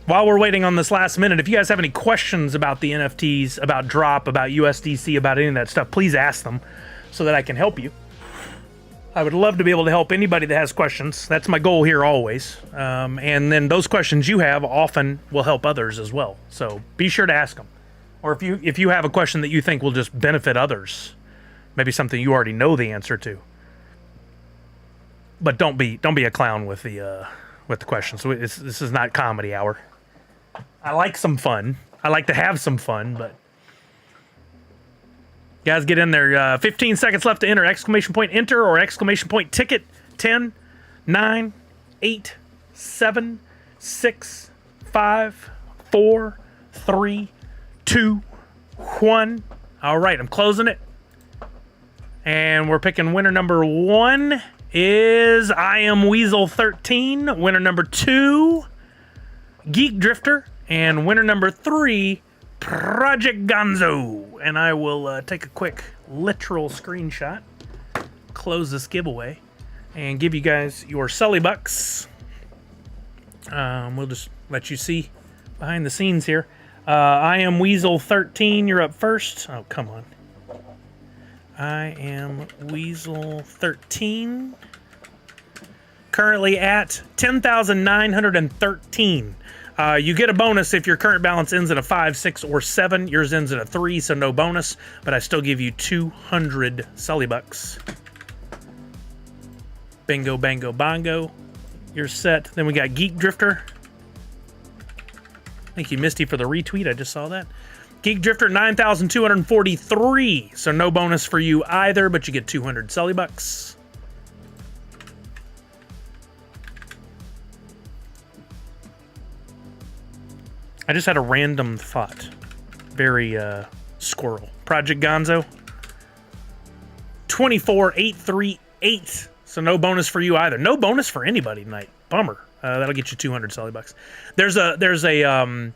we're waiting on this last minute, if you guys have any questions about the NFTs, about drop, about USDC, about any of that stuff, please ask them so that I can help you. I would love to be able to help anybody that has questions. That's my goal here always. And then those questions you have often will help others as well. So be sure to ask them. Or if you have a question that you think will just benefit others, maybe something you already know the answer to. But don't be a clown with the questions. So this is not comedy hour. I like some fun. I like to have some fun, but guys, get in there. 15 seconds left to enter. Exclamation point enter or exclamation point ticket. 10, 9, 8, 7, 6, 5, 4, 3, 2, 1. All right, I'm closing it. And we're picking winner number 1 is I Am Weasel 13. Winner number 2, Geek Drifter. And winner number 3, Project Gonzo. And I will take a quick literal screenshot, close this giveaway, and give you guys your Sully Bucks. We'll just let you see behind the scenes here. I Am Weasel 13, you're up first. Oh, come on. I Am Weasel 13. Currently at 10,913. You get a bonus if your current balance ends in a 5, 6, or 7. Yours ends in a 3, so no bonus, but I still give you 200 Sully Bucks. Bingo, bango, bongo. You're set. Then we got Geek Drifter. Thank you, Misty, for the retweet. I just saw that. Geek Drifter, 9,243. So no bonus for you either, but you get 200 Sully Bucks. I just had a random thought. Very squirrel. Project Gonzo. 24,838. So no bonus for you either. No bonus for anybody tonight. Bummer. That'll get you 200 Sully Bucks. There's a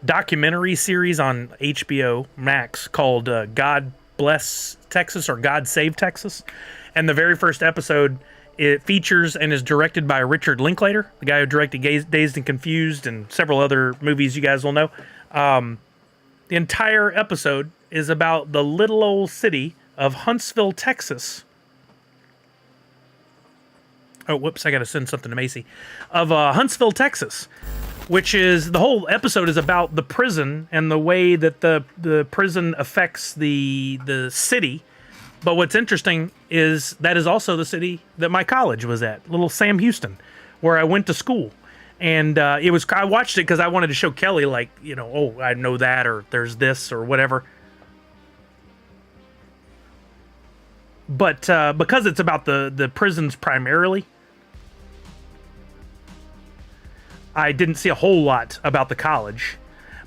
documentary series on HBO Max called God Bless Texas or God Save Texas. And the very first episode, it features and is directed by Richard Linklater, the guy who directed Dazed and Confused and several other movies you guys will know. The entire episode is about the little old city of Huntsville, Texas. Oh, whoops, I got to send something to Macy. Of Huntsville, Texas, which is, the whole episode is about the prison and the way that the prison affects the city. But what's interesting is that is also the city that my college was at, little Sam Houston, where I went to school. And I watched it because I wanted to show Kelly, like, you know, oh, I know that, or there's this, or whatever. But because it's about the prisons primarily, I didn't see a whole lot about the college.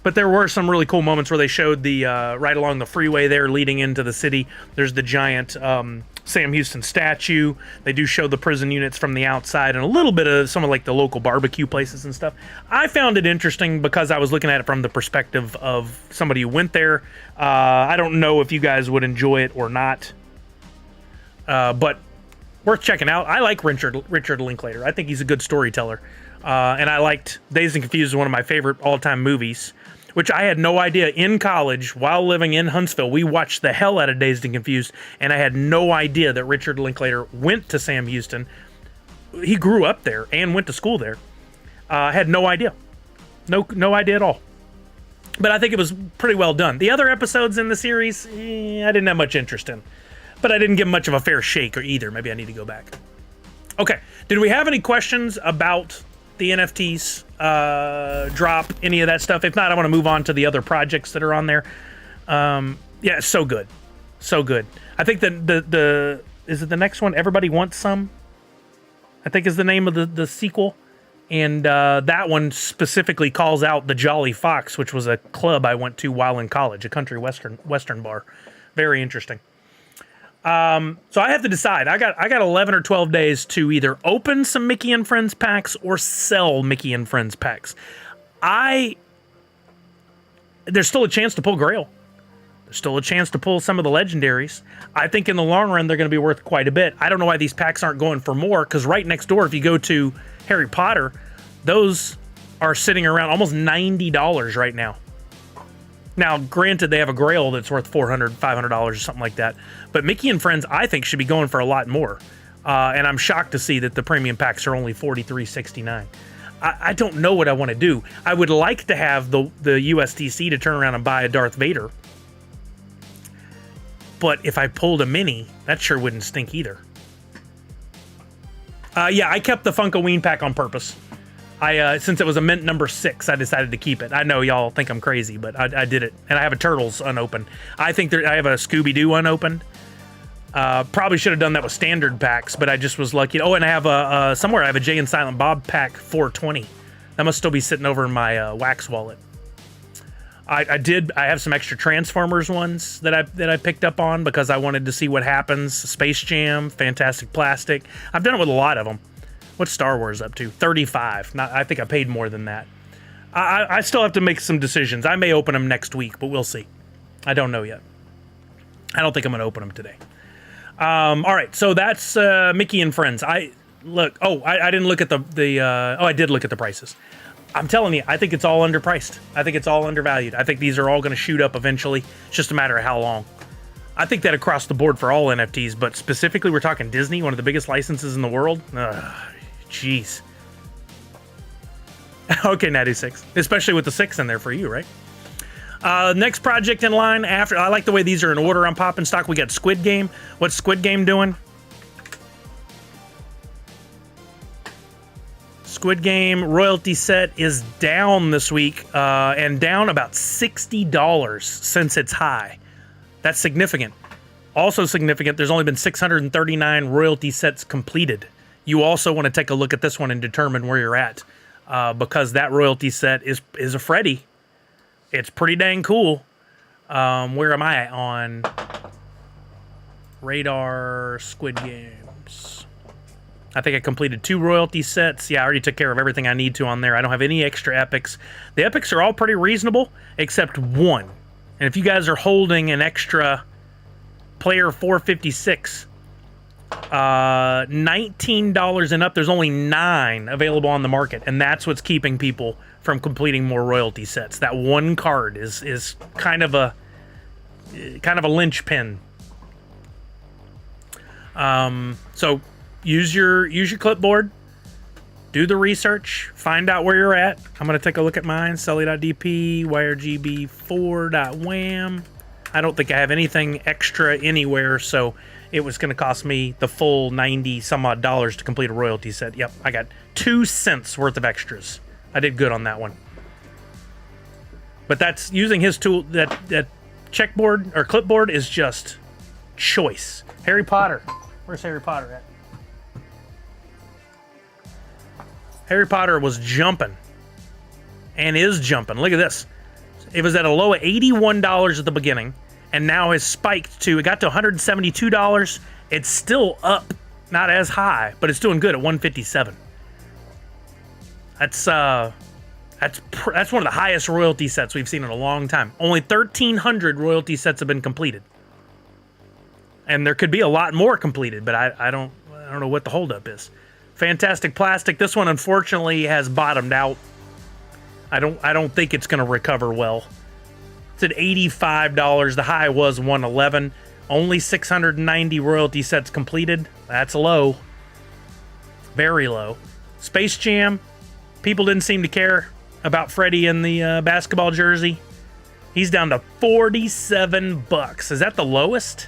But there were some really cool moments where they showed the right along the freeway there leading into the city. There's the giant Sam Houston statue. They do show the prison units from the outside and a little bit of some of like the local barbecue places and stuff. I found it interesting because I was looking at it from the perspective of somebody who went there. I don't know if you guys would enjoy it or not, but worth checking out. I like Richard Linklater. I think he's a good storyteller. And I liked Dazed and Confused, is one of my favorite all-time movies, which I had no idea in college while living in Huntsville. We watched the hell out of Dazed and Confused, and I had no idea that Richard Linklater went to Sam Houston. He grew up there and went to school there. Had no idea. No idea at all. But I think it was pretty well done. The other episodes in the series, I didn't have much interest in. But I didn't give much of a fair shake either. Maybe I need to go back. Okay, did we have any questions about the NFTs drop, any of that stuff? If not, I want to move on to the other projects that are on there. Yeah, so good. So good. I think that the is it the next one, Everybody Wants Some? I think is the name of the sequel. And that one specifically calls out the Jolly Fox, which was a club I went to while in college, a country western bar. Very interesting. So I have to decide. I got 11 or 12 days to either open some Mickey and Friends packs or sell Mickey and Friends packs. There's still a chance to pull Grail. There's still a chance to pull some of the legendaries. I think in the long run, they're going to be worth quite a bit. I don't know why these packs aren't going for more, because right next door, if you go to Harry Potter, those are sitting around almost $90 right now. Now, granted, they have a Grail that's worth $400, $500 or something like that. But Mickey and Friends, I think, should be going for a lot more. And I'm shocked to see that the premium packs are only $43.69. I don't know what I want to do. I would like to have the USDC to turn around and buy a Darth Vader. But if I pulled a mini, that sure wouldn't stink either. Yeah, I kept the Funkoween pack on purpose. Since it was a mint number 6, I decided to keep it. I know y'all think I'm crazy, but I did it. And I have a Turtles unopened. I think I have a Scooby-Doo unopened. Probably should have done that with standard packs, but I just was lucky. Oh, and I have somewhere I have a Jay and Silent Bob pack 420. That must still be sitting over in my wax wallet. I have some extra Transformers ones that I picked up on because I wanted to see what happens. Space Jam, Fantastic Plastic. I've done it with a lot of them. What's Star Wars up to? 35. I think I paid more than that. I still have to make some decisions. I may open them next week, but we'll see. I don't know yet. I don't think I'm going to open them today. All right, so that's Mickey and Friends. I didn't look at I did look at the prices. I'm telling you, I think it's all underpriced. I think it's all undervalued. I think these are all going to shoot up eventually. It's just a matter of how long. I think that across the board for all NFTs, but specifically we're talking Disney, one of the biggest licenses in the world. Jeez. Okay, Natty 6. Especially with the 6 in there for you, right? Next project in line after. I like the way these are in order on Pop and Stock. We got Squid Game. What's Squid Game doing? Squid Game royalty set is down this week and down about $60 since its high. That's significant. Also significant, there's only been 639 royalty sets completed. You also want to take a look at this one and determine where you're at because that royalty set is a Freddy. It's pretty dang cool. Where am I on radar Squid Games? I think I completed 2 royalty sets. Yeah, I already took care of everything I need to on there. I don't have any extra epics. The epics are all pretty reasonable, except one. And if you guys are holding an extra player 456, $19 and up, there's only 9 available on the market. And that's what's keeping people from completing more royalty sets. That one card is kind of a linchpin. So use your clipboard, do the research, find out where you're at. I'm going to take a look at mine, Sully.dp, YRGB4.wham. I don't think I have anything extra anywhere, so it was going to cost me the full 90 some odd dollars to complete a royalty set. Yep, I got 2 cents worth of extras. I did good on that one. But that's using his tool, that checkboard or clipboard is just choice. Harry Potter. Where's Harry Potter at? Harry Potter was jumping and is jumping. Look at this. It was at a low of $81 at the beginning and now has spiked to, it got to $172. It's still up, not as high, but it's doing good at $157. That's one of the highest royalty sets we've seen in a long time. Only 1,300 royalty sets have been completed. And there could be a lot more completed, but I don't know what the holdup is. Fantastic Plastic. This one, unfortunately, has bottomed out. I don't think it's going to recover well. It's at $85. The high was $111. Only 690 royalty sets completed. That's low. Very low. Space Jam. People didn't seem to care about Freddie in the basketball jersey. He's down to $47. Is that the lowest?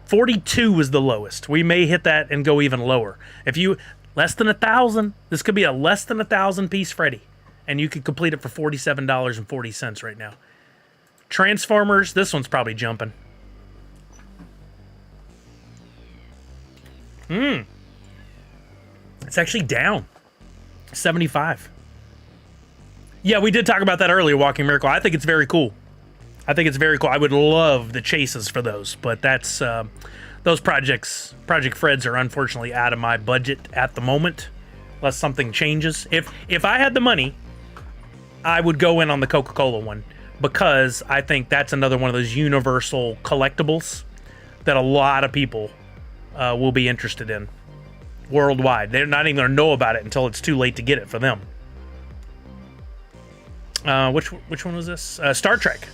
42 was the lowest. We may hit that and go even lower. If you less than 1,000, this could be a less than 1,000 piece Freddy, and you could complete it for $47.40 right now. Transformers, this one's probably jumping. It's actually down 75. Yeah, we did talk about that earlier, Walking Miracle. I think it's very cool. I would love the chases for those, but that's those Project Freds are unfortunately out of my budget at the moment, unless something changes. If I had the money, I would go in on the Coca-Cola one, because I think that's another one of those universal collectibles that a lot of people will be interested in worldwide. They're not even going to know about it until it's too late to get it for them. Which one was this? Star Trek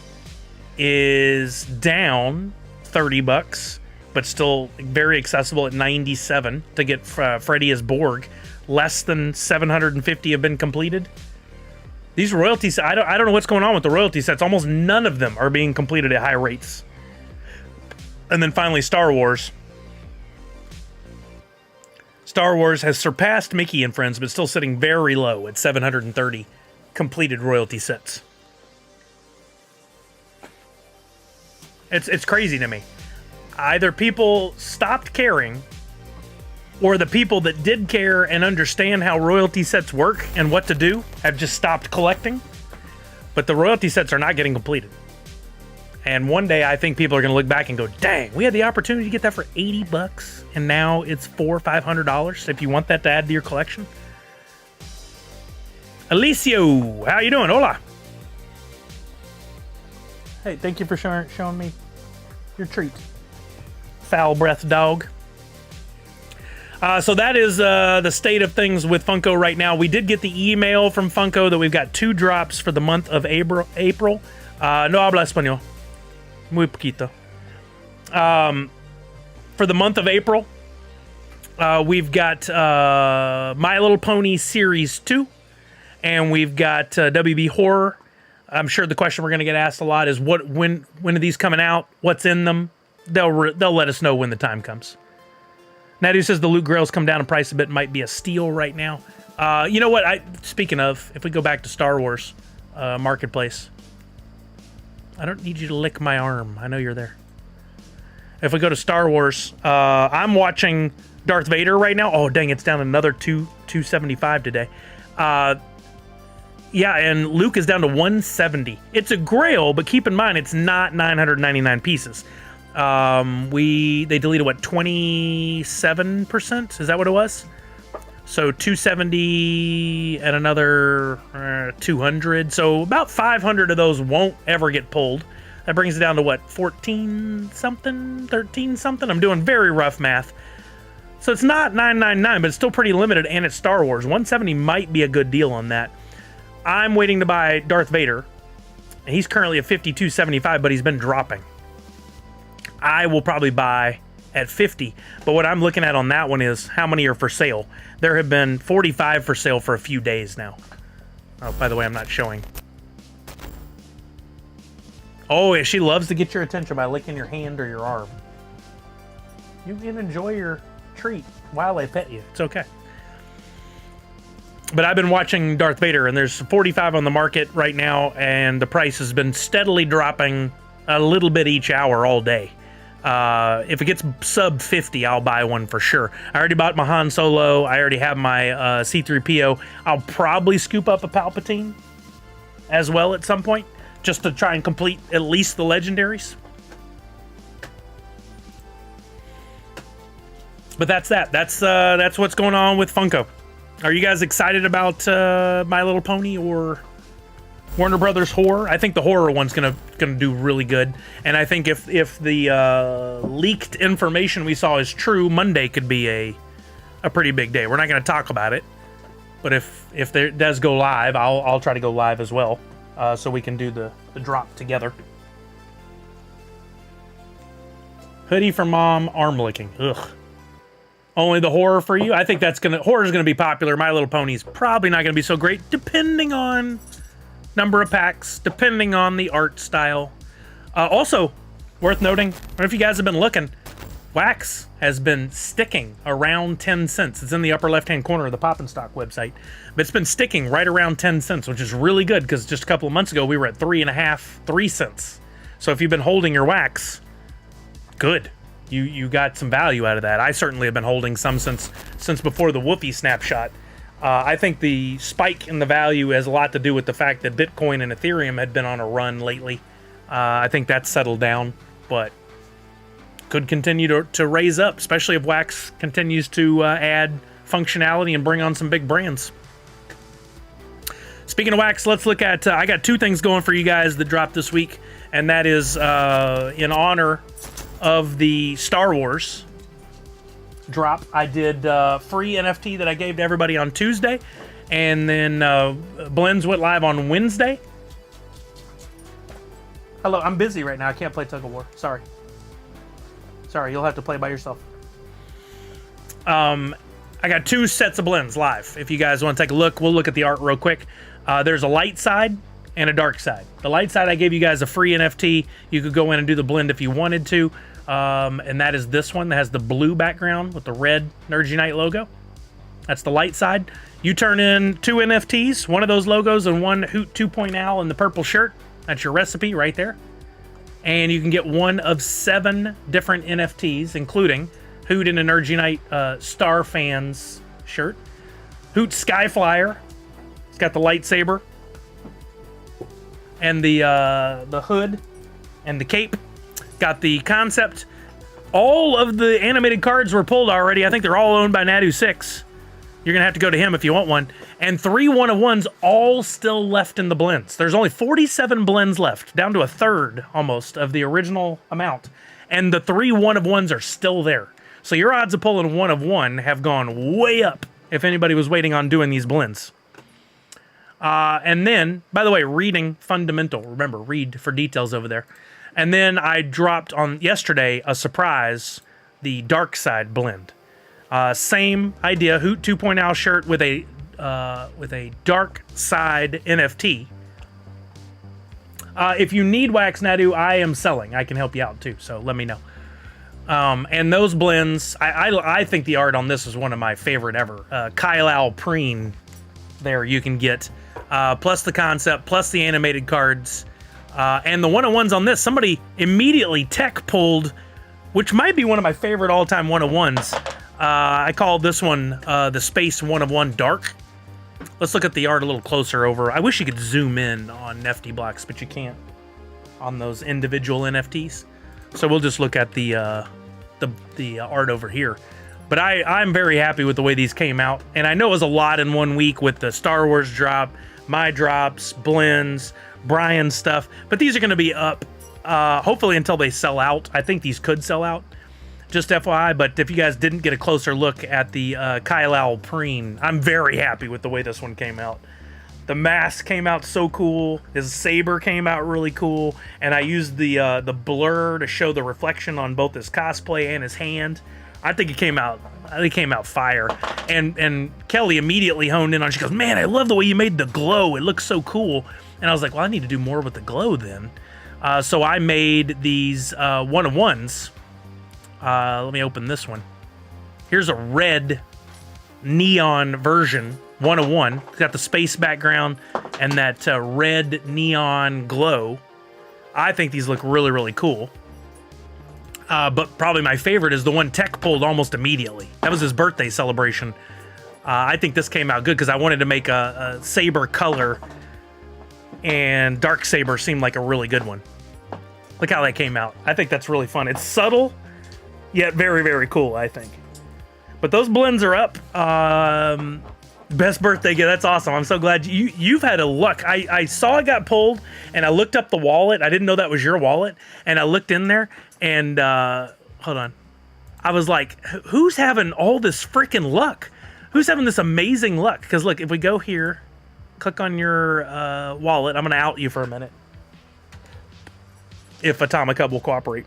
is down $30, but still very accessible at $97 to get Freddy as Borg. Less than 750 have been completed. These royalties, I don't know what's going on with the royalty sets. Almost none of them are being completed at high rates. And then finally, Star Wars. Star Wars has surpassed Mickey and Friends, but still sitting very low at 730 completed royalty sets. It's crazy to me. Either people stopped caring, or the people that did care and understand how royalty sets work and what to do have just stopped collecting. But the royalty sets are not getting completed. And one day I think people are going to look back and go, dang, we had the opportunity to get that for $80, and now it's $400 or $500 if you want that to add to your collection. Alicio, how you doing? Hola. Hey, thank you for showing me your treat. Foul breath dog. So that is the state of things with Funko right now. We did get the email from Funko that we've got 2 drops for the month of April. No habla español. Muy poquito. For the month of April, we've got My Little Pony Series 2, and we've got WB Horror. I'm sure the question we're going to get asked a lot is when are these coming out? What's in them? They'll let us know when the time comes. Nadu says the loot grails come down in price a bit, might be a steal right now. You know what? Speaking of, if we go back to Star Wars Marketplace, I don't need you to lick my arm. I know you're there. If we go to Star Wars, I'm watching Darth Vader right now. Oh, dang, it's down another $275 today. Yeah, and Luke is down to $170. It's a grail, but keep in mind it's not 999 pieces. They deleted what, 27%? Is that what it was? So 270 and another 200. So about 500 of those won't ever get pulled. That brings it down to what, 14 something, 13 something? I'm doing very rough math. So it's not 999, but it's still pretty limited, and it's Star Wars. 170 might be a good deal on that. I'm waiting to buy Darth Vader. He's currently at $52.75, but he's been dropping. I will probably buy at 50, but what I'm looking at on that one is how many are for sale. There have been 45 for sale for a few days now. Oh, by the way, I'm not showing. Oh, yeah, she loves to get your attention by licking your hand or your arm. You can enjoy your treat while I pet you. It's okay. But I've been watching Darth Vader, and there's 45 on the market right now, and the price has been steadily dropping a little bit each hour all day. If it gets sub 50, I'll buy one for sure. I already bought my Han Solo. I already have my C-3PO. I'll probably scoop up a Palpatine as well at some point, just to try and complete at least the legendaries. But that's that. That's what's going on with Funko. Are you guys excited about My Little Pony or Warner Brothers Horror? I think the horror one's gonna do really good, and I think if the leaked information we saw is true, Monday could be a a pretty big day. We're not going to talk about it, but if there does go live, I'll try to go live as well, so we can do the drop together. Hoodie for mom, arm licking. Ugh. Only the horror for you? I think horror's gonna be popular. My Little Pony's probably not gonna be so great, depending on number of packs, depending on the art style. Also, worth noting, I don't know if you guys have been looking, wax has been sticking around 10 cents. It's in the upper left-hand corner of the Pop and Stock website, but it's been sticking right around 10 cents, which is really good because just a couple of months ago we were at 3 cents. So if you've been holding your wax, good. You got some value out of that. I certainly have been holding some since before the Whoopie snapshot. I think the spike in the value has a lot to do with the fact that Bitcoin and Ethereum had been on a run lately. I think that's settled down, but could continue to raise up, especially if Wax continues to add functionality and bring on some big brands. Speaking of Wax, let's look at, I got two things going for you guys that dropped this week, and that is in honor of the Star Wars drop. I did free NFT that I gave to everybody on Tuesday, and then Blends went live on Wednesday. Hello, I'm busy right now. I can't play Tug of War. Sorry, you'll have to play by yourself. I got two sets of blends live. If you guys want to take a look, we'll look at the art real quick. There's a light side and a dark side. The light side, I gave you guys a free NFT. You could go in and do the blend if you wanted to. And that is this one that has the blue background with the red NerdsUnite logo. That's the light side. You turn in 2 NFTs, one of those logos and one Hoot 2.0 in the purple shirt. That's your recipe right there. And you can get one of 7 different NFTs, including Hoot in a NerdsUnite Star Fans shirt. Hoot Skyflyer. It's got the lightsaber and the hood and the cape. Got the concept. All of the animated cards were pulled already. I think they're all owned by Nadu6. You're going to have to go to him if you want one. And 3 1-of-1s all still left in the blends. There's only 47 blends left, down to a third almost of the original amount. And the 3 1-of-1s are still there. So your odds of pulling 1-of-1 have gone way up if anybody was waiting on doing these blends. And then, by the way, reading fundamental. Remember, read for details over there. And then I dropped on yesterday a surprise, the dark side blend. Same idea, Hoot 2.0 shirt with a dark side NFT. If you need Wax Nadu, I am selling. I can help you out too, so let me know. And those blends, I think the art on this is one of my favorite ever. Kyle Preen, there you can get, plus the concept, plus the animated cards. And the 1-of-1s on this, somebody immediately tech pulled, which might be one of my favorite all-time 1-of-1s. I call this one the Space 1-of-1 Dark. Let's look at the art a little closer over. I wish you could zoom in on NFT blocks, but you can't on those individual NFTs. So we'll just look at the art over here. But I'm very happy with the way these came out. And I know it was a lot in one week with the Star Wars drop, my drops, blends, Brian's stuff. But these are going to be up hopefully until they sell out. I think these could sell out. Just FYI, but if you guys didn't get a closer look at the Kyle Preen, I'm very happy with the way this one came out. The mask came out so cool. His saber came out really cool, and I used the blur to show the reflection on both his cosplay and his hand. I think it came out fire. And Kelly immediately honed in on. She goes, "Man, I love the way you made the glow. It looks so cool." And I was like, "Well, I need to do more with the glow then." So I made these 1-of-1s. Let me open this one. Here's a red neon version, 1-of-1. It's got the space background and that red neon glow. I think these look really, really cool. But probably my favorite is the one Tech pulled almost immediately. That was his birthday celebration. I think this came out good because I wanted to make a saber color, and Dark Saber seemed like a really good one. Look how that came out. I think that's really fun. It's subtle, yet very, very cool, I think. But those blends are up. Best birthday gift. That's awesome. I'm so glad you've had a luck. I saw it got pulled, and I looked up the wallet. I didn't know that was your wallet. And I looked in there, and hold on. I was like, who's having all this freaking luck? Who's having this amazing luck? Because look, if we go here, click on your wallet. I'm going to out you for a minute. If Atomic Hub will cooperate.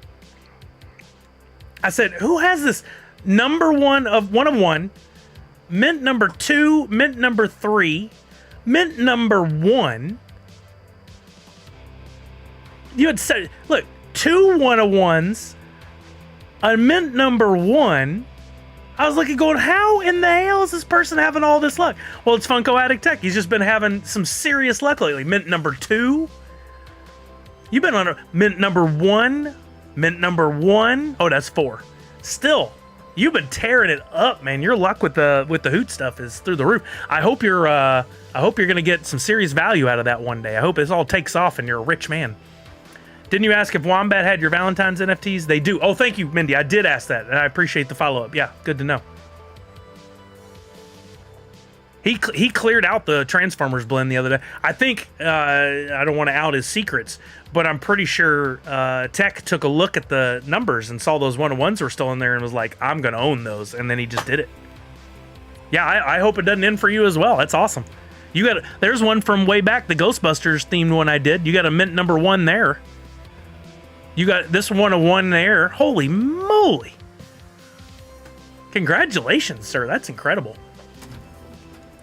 I said, who has this number one of one, mint number 2, mint number 3, mint number 1. You had said, look, 2 1-of-1s, a mint number 1. I was looking going, how in the hell is this person having all this luck? Well, it's Funko Addict Tech. He's just been having some serious luck lately. Mint number 2. You've been on a mint number 1, mint number 1. Oh, that's 4. Still, you've been tearing it up, man. Your luck with the Hoot stuff is through the roof. I hope you're gonna get some serious value out of that one day. I hope this all takes off and you're a rich man. Didn't you ask if Wombat had your Valentine's NFTs? They do. Oh, thank you, Mindy. I did ask that, and I appreciate the follow-up. Yeah, good to know. He cleared out the Transformers blend the other day. I think, I don't want to out his secrets, but I'm pretty sure Tech took a look at the numbers and saw those 1-of-1s were still in there and was like, I'm going to own those, and then he just did it. Yeah, I hope it doesn't end for you as well. That's awesome. There's one from way back, the Ghostbusters themed one I did. You got a mint number 1 there. You got this 1-of-1 there. Holy moly. Congratulations, sir. That's incredible.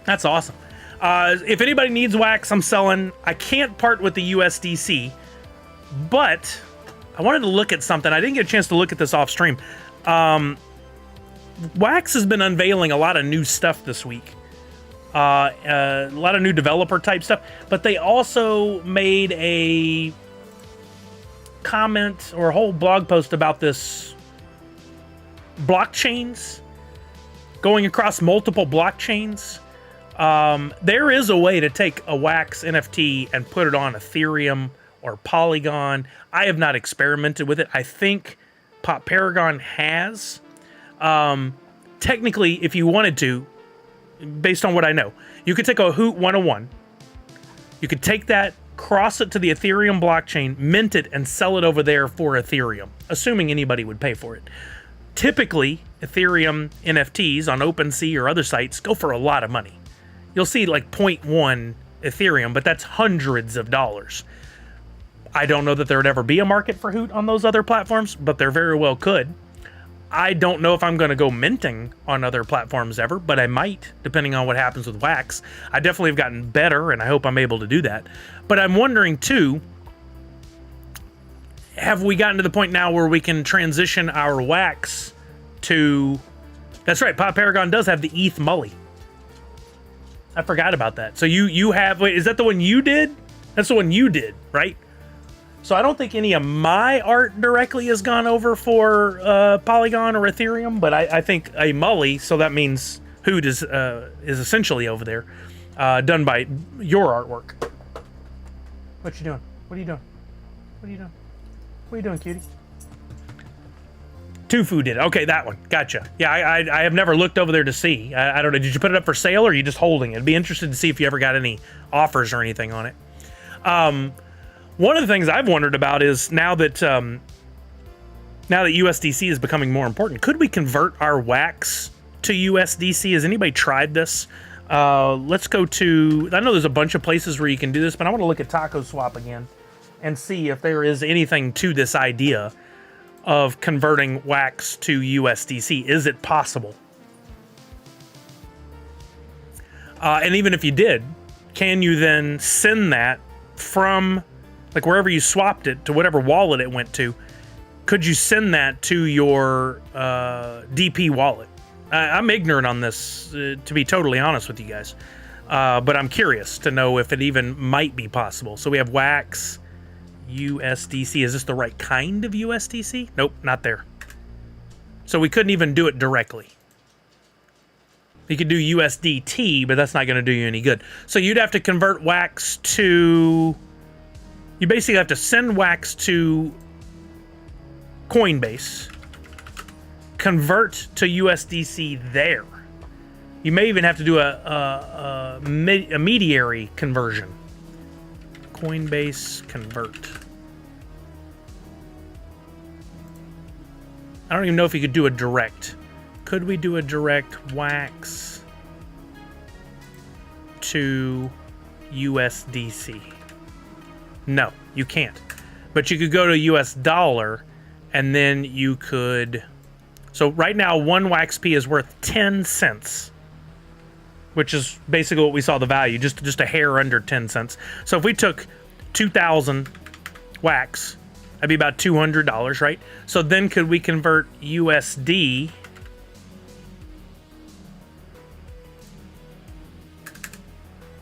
That's awesome. If anybody needs wax, I'm selling. I can't part with the USDC, but I wanted to look at something. I didn't get a chance to look at this off stream. Wax has been unveiling a lot of new stuff this week. A lot of new developer type stuff, but they also made a comment or a whole blog post about this blockchains going across multiple blockchains. There is a way to take a wax NFT and put it on Ethereum or Polygon. I have not experimented with it. I think Pop Paragon has. Technically, if you wanted to, based on what I know, you could take a Hoot 101. You could take that, cross it to the Ethereum blockchain, mint it, and sell it over there for Ethereum, assuming anybody would pay for it. Typically, Ethereum NFTs on OpenSea or other sites go for a lot of money. You'll see like 0.1 Ethereum, but that's hundreds of dollars. I don't know that there would ever be a market for Hoot on those other platforms, but there very well could. I don't know if I'm going to go minting on other platforms ever, but I might, depending on what happens with Wax. I definitely have gotten better, and I hope I'm able to do that. But I'm wondering, too, have we gotten to the point now where we can transition our Wax to... That's right, Pop Paragon does have the ETH Mully. I forgot about that. So you have... Wait, is that the one you did? That's the one you did, right? So I don't think any of my art directly has gone over for Polygon or Ethereum, but I think a Mully, so that means Hoot is essentially over there, done by your artwork. What you doing? What are you doing? What are you doing? What are you doing, cutie? Tufu did it. Okay, that one. Gotcha. Yeah, I have never looked over there to see. I don't know. Did you put it up for sale or are you just holding it? I'd be interested to see if you ever got any offers or anything on it. One of the things I've wondered about is now that USDC is becoming more important, could we convert our wax to USDC? Has anybody tried this? Let's go to... I know there's a bunch of places where you can do this, but I want to look at Taco Swap again and see if there is anything to this idea of converting wax to USDC. Is it possible? And even if you did, can you then send that from, like, wherever you swapped it to whatever wallet it went to? Could you send that to your DP wallet? I'm ignorant on this, to be totally honest with you guys. But I'm curious to know if it even might be possible. So we have wax, USDC. Is this the right kind of USDC? Nope, not there. So we couldn't even do it directly. You could do USDT, but that's not going to do you any good. So you'd have to convert wax to... You basically have to send wax to Coinbase, convert to USDC there. You may even have to do a mediary conversion. Coinbase convert. I don't even know if you could do a direct. Could we do a direct wax to USDC? No, you can't. But you could go to US dollar, and then you could... So right now, one wax P is worth 10 cents, which is basically what we saw the value, just a hair under 10 cents. So if we took 2,000 wax, that'd be about $200, right? So then could we convert USD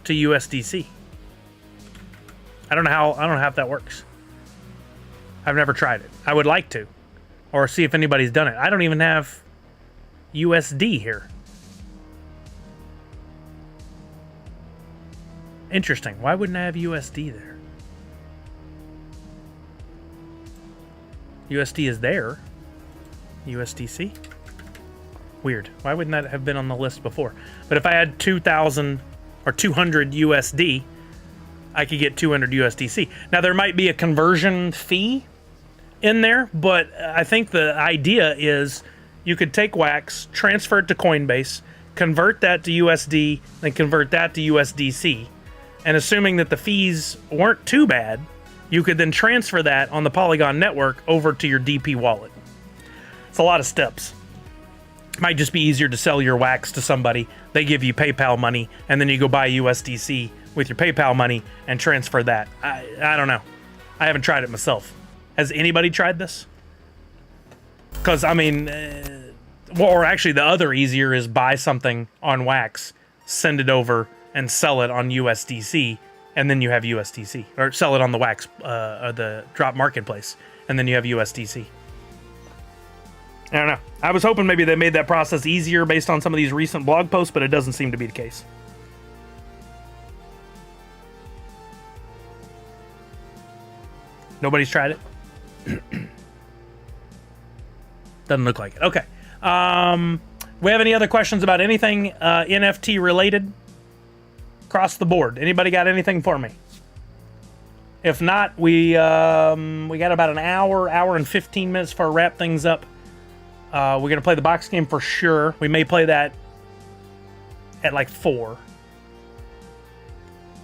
to USDC? I don't know how that works. I've never tried it. I would like to, or see if anybody's done it. I don't even have USD here. Interesting. Why wouldn't I have USD there? USD is there. USDC? Weird. Why wouldn't that have been on the list before? But if I had 2,000 or 200 USD, I could get 200 USDC. Now, there might be a conversion fee in there, but I think the idea is you could take wax, transfer it to Coinbase, convert that to USD, then convert that to USDC. And assuming that the fees weren't too bad, you could then transfer that on the Polygon network over to your DP wallet. It's a lot of steps. Might just be easier to sell your wax to somebody. They give you PayPal money, and then you go buy USDC with your PayPal money and transfer that. I don't know. I haven't tried it myself. Has anybody tried this? Because, I mean, or actually the other easier is buy something on wax, send it over, and sell it on USDC, and then you have USDC. Or sell it on the wax, or the drop marketplace, and then you have USDC. I don't know. I was hoping maybe they made that process easier based on some of these recent blog posts, but it doesn't seem to be the case. Nobody's tried it? Doesn't look like it. Okay. We have any other questions about anything NFT related? Across the board. Anybody got anything for me? If not, we got about an hour and 15 minutes for wrap things up. We're going to play the box game for sure. We may play that at like 4.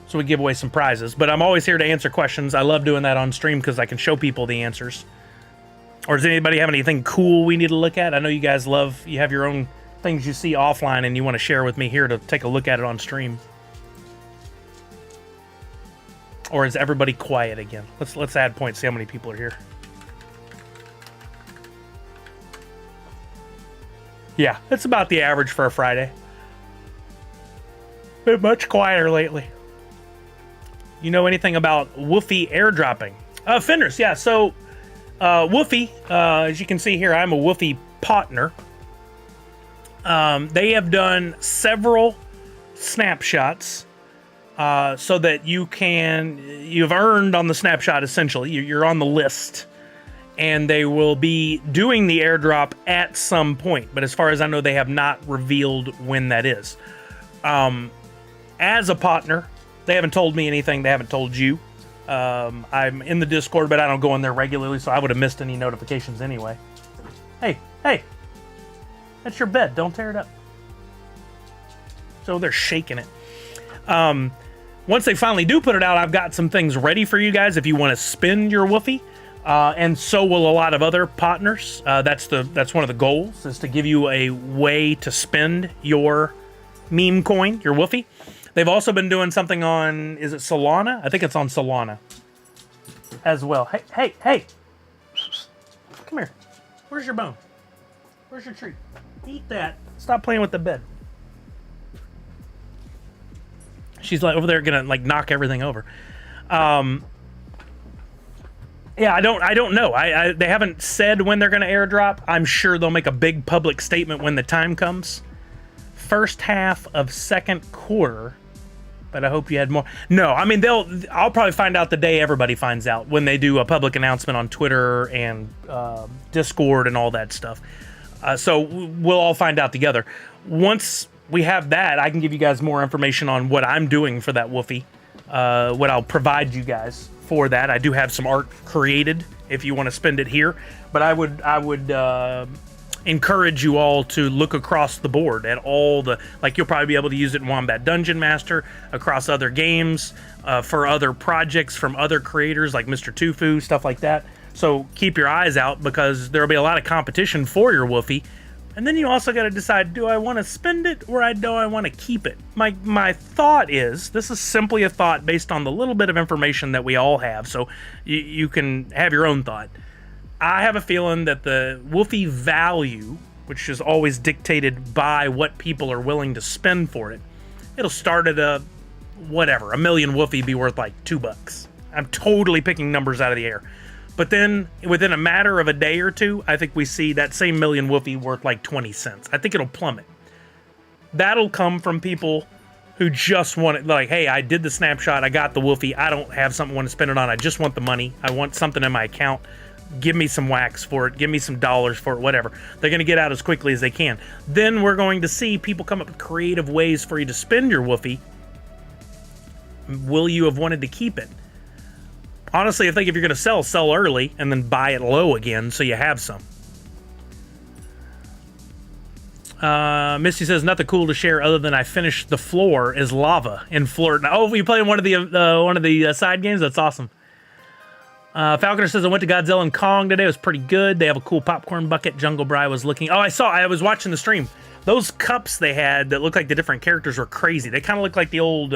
So we give away some prizes. But I'm always here to answer questions. I love doing that on stream because I can show people the answers. Or does anybody have anything cool we need to look at? I know you guys you have your own things you see offline and you want to share with me here to take a look at it on stream. Or is everybody quiet again? Let's add points, see how many people are here. Yeah, it's about the average for a Friday. Been much quieter lately. You know anything about Woofy airdropping? Fenders, yeah. So, Woofy, as you can see here, I'm a Woofy partner. They have done several snapshots so that you've earned on the snapshot, essentially. You're on the list. And they will be doing the airdrop at some point. But as far as I know, they have not revealed when that is. As a partner, they haven't told me anything. They haven't told you. I'm in the Discord, but I don't go in there regularly, so I would have missed any notifications anyway. Hey, that's your bed. Don't tear it up. So they're shaking it. Once they finally do put it out, I've got some things ready for you guys if you want to spin your Woofy. And so will a lot of other partners. That's one of the goals, is to give you a way to spend your meme coin, your Woofy. They've also been doing something on, is it Solana? I think it's on Solana as well. Hey! Come here. Where's your bone? Where's your treat? Eat that. Stop playing with the bed. She's like over there gonna like knock everything over. Yeah, I don't know. They haven't said when they're gonna airdrop. I'm sure they'll make a big public statement when the time comes. First half of second quarter. But I hope you had more. No, I mean, I'll probably find out the day everybody finds out, when they do a public announcement on Twitter and Discord and all that stuff. So we'll all find out together. Once we have that, I can give you guys more information on what I'm doing for that Woofy, what I'll provide you guys for that. I do have some art created if you want to spend it here, but I would encourage you all to look across the board at all the, like, you'll probably be able to use it in Wombat Dungeon Master, across other games, for other projects from other creators like Mr. Tofu, stuff like that. So keep your eyes out, because there'll be a lot of competition for your Woofy. And then you also got to decide, do I want to spend it or do I want to keep it? My thought is, this is simply a thought based on the little bit of information that we all have, so you can have your own thought. I have a feeling that the Woofy value, which is always dictated by what people are willing to spend for it, it'll start at a million Woofy be worth like $2. I'm totally picking numbers out of the air. But then within a matter of a day or two, I think we see that same million Woofy worth like 20 cents. I think it'll plummet. That'll come from people who just want it, like, hey, I did the snapshot, I got the Woofy, I don't have something I want to spend it on, I just want the money, I want something in my account. Give me some wax for it, give me some dollars for it, whatever. They're going to get out as quickly as they can. Then we're going to see people come up with creative ways for you to spend your Woofy. Will you have wanted to keep it? Honestly, I think if you're going to sell early and then buy it low again so you have some. Misty says, nothing cool to share other than I finished The Floor is Lava in Florida. Oh, you playing one of the side games? That's awesome. Falconer says, I went to Godzilla and Kong today. It was pretty good. They have a cool popcorn bucket. Jungle Bry was looking. Oh, I was watching the stream. Those cups they had that looked like the different characters were crazy. They kind of look like the old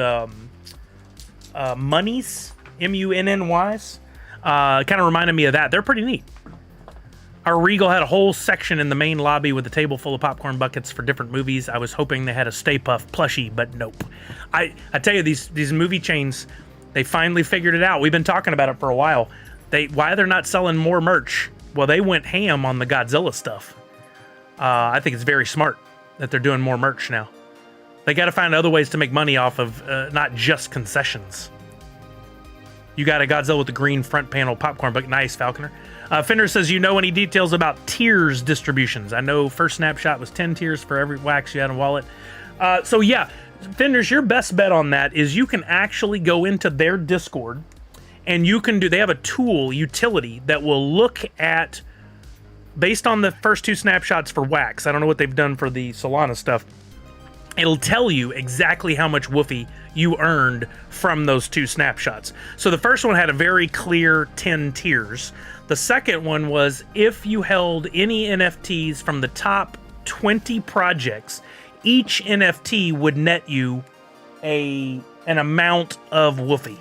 Munnies, M-U-N-N-Ys. Kind of reminded me of that. They're pretty neat. Our Regal had a whole section in the main lobby with a table full of popcorn buckets for different movies. I was hoping they had a Stay Puft plushie, but nope. I tell you, these movie chains, they finally figured it out. We've been talking about it for a while. Why they're not selling more merch? Well, they went ham on the Godzilla stuff. I think it's very smart that they're doing more merch now. They got to find other ways to make money off of not just concessions. You got a Godzilla with the green front panel popcorn bucket. Nice, Falconer. Fender says, you know any details about tiers distributions? I know first snapshot was 10 tiers for every wax you had in a wallet. So yeah, Fenders, your best bet on that is you can actually go into their Discord and you can they have a tool, utility, that will look at, based on the first two snapshots for wax, I don't know what they've done for the Solana stuff, it'll tell you exactly how much Woofy you earned from those two snapshots. So the first one had a very clear 10 tiers. The second one was if you held any NFTs from the top 20 projects, each NFT would net you an amount of Woofy.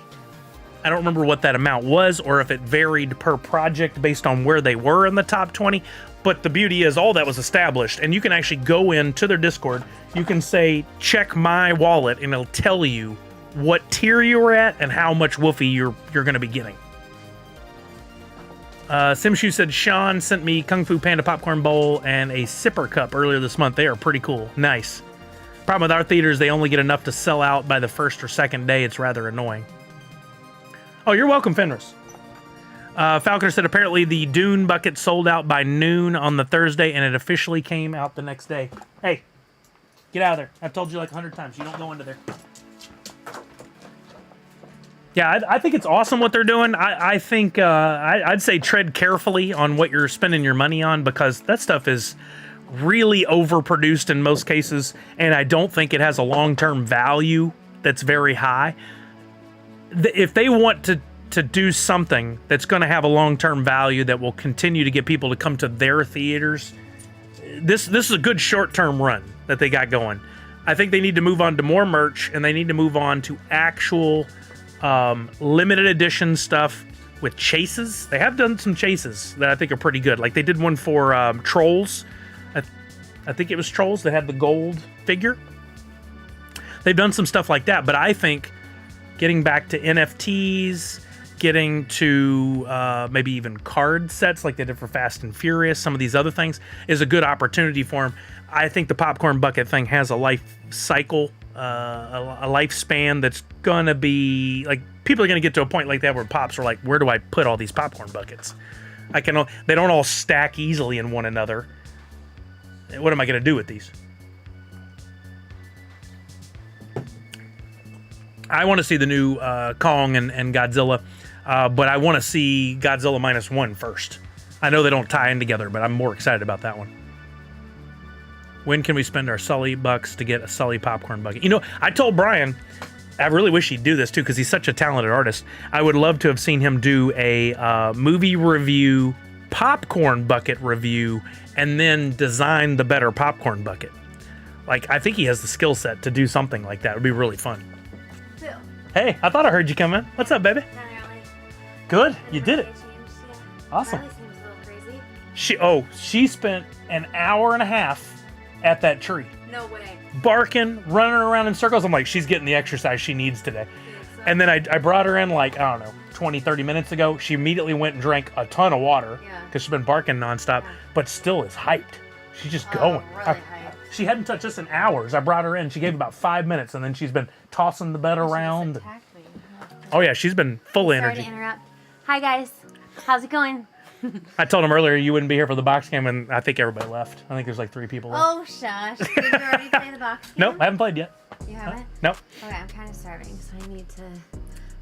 I don't remember what that amount was or if it varied per project based on where they were in the top 20. But the beauty is all that was established, and you can actually go into their Discord. You can say, check my wallet, and it'll tell you what tier you were at and how much Woofy you're going to be getting. Simshu said, Sean sent me Kung Fu Panda popcorn bowl and a sipper cup earlier this month. They are pretty cool. Nice. Problem with our theaters, they only get enough to sell out by the first or second day. It's rather annoying. Oh, you're welcome, Fenris. Falconer said apparently the Dune bucket sold out by noon on the Thursday, and it officially came out the next day. Hey, get out of there. I've told you like 100 times. You don't go into there. Yeah, I think it's awesome what they're doing. I think I'd say tread carefully on what you're spending your money on, because that stuff is really overproduced in most cases, and I don't think it has a long-term value that's very high. If they want to do something that's going to have a long-term value that will continue to get people to come to their theaters, this is a good short-term run that they got going. I think they need to move on to more merch, and they need to move on to actual limited edition stuff with chases. They have done some chases that I think are pretty good. Like they did one for Trolls. I think it was Trolls that had the gold figure. They've done some stuff like that, but I think getting back to NFTs, getting to maybe even card sets like they did for Fast and Furious, some of these other things, is a good opportunity for them. I think the popcorn bucket thing has a life cycle, a lifespan that's gonna be like, people are gonna get to a point like that where pops are like, where do I put all these popcorn buckets? They don't all stack easily in one another. What am I gonna do with these? I want to see the new Kong and Godzilla. but I want to see Godzilla -1 first. I know they don't tie in together, but I'm more excited about that one. When can we spend our Sully bucks to get a Sully popcorn bucket? You know, I told Brian, I really wish he'd do this too, because he's such a talented artist. I would love to have seen him do a movie review, popcorn bucket review, and then design the better popcorn bucket. Like, I think he has the skill set to do something like that. It would be really fun. Phil. Hey, I thought I heard you come in. What's up, baby? Not really. Good, you did it. Changed, yeah. Awesome. Riley seems a little crazy. She spent an hour and a half at that tree. No way. Barking, running around in circles. I'm like, she's getting the exercise she needs today. And then I brought her in like, I don't know, 20, 30 minutes ago. She immediately went and drank a ton of water because she's been barking nonstop, but still is hyped. She's just going. Really hyped. She hadn't touched us in hours. I brought her in. She gave about 5 minutes, and then she's been tossing the bed around. Oh, yeah, she's been full of energy. Sorry to interrupt. Hi, guys. How's it going? I told him earlier you wouldn't be here for the box game, and I think everybody left. I think there's like 3 people left. Oh, shush. Did you already play the box game? Nope, I haven't played yet. You haven't? Nope. Okay, I'm kind of starving, so I need to...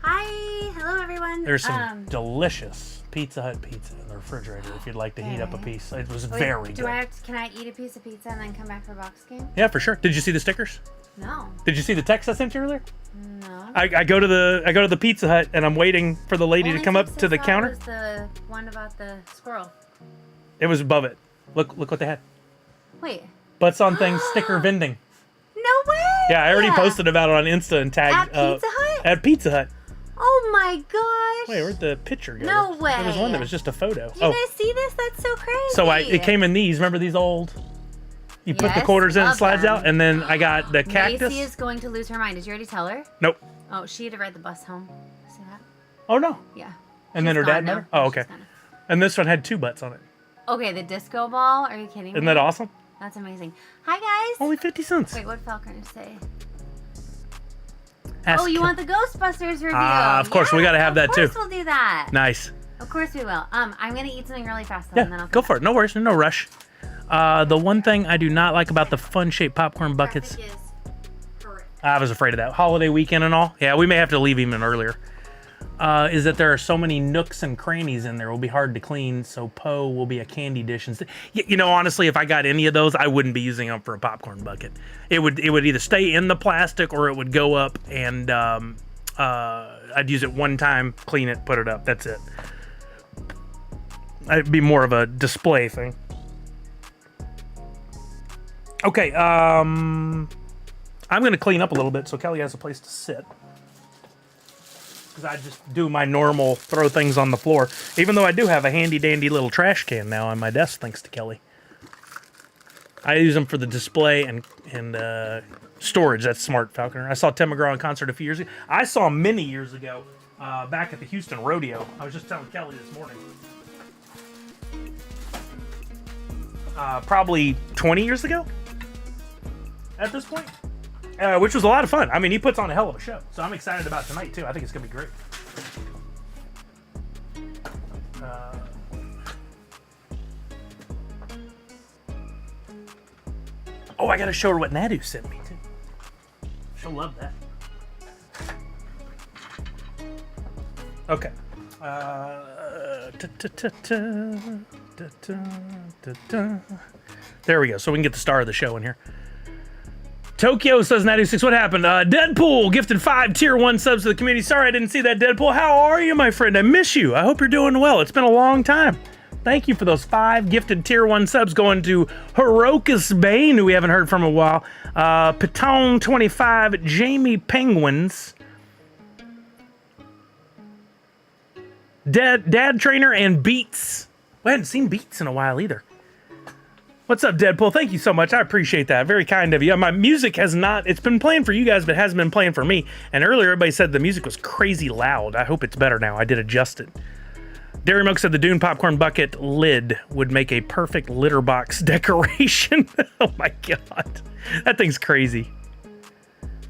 Hi! Hello, everyone. There's some delicious Pizza Hut pizza in the refrigerator if you'd like to heat up a piece. It was very good. Can I eat a piece of pizza and then come back for box game? Yeah, for sure. Did you see the stickers? No. Did you see the text I sent you earlier? No. I go to the Pizza Hut and I'm waiting for the lady to come up to the counter. Was the one about the squirrel. It was above it. Look what they had. Wait. Butts on things sticker vending. No way! Yeah, I already posted about it on Insta and tagged At Pizza Hut? At Pizza Hut. Oh my gosh! Wait, where'd the picture go? No way! There was one that was just a photo. Did you guys see this? That's so crazy. So it came in these. Remember these old? You put the quarters in, it slides out, and then I got the cactus. Macy is going to lose her mind. Did you already tell her? Nope. Oh, she had to ride the bus home. See that? Oh no. Yeah. And then her dad met her? Oh, okay. And this one had 2 butts on it. Okay, the disco ball? Are you kidding me? Isn't that awesome? That's amazing. Hi, guys. Only 50 cents. Wait, what did Falconer say? Ask you want the Ghostbusters review? Of course, we got to have that too. Of course we'll do that. Nice. Of course we will. I'm going to eat something really fast though, and then I'll go for it. No worries. No rush. The one thing I do not like about the fun-shaped popcorn buckets... I was afraid of that. Holiday weekend and all. Yeah, we may have to leave even earlier. Is that there are so many nooks and crannies in there. It will be hard to clean, so Poe will be a candy dish. You know, honestly, if I got any of those, I wouldn't be using them for a popcorn bucket. It would either stay in the plastic or it would go up and I'd use it one time, clean it, put it up. That's it. It'd be more of a display thing. Okay, I'm going to clean up a little bit so Kelly has a place to sit. Because I just do my normal throw things on the floor. Even though I do have a handy-dandy little trash can now on my desk, thanks to Kelly. I use them for the display and storage. That's smart, Falconer. I saw Tim McGraw in concert a few years ago. I saw him many years ago back at the Houston Rodeo. I was just telling Kelly this morning. Probably 20 years ago at this point. Which was a lot of fun. I mean, he puts on a hell of a show. So I'm excited about tonight, too. I think it's going to be great. Oh, I got to show her what Nadu sent me, too. She'll love that. Okay. There we go. So we can get the star of the show in here. Tokyo says 96, what happened? Deadpool gifted 5 tier 1 subs to the community. Sorry I didn't see that, Deadpool. How are you, my friend? I miss you. I hope you're doing well. It's been a long time. Thank you for those 5 gifted tier 1 subs going to Herokus Bane, who we haven't heard from in a while. Patone 25, Jamie Penguins, Dad Trainer, and Beats. We hadn't seen Beats in a while either. What's up, Deadpool? Thank you so much. I appreciate that. Very kind of you. My music has not... It's been playing for you guys, but it hasn't been playing for me. And earlier, everybody said the music was crazy loud. I hope it's better now. I did adjust it. Dairy Milk said the Dune popcorn bucket lid would make a perfect litter box decoration. Oh, my God. That thing's crazy.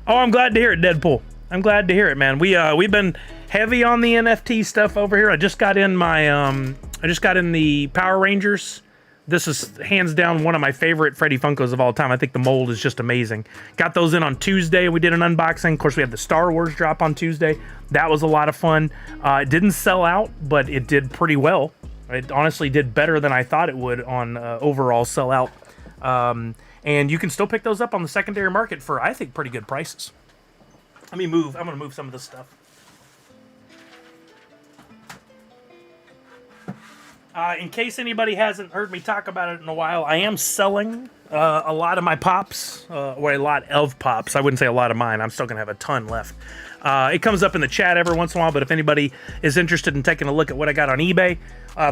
Oh, I'm glad to hear it, Deadpool. I'm glad to hear it, man. We've been heavy on the NFT stuff over here. I just got in my... I just got in the Power Rangers... This is hands down one of my favorite Freddy Funkos of all time. I think the mold is just amazing. Got those in on Tuesday. We did an unboxing. Of course, we had the Star Wars drop on Tuesday. That was a lot of fun. It didn't sell out, but it did pretty well. It honestly did better than I thought it would on overall sellout. And you can still pick those up on the secondary market for, I think, pretty good prices. Let me move. I'm going to move some of this stuff. In case anybody hasn't heard me talk about it in a while, I am selling a lot of my pops, or a lot of pops. I wouldn't say a lot of mine. I'm still going to have a ton left. It comes up in the chat every once in a while, but if anybody is interested in taking a look at what I got on eBay,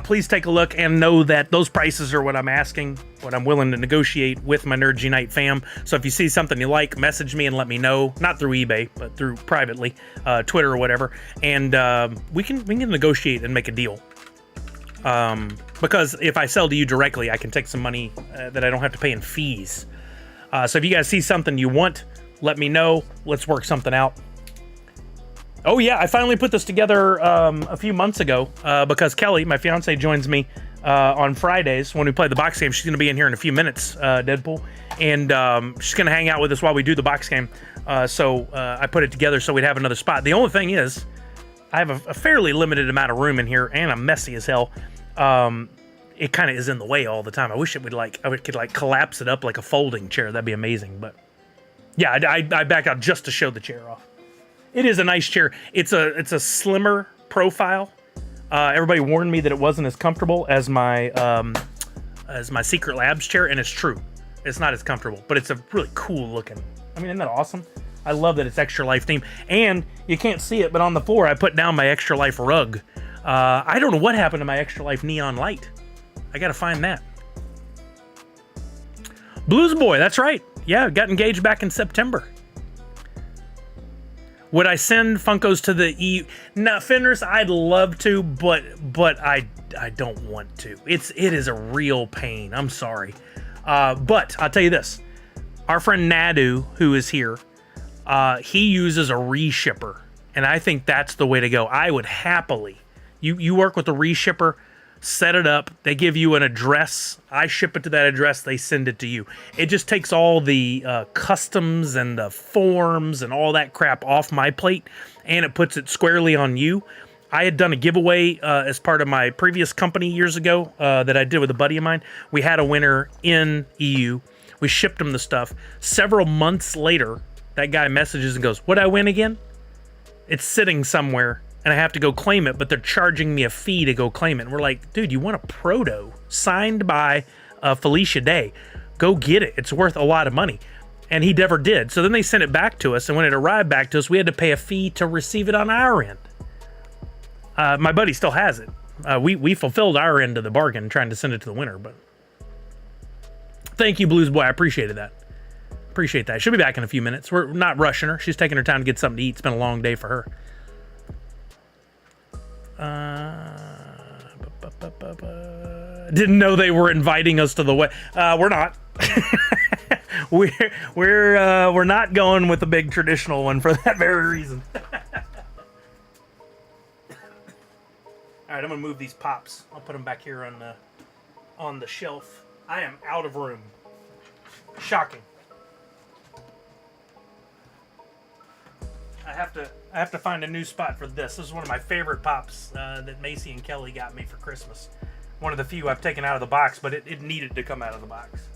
please take a look and know that those prices are what I'm asking, what I'm willing to negotiate with my NerdsUnite fam. So if you see something you like, message me and let me know, not through eBay, but through privately, Twitter or whatever, and we can negotiate and make a deal. Because if I sell to you directly, I can take some money that I don't have to pay in fees. So if you guys see something you want, let me know. Let's work something out. Oh yeah, I finally put this together a few months ago because Kelly, my fiance, joins me on Fridays when we play the box game. She's going to be in here in a few minutes, Deadpool, and she's going to hang out with us while we do the box game. So I put it together so we'd have another spot. The only thing is, I have a fairly limited amount of room in here, and I'm messy as hell. It kind of is in the way all the time. I wish it would could collapse it up like a folding chair. That'd be amazing. But yeah, I back out just to show the chair off. It is a nice chair. It's a slimmer profile. Everybody warned me that it wasn't as comfortable as my Secret Labs chair, and it's true. It's not as comfortable, but it's a really cool looking. I mean, isn't that awesome? I love that it's Extra Life theme. And you can't see it, but on the floor, I put down my Extra Life rug. I don't know what happened to my Extra Life neon light. I gotta find that. Blues Boy, that's right. Yeah, got engaged back in September. Would I send Funkos to the EU? No, Fenris, I'd love to, but I don't want to. It is a real pain. I'm sorry. But I'll tell you this. Our friend Nadu, who is here, he uses a reshipper, and I think that's the way to go. I would happily. You work with a reshipper, set it up, they give you an address, I ship it to that address, they send it to you. It just takes all the customs and the forms and all that crap off my plate, and it puts it squarely on you. I had done a giveaway as part of my previous company years ago that I did with a buddy of mine. We had a winner in EU. We shipped him the stuff. Several months later, that guy messages and goes, "What'd I win again?" It's sitting somewhere, and I have to go claim it, but they're charging me a fee to go claim it. And we're like, dude, you want a proto signed by Felicia Day. Go get it. It's worth a lot of money. And he never did. So then they sent it back to us, and when it arrived back to us, we had to pay a fee to receive it on our end. My buddy still has it. We fulfilled our end of the bargain trying to send it to the winner, but thank you, Blues Boy. I appreciated that. Appreciate that. She'll be back in a few minutes. We're not rushing her. She's taking her time to get something to eat. It's been a long day for her. Didn't know they were inviting us to the wedding. We're not. we're not going with the big traditional one for that very reason. All right, I'm gonna move these pops. I'll put them back here on the shelf. I am out of room. Shocking. I have to find a new spot for this. This is one of my favorite pops that Macy and Kelly got me for Christmas. One of the few I've taken out of the box, but it needed to come out of the box.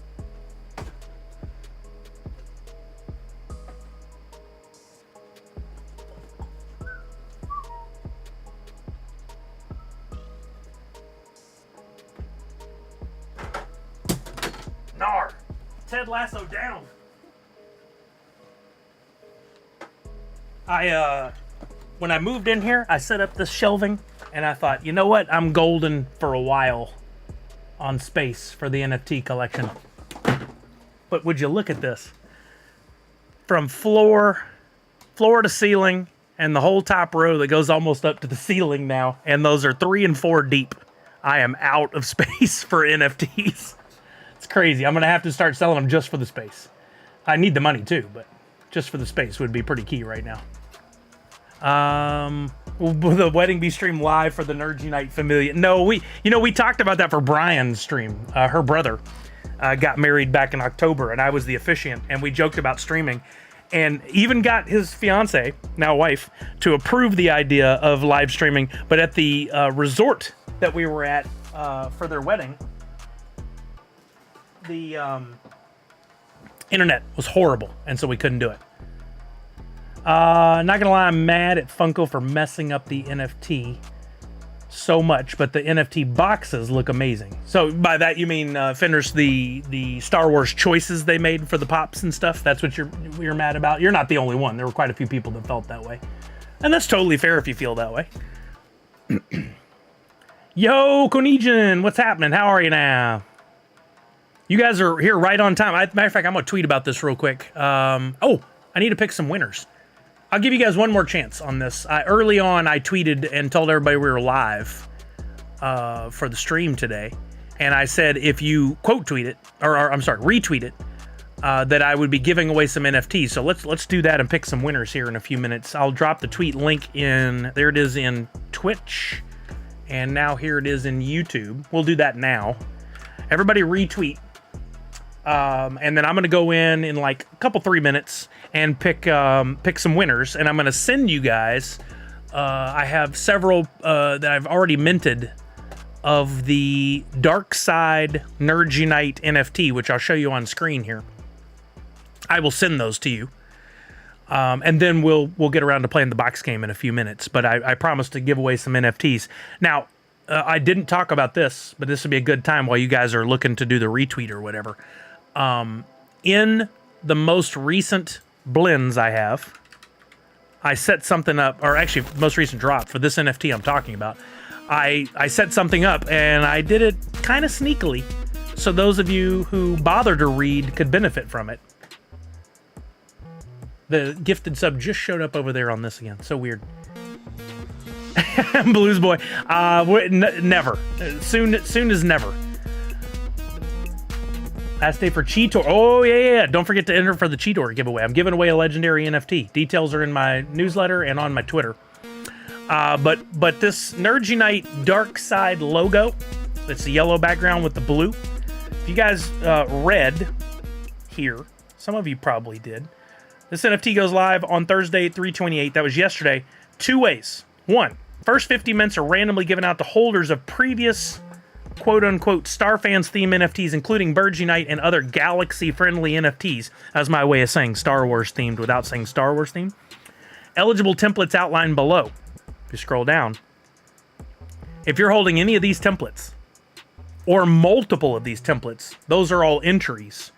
Nar! Ted Lasso down! When I moved in here, I set up this shelving, and I thought, you know what? I'm golden for a while on space for the NFT collection. But would you look at this? From floor to ceiling, and the whole top row that goes almost up to the ceiling now, and those are 3 and 4 deep. I am out of space for NFTs. It's crazy. I'm going to have to start selling them just for the space. I need the money too, but just for the space would be pretty key right now. Will the wedding be streamed live for the NerdsUnite familia? No, we talked about that for Brian's stream. Her brother got married back in October, and I was the officiant, and we joked about streaming, and even got his fiance, now wife, to approve the idea of live streaming. But at the resort that we were at for their wedding, the internet was horrible, and so we couldn't do it. Not gonna lie, I'm mad at Funko for messing up the NFT so much, but the NFT boxes look amazing. So by that you mean Fenders, the Star Wars choices they made for the pops and stuff. That's what you're mad about. You're not the only one. There were quite a few people that felt that way, and that's totally fair if you feel that way. Yo, Konijin, what's happening? How are you now? You guys are here right on time. Matter of fact, I'm gonna tweet about this real quick. Oh, I need to pick some winners. I'll give you guys one more chance on this. Early on, I tweeted and told everybody we were live for the stream today. And I said if you quote tweet it, or I'm sorry, retweet it, that I would be giving away some NFTs. So let's do that and pick some winners here in a few minutes. I'll drop the tweet link in, there it is in Twitch. And now here it is in YouTube. We'll do that now. Everybody retweet. And then I'm going to go in like a couple, 3 minutes and pick some winners. And I'm going to send you guys, I have several that I've already minted of the Dark Side NerdsUnite NFT, which I'll show you on screen here. I will send those to you. And then we'll get around to playing the box game in a few minutes. But I promised to give away some NFTs. Now, I didn't talk about this, but this would be a good time while you guys are looking to do the retweet or whatever. In the most recent blends I have, I set something up, or actually most recent drop for this NFT I'm talking about. I set something up and I did it kind of sneakily, so those of you who bother to read could benefit from it. The gifted sub just showed up over there on this again. So weird. Blues boy. Never. Soon as never. Last day for Cheetor. Oh, yeah. Don't forget to enter for the Cheetor giveaway. I'm giving away a legendary NFT. Details are in my newsletter and on my Twitter. But this NerdsUnite Dark Side logo, it's the yellow background with the blue. If you guys read here, some of you probably did. This NFT goes live on Thursday, 3/28. That was yesterday. 2 ways. 1, first 50 mints are randomly given out to holders of previous quote-unquote Starfans theme NFTs, including NerdsUnite and other galaxy-friendly NFTs. That's my way of saying Star Wars themed without saying Star Wars themed. Eligible templates outlined below. If you scroll down, if you're holding any of these templates or multiple of these templates, those are all entries.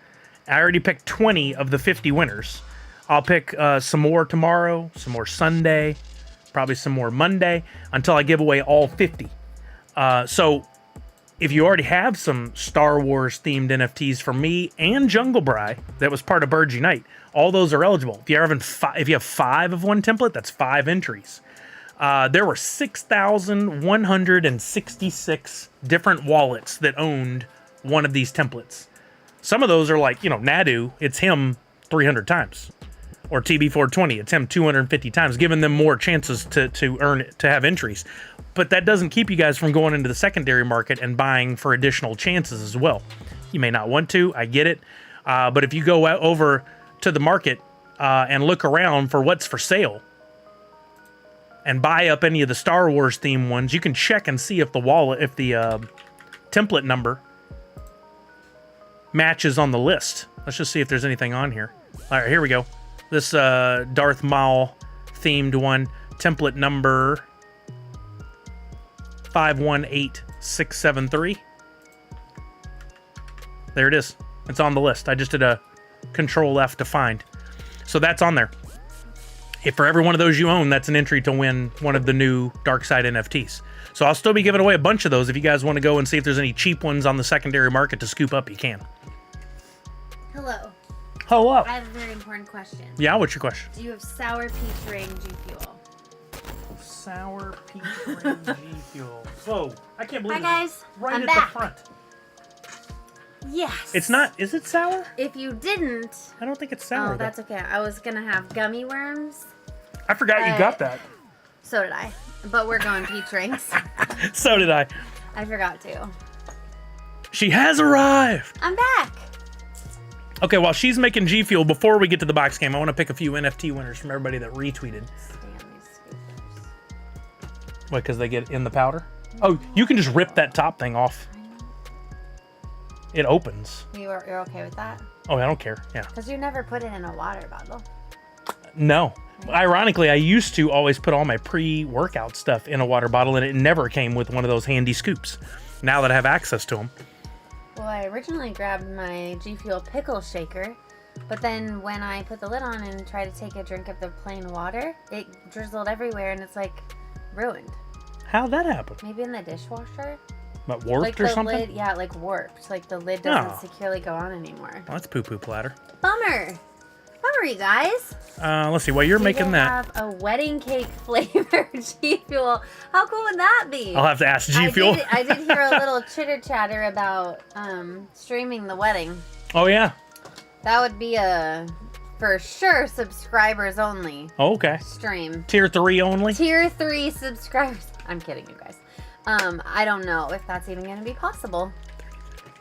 I already picked 20 of the 50 winners. I'll pick some more tomorrow, some more Sunday, probably some more Monday, until I give away all 50. So if you already have some Star Wars themed NFTs from me and Jungle Bry that was part of NerdsUnite, all those are eligible. If you have 5 of one template, that's 5 entries. There were 6,166 different wallets that owned one of these templates. Some of those are like, Nadu, it's him 300 times. Or TB420, it's him 250 times, giving them more chances to earn it, to have entries. But that doesn't keep you guys from going into the secondary market and buying for additional chances as well. You may not want to, I get it. But if you go over to the market and look around for what's for sale and buy up any of the Star Wars themed ones, you can check and see if the template number matches on the list. Let's just see if there's anything on here. All right, here we go. This Darth Maul themed one, template number 518673. There it is. It's on the list. I just did a Control F to find. So that's on there. If for every one of those you own, that's an entry to win one of the new Dark Side NFTs. So I'll still be giving away a bunch of those. If you guys want to go and see if there's any cheap ones on the secondary market to scoop up, you can. Hello. Hello. I have a very important question. Yeah, what's your question? Do you have Sour Peach Ring G Fuel? Sour Peach Ring G Fuel. Whoa, I can't believe Hi guys, it's right I'm at back. the front. Yes. It's not, is it sour? If you didn't... I don't think it's sour. Oh, that's okay. I was going to have gummy worms. I forgot you got that. So did I. But we're going peach rings. So did I. I forgot to. She has arrived. I'm back. Okay, while she's making G Fuel, before we get to the box game, I want to pick a few NFT winners from everybody that retweeted. What, because they get in the powder? Oh, you can just rip that top thing off. It opens. You're okay with that? Oh, I don't care. Yeah. Because you never put it in a water bottle. No. Ironically, I used to always put all my pre-workout stuff in a water bottle, and it never came with one of those handy scoops. Now that I have access to them. Well, I originally grabbed my G Fuel pickle shaker, but then when I put the lid on and tried to take a drink of the plain water, it drizzled everywhere, and it's like ruined. How'd that happen? Maybe in the dishwasher. What, warped like or the something? Lid, yeah, like warped. Like the lid doesn't Oh. securely go on anymore. Well, that's poo-poo platter. Bummer. Bummer, you guys. Let's see. While you're making that, have a wedding cake flavored G Fuel. How cool would that be? I'll have to ask G Fuel. I did hear a little chitter chatter about streaming the wedding. Oh, yeah. That would be a, for sure, subscribers only Oh, okay. stream. Tier 3 only? Tier 3 subscribers. I'm kidding, you guys. I don't know if that's even going to be possible.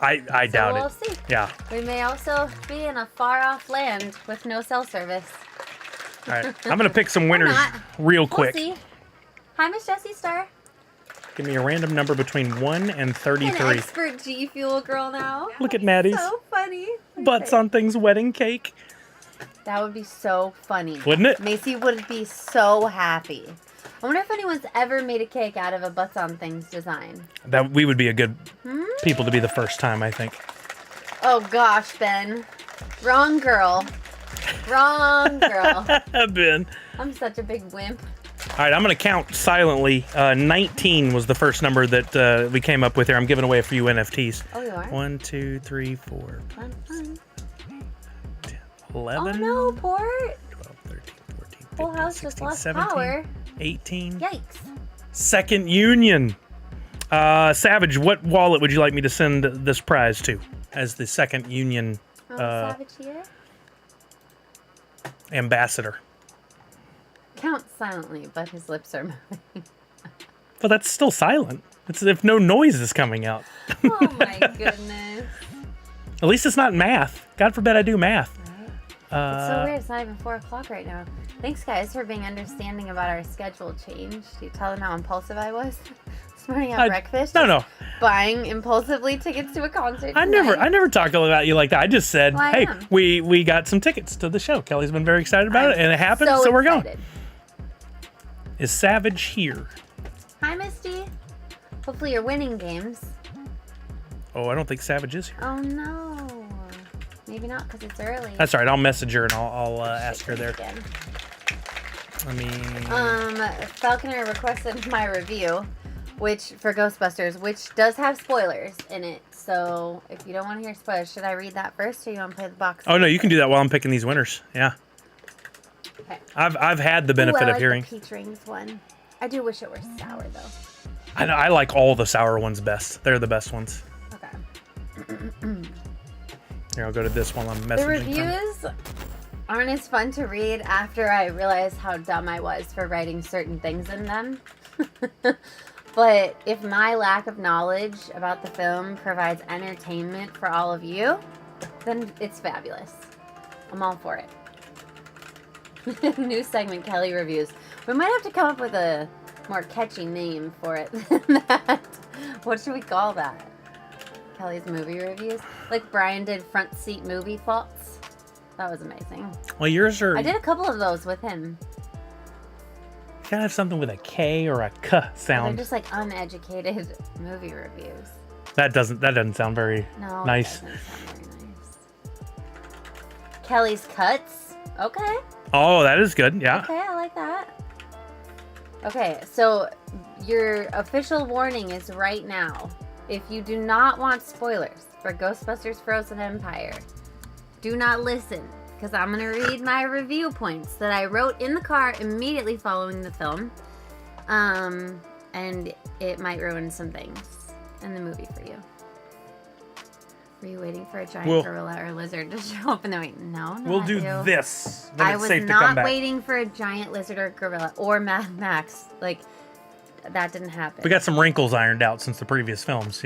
I doubt we'll it. See. Yeah. We may also be in a far-off land with no cell service. All right. I'm going to pick some winners not. real quick. We'll see. Hi, Miss Jessie Star. Give me a random number between 1 and An 33. expert G Fuel girl now. Look at Maddie's So funny. butts on things wedding cake. That would be so funny. Wouldn't it? Macy would be so happy. I wonder if anyone's ever made a cake out of a butts on things design. That we would be a good people to be the first time, I think. Oh gosh, Ben. Wrong girl. Wrong girl. Ben. I'm such a big wimp. All right, I'm going to count silently. 19 was the first number that we came up with here. I'm giving away a few NFTs. Oh, you are? 1, 2, 3, 4, Fun, fun. 10, Oh 11, no, Port. 12, 13, 14, 15, Full house 16, just lost 17, power. 18. Yikes. Second Union. Savage, what wallet would you like me to send this prize to as the Second Union Oh, Savage here. ambassador? Counts silently, but his lips are moving. But that's still silent. It's if no noise is coming out. Oh my goodness. At least it's not math. God forbid I do math. Right? It's so weird. It's not even 4 o'clock right now. Thanks, guys, for being understanding about our schedule change. Do you tell them how impulsive I was this morning at breakfast? No. Buying impulsively tickets to a concert. I never talk about you like that. I just said, Well, I hey, am. we got some tickets to the show. Kelly's been very excited about it, and it happened, so we're going. Is Savage here? Hi, Misty. Hopefully you're winning games. Oh, I don't think Savage is here. Oh no. Maybe not because it's early. That's all right. I'll message her and I'll ask her there. Again. Let me. Falconer requested my review, which for Ghostbusters, which does have spoilers in it. So if you don't want to hear spoilers, should I read that first, or you want to play the box? Oh no, you can do that while I'm picking these winners. Yeah. Okay. I've had the benefit Ooh, I of like hearing. the peach rings one. I do wish it were sour though. I like all the sour ones best. They're the best ones. Okay. Here, I'll go to this while I'm messaging. The her. reviews aren't as fun to read after I realized how dumb I was for writing certain things in them. But if my lack of knowledge about the film provides entertainment for all of you, then it's fabulous. I'm all for it. New segment, Kelly Reviews. We might have to come up with a more catchy name for it than that. What should we call that? Kelly's movie reviews? Like Brian did front seat movie faults. That was amazing. Well, yours are. I did a couple of those with him. You gotta have something with a K or a K They're sound. just like uneducated movie reviews. That doesn't sound very No, nice. It doesn't sound very nice. Kelly's Cuts. Okay. Oh, that is good. Yeah. Okay, I like that. Okay, so your official warning is right now. If you do not want spoilers for Ghostbusters Frozen Empire, do not listen, because I'm going to read my review points that I wrote in the car immediately following the film. And it might ruin some things in the movie for you. Were you waiting for a giant gorilla or lizard to show up? And then no, we'll do you. this. I was not waiting for a giant lizard or gorilla or Mad Max. Like, that didn't happen. We got some wrinkles ironed out since the previous films.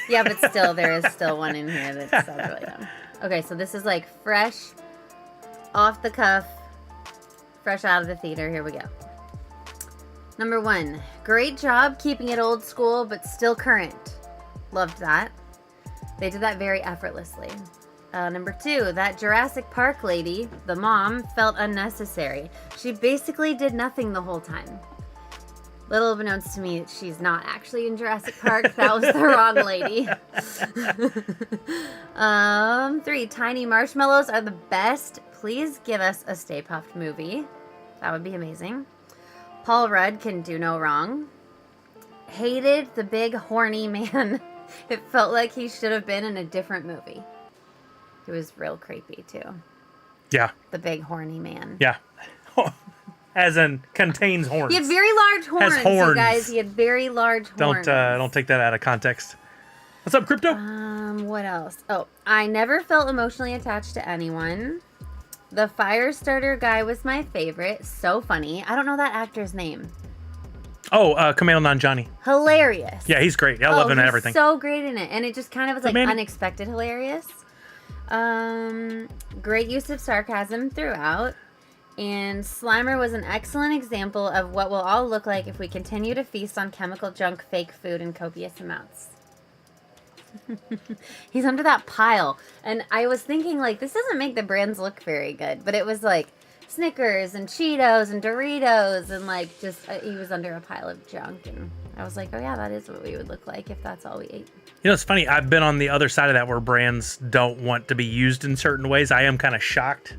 Yeah, but still, there is still one in here that's really dumb. Okay, so this is like fresh, off the cuff, fresh out of the theater. Here we go. Number 1, great job keeping it old school, but still current. Loved that. They did that very effortlessly. Number 2, that Jurassic Park lady, the mom, felt unnecessary. She basically did nothing the whole time. Little unbeknownst to me, she's not actually in Jurassic Park. That was the wrong lady. 3, tiny marshmallows are the best. Please give us a Stay Puft movie. That would be amazing. Paul Rudd can do no wrong. Hated the big horny man. It felt like he should have been in a different movie. He was real creepy, too. Yeah. The big horny man. Yeah. As in, contains horns. He had very large horns, Has horns. you guys. He had very large horns. Don't take that out of context. What's up, Crypto? What else? Oh, I never felt emotionally attached to anyone. The fire starter guy was my favorite. So funny. I don't know that actor's name. Oh, Kumail Nanjiani. Hilarious. Yeah, he's great. I love him and everything. So great in it. And it just kind of was like unexpected hilarious. Great use of sarcasm throughout. And Slimer was an excellent example of what will all look like if we continue to feast on chemical junk, fake food, in copious amounts. He's under that pile. And I was thinking, like, this doesn't make the brands look very good. But it was like Snickers and Cheetos and Doritos and like just he was under a pile of junk. And I was like, oh yeah, that is what we would look like if that's all we ate. You know, it's funny. I've been on the other side of that where brands don't want to be used in certain ways. I am kind of shocked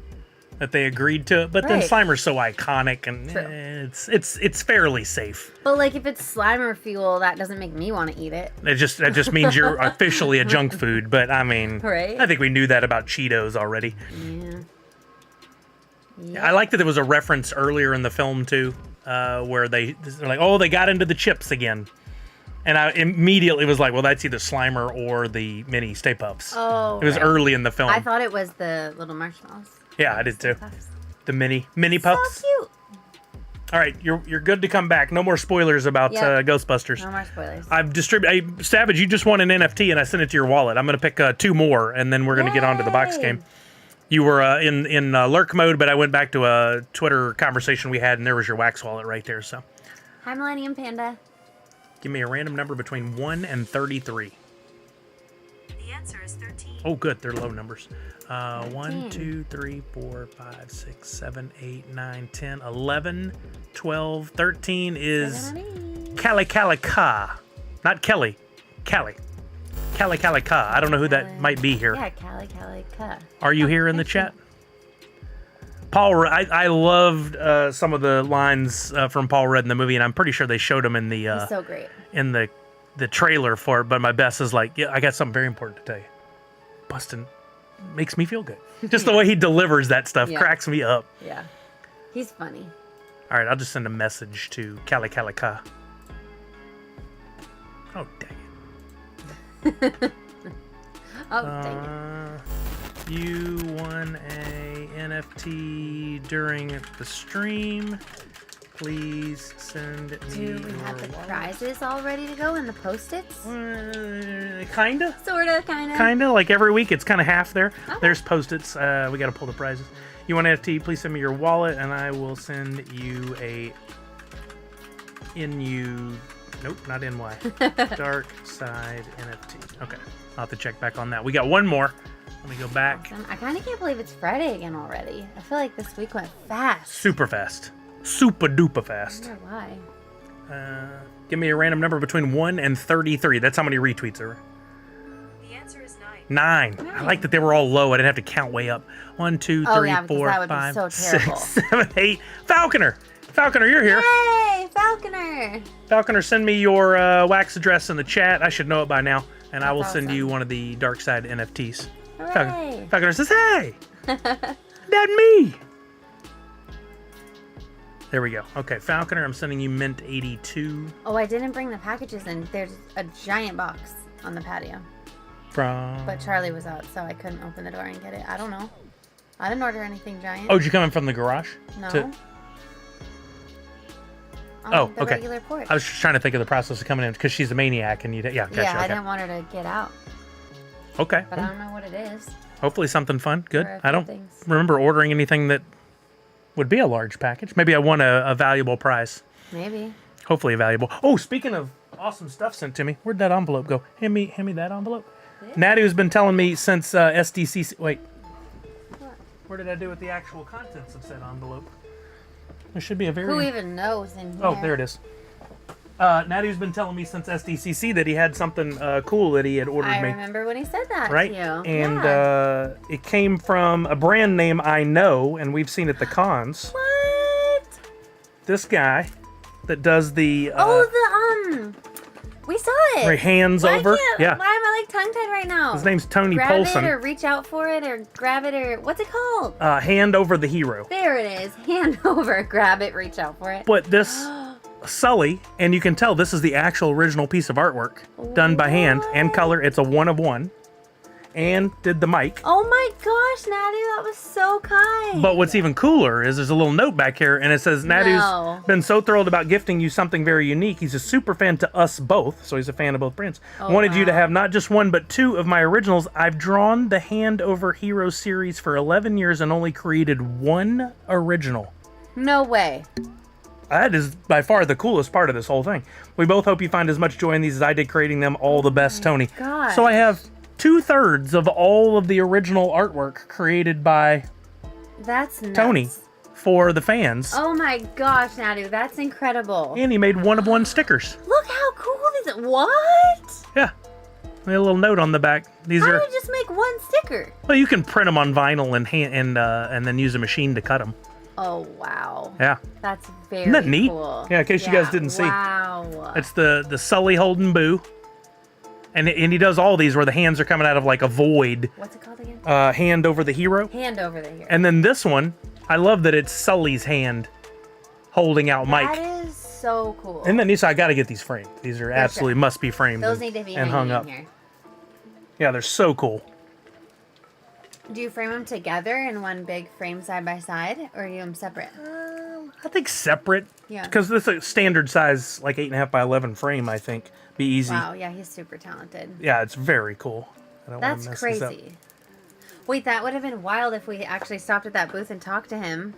that they agreed to it, but then Slimer's so iconic and it's fairly safe. But like if it's Slimer fuel, that doesn't make me want to eat it. That just means you're officially a junk food. But I mean, I think we knew that about Cheetos already. Yeah. I like that there was a reference earlier in the film too, where they're like, oh, they got into the chips again. And I immediately was like, well, that's either Slimer or the mini Stay Puffs. Oh, it was early in the film. I thought it was the little marshmallows. Yeah, I did too. Puffs. The mini puffs. So cute. All right, you're good to come back. No more spoilers about Ghostbusters. No more spoilers. Savage, you just won an NFT and I sent it to your wallet. I'm gonna pick 2 more and then we're gonna get on to the box game. You were in lurk mode, but I went back to a Twitter conversation we had and there was your wax wallet right there. So. Hi, Millennium Panda. Give me a random number between 1 and 33. The answer is 13. Oh, good. They're low numbers. 1, 2, 3, 4, 5, 6, 7, 8, 9, 10, 11, 12, 13 is Cali Ka. Not Kelly. Cali Ka. I don't know who that might be here. Yeah, Cali Ka. Are you here in the chat? Paul, I loved some of the lines from Paul Rudd in the movie, and I'm pretty sure they showed him in the He's so great. In the trailer for it. But my best is like, yeah, I got something very important to tell you. Bustin' makes me feel good. Just the way he delivers that stuff cracks me up. Yeah, he's funny. All right, I'll just send a message to Cali Ka. Oh dang it! Dang it. You won a NFT during the stream. Please send me. Do we have the prizes all ready to go in the Post-its? Kinda. Sorta, kinda. Kinda. Like every week, it's kind of half there. Okay. There's Post-its. We got to pull the prizes. You want an NFT? Please send me your wallet, and I will send you a Nope, not NY. Dark Side NFT. Okay, I'll have to check back on that. We got one more. Let me go back. Awesome. I kind of can't believe it's Friday again already. I feel like this week went fast. Super fast. Super duper fast. I wonder why. Give me a random number between 1 and 33. That's how many retweets are. The answer is 9. 9. I like that they were all low. I didn't have to count way up. 1, 2, 3, 4, 5, 6, 7, 8. Falconer! Falconer, you're here. Hey, Falconer! Falconer, send me your wax address in the chat. I should know it by now. And I will send awesome. you one of the Dark Side NFTs. Hooray! Falconer says, hey! That me! There we go. Okay, Falconer, I'm sending you Mint 82. Oh, I didn't bring the packages in. There's a giant box on the patio. From... But Charlie was out, so I couldn't open the door and get it. I don't know. I didn't order anything giant. Oh, did you come in from the garage? No. Oh, The okay. regular porch. I was just trying to think of the process of coming in because she's a maniac and yeah, gotcha. Yeah, I Okay. didn't want her to get out, Okay. but I don't know what it is. Hopefully something fun. Good. Or a I few don't things. remember ordering anything that would be a large package. Maybe I won a valuable prize. Maybe. Hopefully valuable. Oh, speaking of awesome stuff sent to me, where'd that envelope go? Hand me that envelope. Yeah. Natty has been telling me since SDCC. Wait, What? where did I do with the actual contents of said envelope? There should be a very. Who even knows in here? Oh, there it is. Natty's been telling me since SDCC that he had something cool that he had ordered I me. remember when he said that Right? to you. And Yeah. it came from a brand name I know, and we've seen at the cons. What? This guy that does the We saw it. right, hands Why over. can't- Yeah. Why am I like tongue tied right now? His name's Tony grab Polson. it or reach out for it or grab it or what's it called? Hand over the hero. There it is. Hand over, grab it, reach out for it. But this Sully, and you can tell this is the actual original piece of artwork done by hand and color. It's a 1 of 1. And did the mic. Oh my gosh, Natty, that was so kind. But what's even cooler is there's a little note back here, and it says, Natty's No. been so thrilled about gifting you something very unique. He's a super fan to us both, so he's a fan of both brands. Oh, Wanted you to wow. have not just one, but 2 of my originals. I've drawn the Hand Over Hero series for 11 years and only created 1 original. No way. That is by far the coolest part of this whole thing. We both hope you find as much joy in these as I did creating them. All the best, Tony. gosh. So I have 2/3 of all of the original artwork created by That's nuts. Tony for the fans. Oh my gosh, Natty, that's incredible. And he made 1 of 1 stickers. Look how cool these are. What? Yeah. A little note on the back. These How do are, you just make one sticker? well, you can print them on vinyl and then use a machine to cut them. Oh, wow. Yeah. That's very Isn't that neat? cool. Yeah, in case you guys didn't see. Wow. It's the Sully holding Boo. And he does all these where the hands are coming out of like a void. What's it called again? Hand over the hero. Hand over the here. And then this one, I love that it's Sully's hand holding out Mike. That is so cool. And then so I got to get these framed. These are absolutely must be framed. Those and, need to be and hanging hung in up. here. Yeah, they're so cool. Do you frame them together in one big frame side by side, or do you them separate? I think separate. Yeah. Because this is a standard size, like 8.5 by 11 frame. I think be easy. Wow, yeah, he's super talented. Yeah, it's very cool. I don't wanna That's mess this up. crazy. Wait, that would have been wild if we actually stopped at that booth and talked to him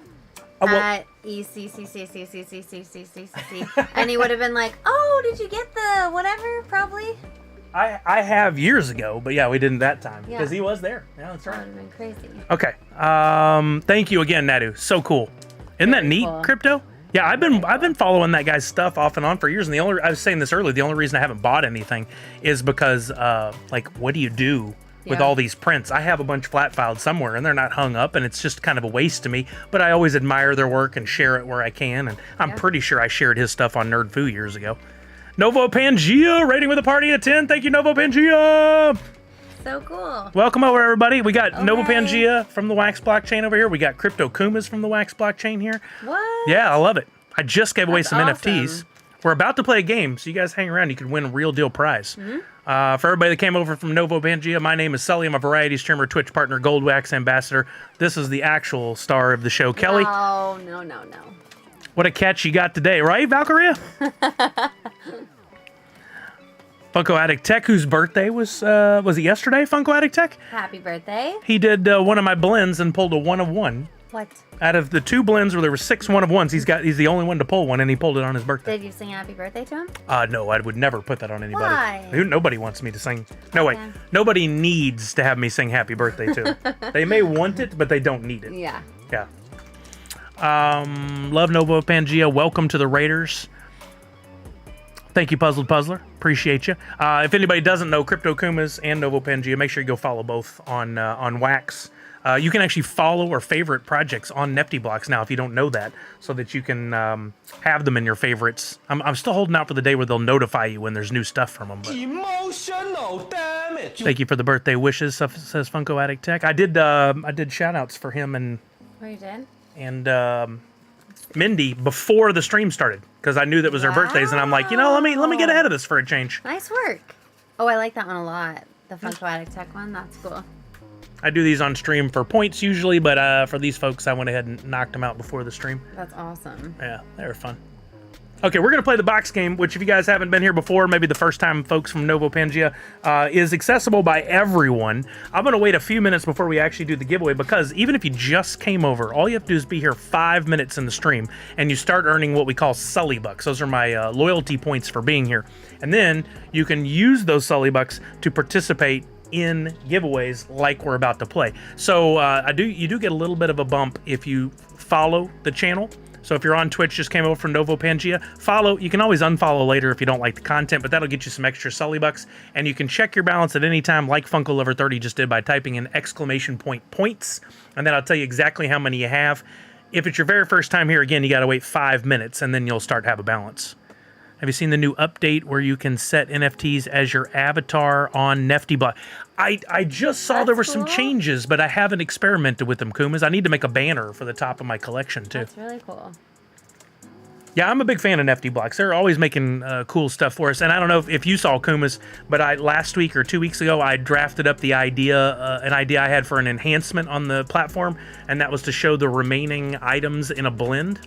Oh, well, at ECCCCCCCCCC, and he would have been like, "Oh, did you get the whatever?" Probably. I have years ago, but yeah, we didn't that time Yeah. because he was there. Yeah, that's That right. would have been crazy. Okay. Thank you again, Nadu. So cool. Isn't that Very neat, cool. Crypto? Yeah, I've been following that guy's stuff off and on for years, and I was saying this earlier. The only reason I haven't bought anything is because, like, what do you do with Yeah. all these prints? I have a bunch flat filed somewhere, and they're not hung up, and it's just kind of a waste to me. But I always admire their work and share it where I can, and I'm Yeah. pretty sure I shared his stuff on Nerd Foo years ago. Novo Pangea rating with a party of 10. Thank you, Novo Pangea. So cool. Welcome over, everybody. We got Okay. Novo Pangea from the Wax blockchain over here. We got Crypto Kumas from the Wax blockchain here. What? Yeah, I love it. I just gave away That's some NFTs. awesome. We're about to play a game, so you guys hang around. You could win a real deal prize. Mm-hmm. For everybody that came over from Novo Pangea, my name is Sully. I'm a variety streamer, Twitch partner, Gold Wax ambassador. This is the actual star of the show, Kelly. No. What a catch you got today, right, Valkyria? Funko Addict Tech, whose birthday was it yesterday, Funko Addict Tech? Happy birthday. He did one of my blends and pulled a 1 of 1. What? Out of the 2 blends where there were 6 1 of 1s, he's the only one to pull one, and he pulled it on his birthday. Did you sing happy birthday to him? No, I would never put that on anybody. Why? Nobody wants me to sing. No, wait. Okay. Nobody needs to have me sing happy birthday to them. They may want it, but they don't need it. Yeah. Yeah. Love Novo Pangea. Welcome to the Raiders. Thank you, Puzzled Puzzler. Appreciate you. If anybody doesn't know, Crypto Kumas and Novo Pangea, make sure you go follow both on Wax. You can actually follow or favorite projects on Nifty Blocks now if you don't know that, so that you can have them in your favorites. I'm still holding out for the day where they'll notify you when there's new stuff from them. But Emotional damage. thank you for the birthday wishes, says Funko Addict Tech. I did shout outs for him Oh, you did? and Mindy before the stream started because I knew that was their birthdays, and I'm like, let me get ahead of this for a change. Nice work. Oh, I like that one a lot. The Funko Tech one, that's cool. I do these on stream for points usually, but for these folks, I went ahead and knocked them out before the stream. That's awesome. Yeah, they were fun. Okay, we're going to play the box game, which if you guys haven't been here before, maybe the first time folks from Novo Pangea, is accessible by everyone. I'm going to wait a few minutes before we actually do the giveaway because even if you just came over, all you have to do is be here 5 minutes in the stream and you start earning what we call Sully Bucks. Those are my loyalty points for being here. And then you can use those Sully Bucks to participate in giveaways like we're about to play. So you do get a little bit of a bump if you follow the channel. So if you're on Twitch, just came over from Novo Pangea, follow. You can always unfollow later if you don't like the content, but that'll get you some extra Sully Bucks. And you can check your balance at any time, like Funko Lover 30 just did by typing in !points. And then I'll tell you exactly how many you have. If it's your very first time here, again, you got to wait 5 minutes, and then you'll start to have a balance. Have you seen the new update where you can set NFTs as your avatar on Nifty Block? I just saw there were some changes, but I haven't experimented with them, Kumas. I need to make a banner for the top of my collection, too. That's really cool. Yeah, I'm a big fan of Nifty Blocks. They're always making cool stuff for us. And I don't know if you saw Kumas, but last week or 2 weeks ago, I drafted up the idea, an idea I had for an enhancement on the platform, and that was to show the remaining items in a blend.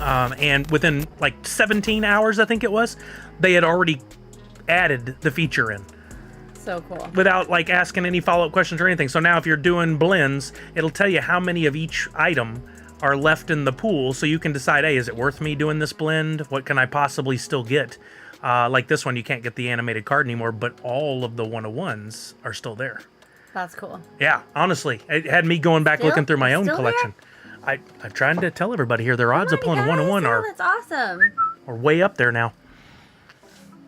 And within like 17 hours, I think it was, they had already added the feature in. So cool. Without like asking any follow-up questions or anything. So now if you're doing blends, it'll tell you how many of each item are left in the pool, so you can decide, hey, is it worth me doing this blend? What can I possibly still get? Like this one, you can't get the animated card anymore, but all of the 101s are still there. That's cool. Yeah, honestly, it had me going back looking through my own collection. I'm trying to tell everybody here, their odds of pulling a 101 that's awesome. are way up there now.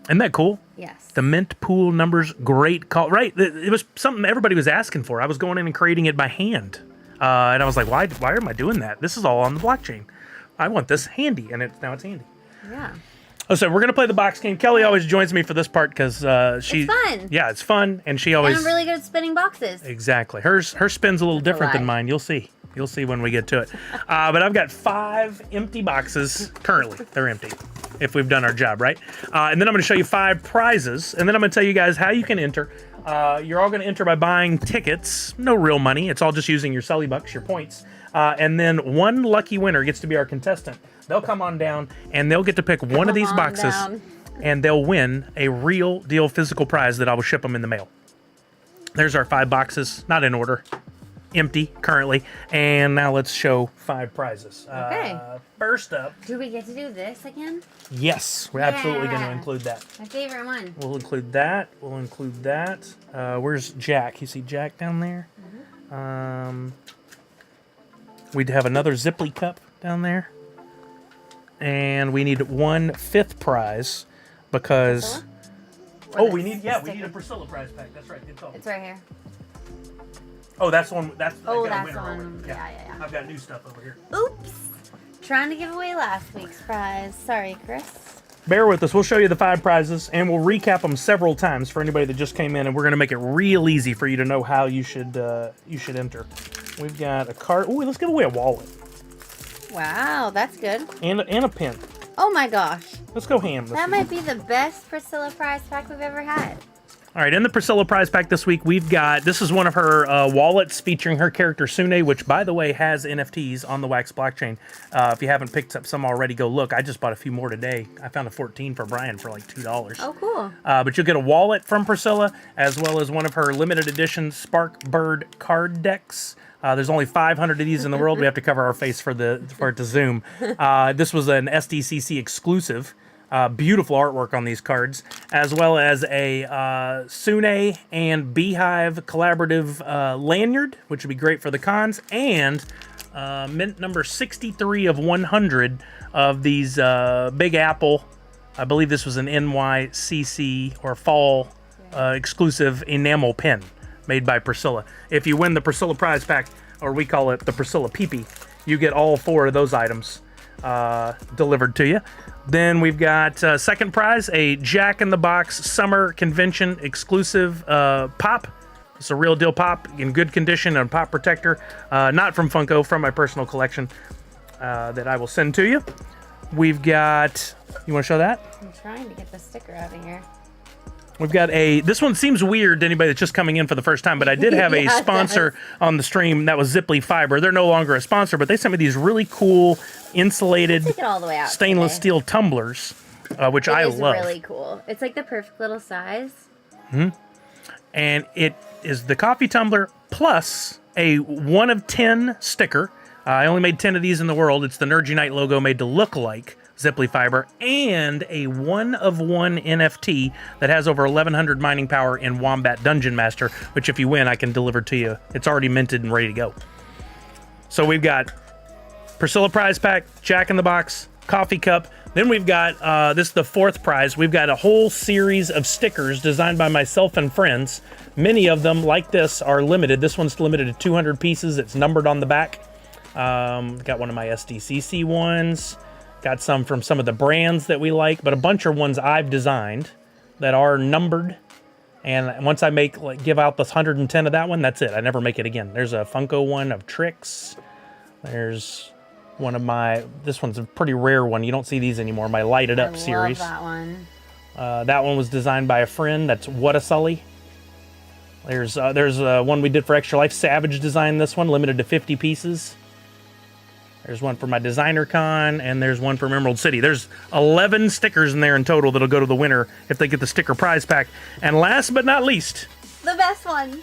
Isn't that cool? Yes. The mint pool numbers, great call. Right, it was something everybody was asking for. I was going in and creating it by hand. And I was like, why am I doing that? This is all on the blockchain. I want this handy, and now it's handy. Yeah. Oh, so we're going to play the box game. Kelly always joins me for this part because she... It's fun. Yeah, it's fun, and she always... And I'm really good at spinning boxes. Exactly. Her spin's a little different than mine. You'll see. You'll see when we get to it. But I've got 5 empty boxes currently. They're empty, if we've done our job, right? And then I'm going to show you 5 prizes, and then I'm going to tell you guys how you can enter. You're all going to enter by buying tickets. No real money. It's all just using your Sully Bucks, your points. And then one lucky winner gets to be our contestant. They'll come on down, and they'll get to pick one of these boxes, and they'll win a real deal physical prize that I will ship them in the mail. There's our 5 boxes, not in order. Empty currently, and now let's show 5 prizes. Okay. First up, do we get to do this again? Yes, we're absolutely going to include that. My favorite one. We'll include that. We'll include that. Where's Jack? You see Jack down there? Mm-hmm. We'd have another Zipley cup down there, and we need 1/5 prize because. We need a Priscilla prize pack. That's right. It's right here. Oh, that's one. That's the one. Yeah. I've got new stuff over here. Oops. Trying to give away last week's prize. Sorry, Chris. Bear with us. We'll show you the 5 prizes, and we'll recap them several times for anybody that just came in, and we're going to make it real easy for you to know how you should enter. We've got a card. Ooh, let's give away a wallet. Wow, that's good. And a pen. Oh my gosh. Let's go ham. That might be the best Priscilla prize pack we've ever had. All right, in the Priscilla prize pack this week, we've got, this is one of her wallets featuring her character Sune, which, by the way, has NFTs on the Wax blockchain. If you haven't picked up some already, go look. I just bought a few more today. I found a 14 for Brian for like $2. Oh, cool. But you'll get a wallet from Priscilla, as well as one of her limited edition Spark Bird card decks. There's only 500 of these in the world. We have to cover our face for it to zoom. This was an SDCC exclusive. Beautiful artwork on these cards, as well as a Sune and Beehive collaborative lanyard, which would be great for the cons, and mint number 63 of 100 of these Big Apple. I believe this was an NYCC or fall exclusive enamel pen made by Priscilla. If you win the Priscilla prize pack, or we call it the Priscilla Peepee, you get all 4 of those items delivered to you. Then we've got second prize, a Jack in the Box Summer Convention exclusive pop. It's a real deal pop in good condition and pop protector, not from Funko, from my personal collection that I will send to you. We've got, you want to show that? I'm trying to get the sticker out of here. We've got this one seems weird to anybody that's just coming in for the first time, but I did have a Yeah, it sponsor on the stream that was Ziply Fiber. They're no longer a sponsor, but they sent me these really cool insulated Take it all the way out stainless today. steel tumblers, which I love. It's really cool. It's like the perfect little size. And it is the coffee tumbler plus a 1 of 10 sticker. I only made 10 of these in the world. It's the NerdsUnite logo made to look like Ziply Fiber, and a 1 of 1 NFT that has over 1100 mining power in Wombat Dungeon Master, which if you win, I can deliver to you. It's already minted and ready to go. So we've got Priscilla prize pack, Jack in the Box, coffee cup. Then we've got, this is the 4th prize. We've got a whole series of stickers designed by myself and friends. Many of them, like this, are limited. This one's limited to 200 pieces. It's numbered on the back. Got one of my SDCC ones. Got some from some of the brands that we like, but a bunch are ones I've designed that are numbered. And once I give out the 110 of that one, that's it. I never make it again. There's a Funko one of Tricks. There's one of this one's a pretty rare one. You don't see these anymore. My Light It Up series. I love that one. That one was designed by a friend. That's What a Sully. There's one we did for Extra Life. Savage designed this one, limited to 50 pieces. There's one for my Designer Con, and there's one from Emerald City. There's 11 stickers in there in total that'll go to the winner if they get the sticker prize pack. And last but not least, The best one.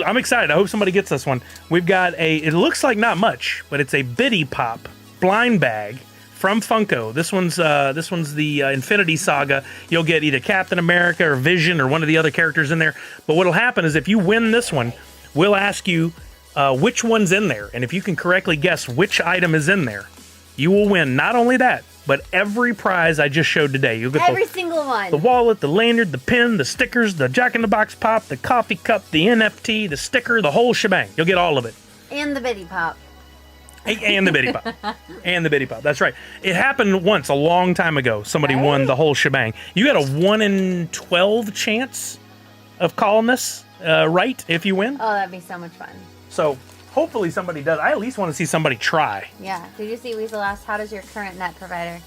I'm excited. I hope somebody gets this one. We've got it looks like not much, but it's a Biddy Pop blind bag from Funko. This one's the Infinity Saga. You'll get either Captain America or Vision or one of the other characters in there. But what'll happen is if you win this one, we'll ask you which one's in there. And if you can correctly guess which item is in there, you will win not only that, but every prize I just showed today. You'll get Every single one. the wallet, the lanyard, the pin, the stickers, the Jack in the Box pop, the coffee cup, the NFT, the sticker, the whole shebang. You'll get all of it. And the Biddy Pop. And the Biddy Pop. And the Biddy Pop. That's right. It happened once a long time ago. Somebody won the whole shebang. You got a 1 in 12 chance of calling this right if you win. Oh, that'd be so much fun. So hopefully somebody does. I at least want to see somebody try. Yeah. Did you see Weasel asked, how does your current net provider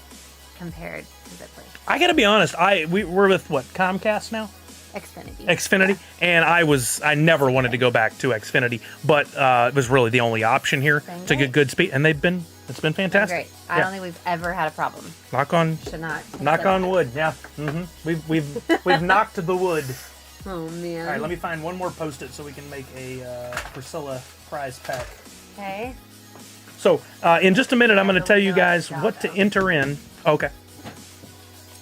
compared to Ziply? I got to be honest. We're with what, Comcast now? Xfinity. And I never wanted to go back to Xfinity, but it was really the only option here to get good speed, and it's been fantastic. Great. I don't think we've ever had a problem. Knock on wood. Yeah. We've knocked the wood. Oh man. All right, let me find one more Post-it so we can make a Priscilla prize pack. Okay. So in just a minute, I'm going to tell you guys what to enter in. Okay.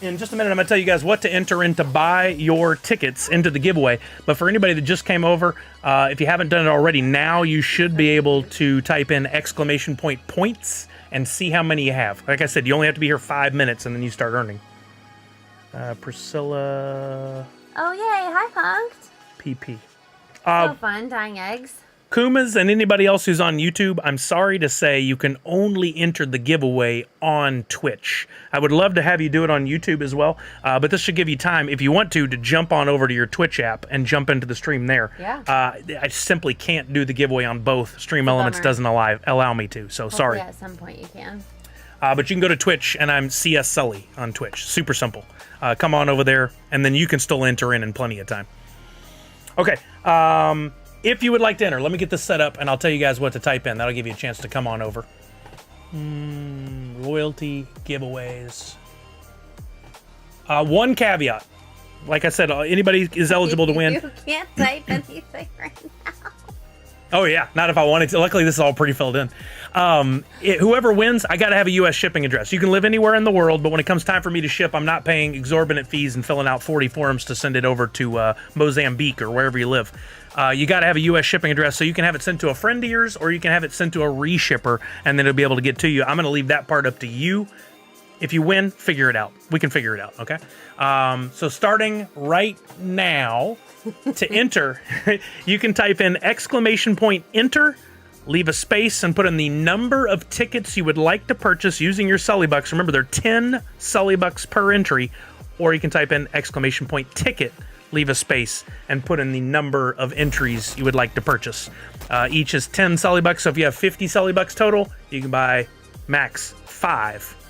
In just a minute, I'm going to tell you guys what to enter in to buy your tickets into the giveaway. But for anybody that just came over, if you haven't done it already, now you should be able to type in !points and see how many you have. Like I said, you only have to be here 5 minutes and then you start earning. Priscilla... Oh, yay. Hi, Punked. PP. So fun, dying eggs. Kumas and anybody else who's on YouTube, I'm sorry to say you can only enter the giveaway on Twitch. I would love to have you do it on YouTube as well, but this should give you time, if you want to jump on over to your Twitch app and jump into the stream there. Yeah. I simply can't do the giveaway on both. Stream Elements doesn't allow me to, so sorry. Hopefully at some point you can. But you can go to Twitch, and I'm CS Sully on Twitch. Super simple. Come on over there, and then you can still enter in plenty of time. Okay. If you would like to enter, let me get this set up, and I'll tell you guys what to type in. That'll give you a chance to come on over. Loyalty, giveaways. One caveat. Like I said, anybody is eligible to win. You can't type anything right now. Oh, yeah. Not if I wanted to. Luckily, this is all pretty filled in. Whoever wins, I got to have a U.S. shipping address. You can live anywhere in the world, but when it comes time for me to ship, I'm not paying exorbitant fees and filling out 40 forms to send it over to Mozambique or wherever you live. You got to have a U.S. shipping address, so you can have it sent to a friend of yours, or you can have it sent to a reshipper, and then it'll be able to get to you. I'm going to leave that part up to you. If you win, figure it out. We can figure it out, okay? So starting right now, to enter, you can type in !enter, leave a space, and put in the number of tickets you would like to purchase using your Sully Bucks. Remember, they're 10 Sully Bucks per entry. Or you can type in !ticket, leave a space, and put in the number of entries you would like to purchase. Each is 10 Sully Bucks, so if you have 50 Sully Bucks total, you can buy max 5.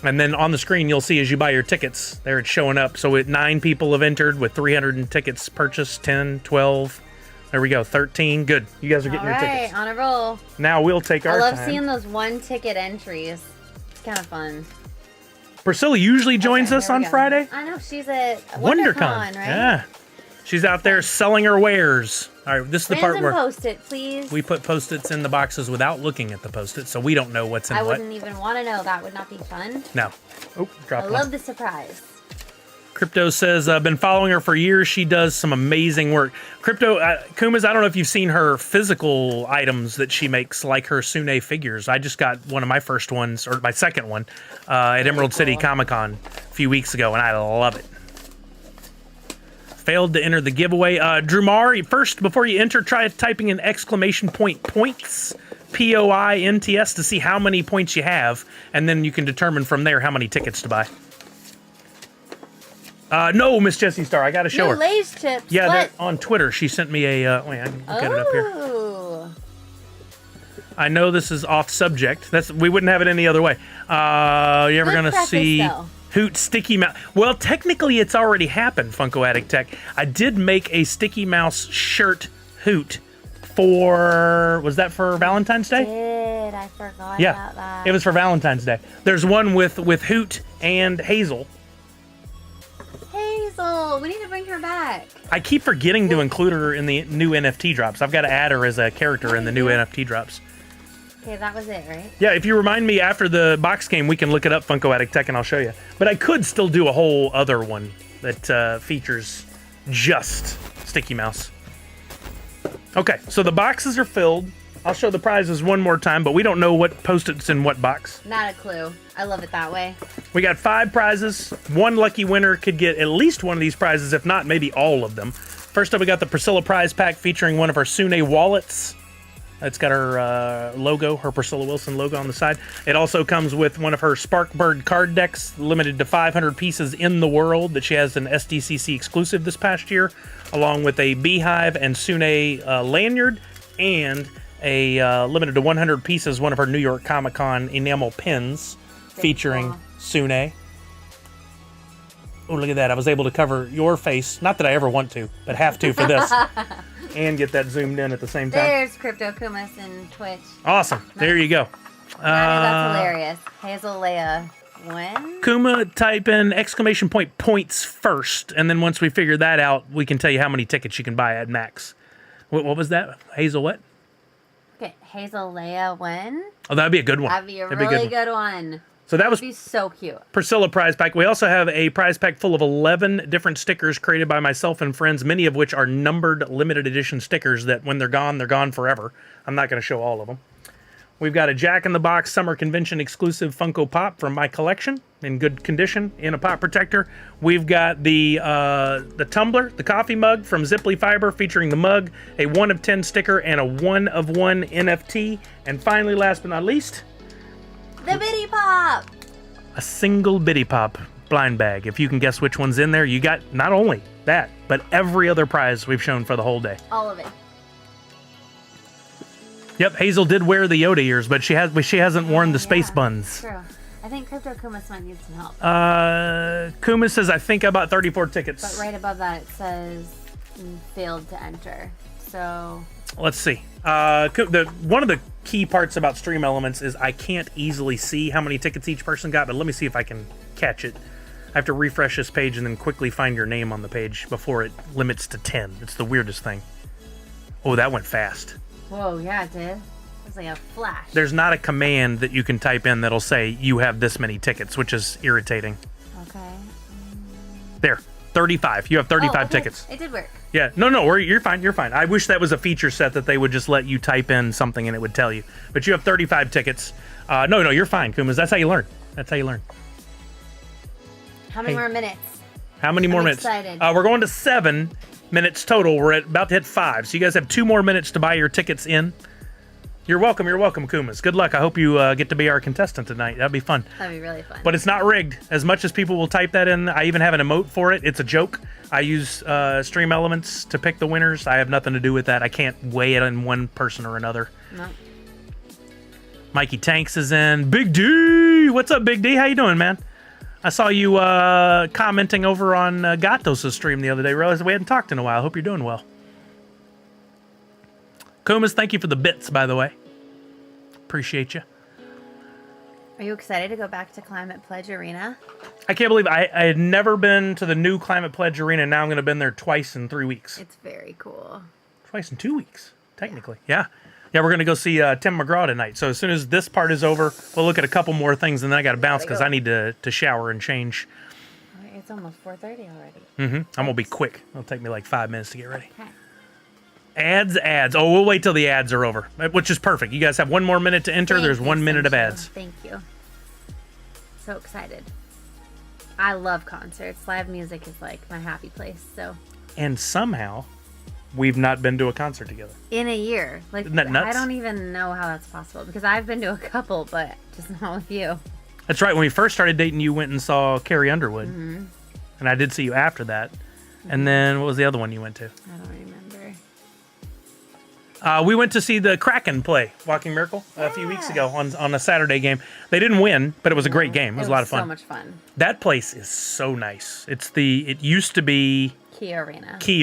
And then on the screen, you'll see as you buy your tickets, there it's showing up. So 9 people have entered with 300 tickets purchased, 10, 12. There we go, 13. Good. You guys are getting your tickets. On a roll. Now we'll take our time. I love seeing those 1-ticket entries. It's kind of fun. Priscilla usually joins us on Friday. I know, she's at WonderCon, right? Yeah. She's out there selling her wares. All right, this is the part where Post-it, please. we put Post-its in the boxes without looking at the Post-its, so we don't know what's in what. I wouldn't even want to know. That would not be fun. No. Oh, drop I love the surprise. Crypto says, I've been following her for years. She does some amazing work. Crypto, Kumas, I don't know if you've seen her physical items that she makes, like her Sune figures. I just got one of my first ones, or my second one, at Emerald City Comic-Con a few weeks ago, and I love it. Failed to enter the giveaway. Drumar, first, before you enter, try typing in !points, POINTS, to see how many points you have, and then you can determine from there how many tickets to buy. No, Miss Jessie Star, I gotta show her. Lay's chips. Yeah, what? on Twitter, she sent me a. Wait, I can get it up here. I know this is off subject. We wouldn't have it any other way. You ever gonna see Hoot Sticky Mouse? Well, technically, it's already happened. Funko Addict Tech. I did make a Sticky Mouse shirt Hoot for. Was that for Valentine's Day? I forgot about that. It was for Valentine's Day. There's one with Hoot and Hazel. Hazel, we need to bring her back. I keep forgetting to include her in the new NFT drops. I've got to add her as a character in the new NFT drops. Okay, that was it, right? Yeah, if you remind me after the box game, we can look it up, Funko Addict Tech, and I'll show you. But I could still do a whole other one that features just Sticky Mouse. Okay, so the boxes are filled. I'll show the prizes one more time, but we don't know what Post-its in what box. Not a clue. I love it that way. We got 5 prizes. One lucky winner could get at least one of these prizes, if not maybe all of them. First up, we got the Priscilla prize pack featuring one of our Sune wallets. It's got her logo, her Priscilla Wilson logo on the side. It also comes with one of her Sparkbird card decks, limited to 500 pieces in the world, that she has an SDCC exclusive this past year, along with a Beehive and Sune lanyard, and a limited to 100 pieces, one of her New York Comic Con enamel pins featuring Sune. Oh, look at that. I was able to cover your face. Not that I ever want to, but have to for this. And get that zoomed in at the same time. There's Crypto Kumas and Twitch. Awesome. There you go. That's hilarious. Hazel Leia. When? Kuma, type in !points first, and then once we figure that out, we can tell you how many tickets you can buy at max. What was that? Hazel what? Okay, Hazel Leia when? Oh, that'd be a good one. That'd be a really good one. So that was be so cute. Priscilla prize pack. We also have a prize pack full of 11 different stickers created by myself and friends, many of which are numbered limited edition stickers that when they're gone forever. I'm not going to show all of them. We've got a Jack in the Box Summer Convention exclusive Funko Pop from my collection in good condition in a pop protector. We've got the tumbler, the coffee mug from Ziply Fiber featuring the mug, a 1 of 10 sticker, and a 1 of 1 NFT. And finally, last but not least, the Bitty Pop! A single Bitty Pop blind bag. If you can guess which one's in there, you got not only that, but every other prize we've shown for the whole day. All of it. Yep, Hazel did wear the Yoda ears, but she hasn't worn the space buns. True. I think Crypto Kumas might need some help. Kumas says, I think I bought 34 tickets. But right above that, it says failed to enter. So let's see. One of the key parts about Stream Elements is I can't easily see how many tickets each person got, but let me see if I can catch it. I have to refresh this page and then quickly find your name on the page before it limits to 10. It's the weirdest thing. Oh, that went fast. Whoa, yeah, it did. It was like a flash. There's not a command that you can type in that'll say you have this many tickets, which is irritating. Okay. There, 35. You have 35 tickets. It did work. Yeah, no, you're fine. You're fine. I wish that was a feature set that they would just let you type in something and it would tell you. But you have 35 tickets. No, you're fine, Kumas. That's how you learn. That's how you learn. How many more minutes? How many more minutes? Excited. We're going to 7 minutes total. We're about to hit 5. So you guys have 2 more minutes to buy your tickets in. You're welcome, Kumas. Good luck. I hope you get to be our contestant tonight. That'd be fun. That'd be really fun. But it's not rigged. As much as people will type that in, I even have an emote for it. It's a joke. I use Stream Elements to pick the winners. I have nothing to do with that. I can't weigh it on one person or another. No. Mikey Tanks is in. Big D! What's up, Big D? How you doing, man? I saw you commenting over on Gatos' stream the other day. Realized we hadn't talked in a while. Hope you're doing well. Kumas, thank you for the bits, by the way. Appreciate you. Are you excited to go back to Climate Pledge Arena? I can't believe I had never been to the new Climate Pledge Arena. Now I'm going to been there twice in 3 weeks. It's very cool. Twice in 2 weeks, technically. Yeah. Yeah, we're going to go see Tim McGraw tonight. So as soon as this part is over, we'll look at a couple more things, and then I got to bounce because I need to shower and change. It's almost 4:30 already. I'm going to be quick. It'll take me like 5 minutes to get ready. Okay. Ads. Oh, we'll wait till the ads are over, which is perfect. You guys have 1 more minute to enter. There's 1 minute of ads. Thank you. So excited. I love concerts. Live music is like my happy place. So. And somehow, we've not been to a concert together. In a year. Like, isn't that nuts? I don't even know how that's possible because I've been to a couple, but just not with you. That's right. When we first started dating, you went and saw Carrie Underwood. Mm-hmm. And I did see you after that. Mm-hmm. And then what was the other one you went to? I don't remember. We went to see the Kraken play Walking Miracle a few weeks ago on a Saturday game. They didn't win, but it was a great game. It was a lot of fun. So much fun. That place is so nice. It used to be Key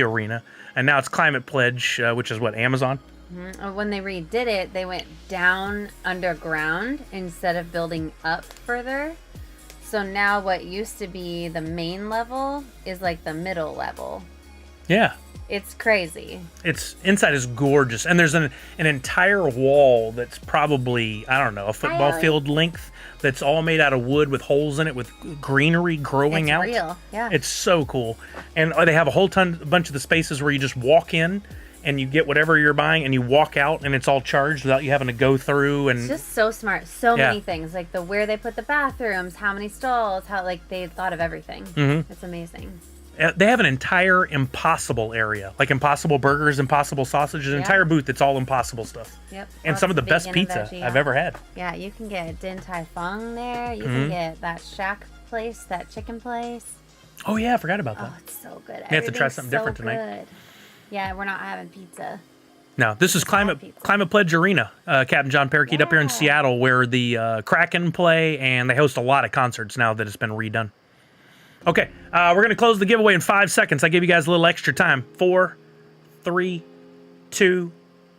Arena, and now it's Climate Pledge, which is what, Amazon? Mm-hmm. When they redid it, they went down underground instead of building up further. So now what used to be the main level is like the middle level. Yeah. It's crazy. Inside is gorgeous, and there's an entire wall that's probably, I don't know, a football field length that's all made out of wood with holes in it with greenery growing out. It's real, yeah. It's so cool, and they have a bunch of the spaces where you just walk in and you get whatever you're buying, and you walk out, and it's all charged without you having to go through. And it's just so smart. So many things, like where they put the bathrooms, how many stalls, how they thought of everything. Mm-hmm. It's amazing. They have an entire Impossible area, like Impossible Burgers, Impossible Sausages, an entire booth that's all Impossible stuff. Yep. And some of the best pizza I've ever had. Yeah, you can get Din Tai Fung there. You can get that shack place, that chicken place. Oh, yeah, I forgot about that. Oh, it's so good. You have to try something different tonight. Good. Yeah, we're not having pizza. No, this is Climate Pledge Arena, Captain John Parakeet up here in Seattle, where the Kraken play, and they host a lot of concerts now that it's been redone. Okay, we're going to close the giveaway in 5 seconds. I gave you guys a little extra time. 4, 3, 2,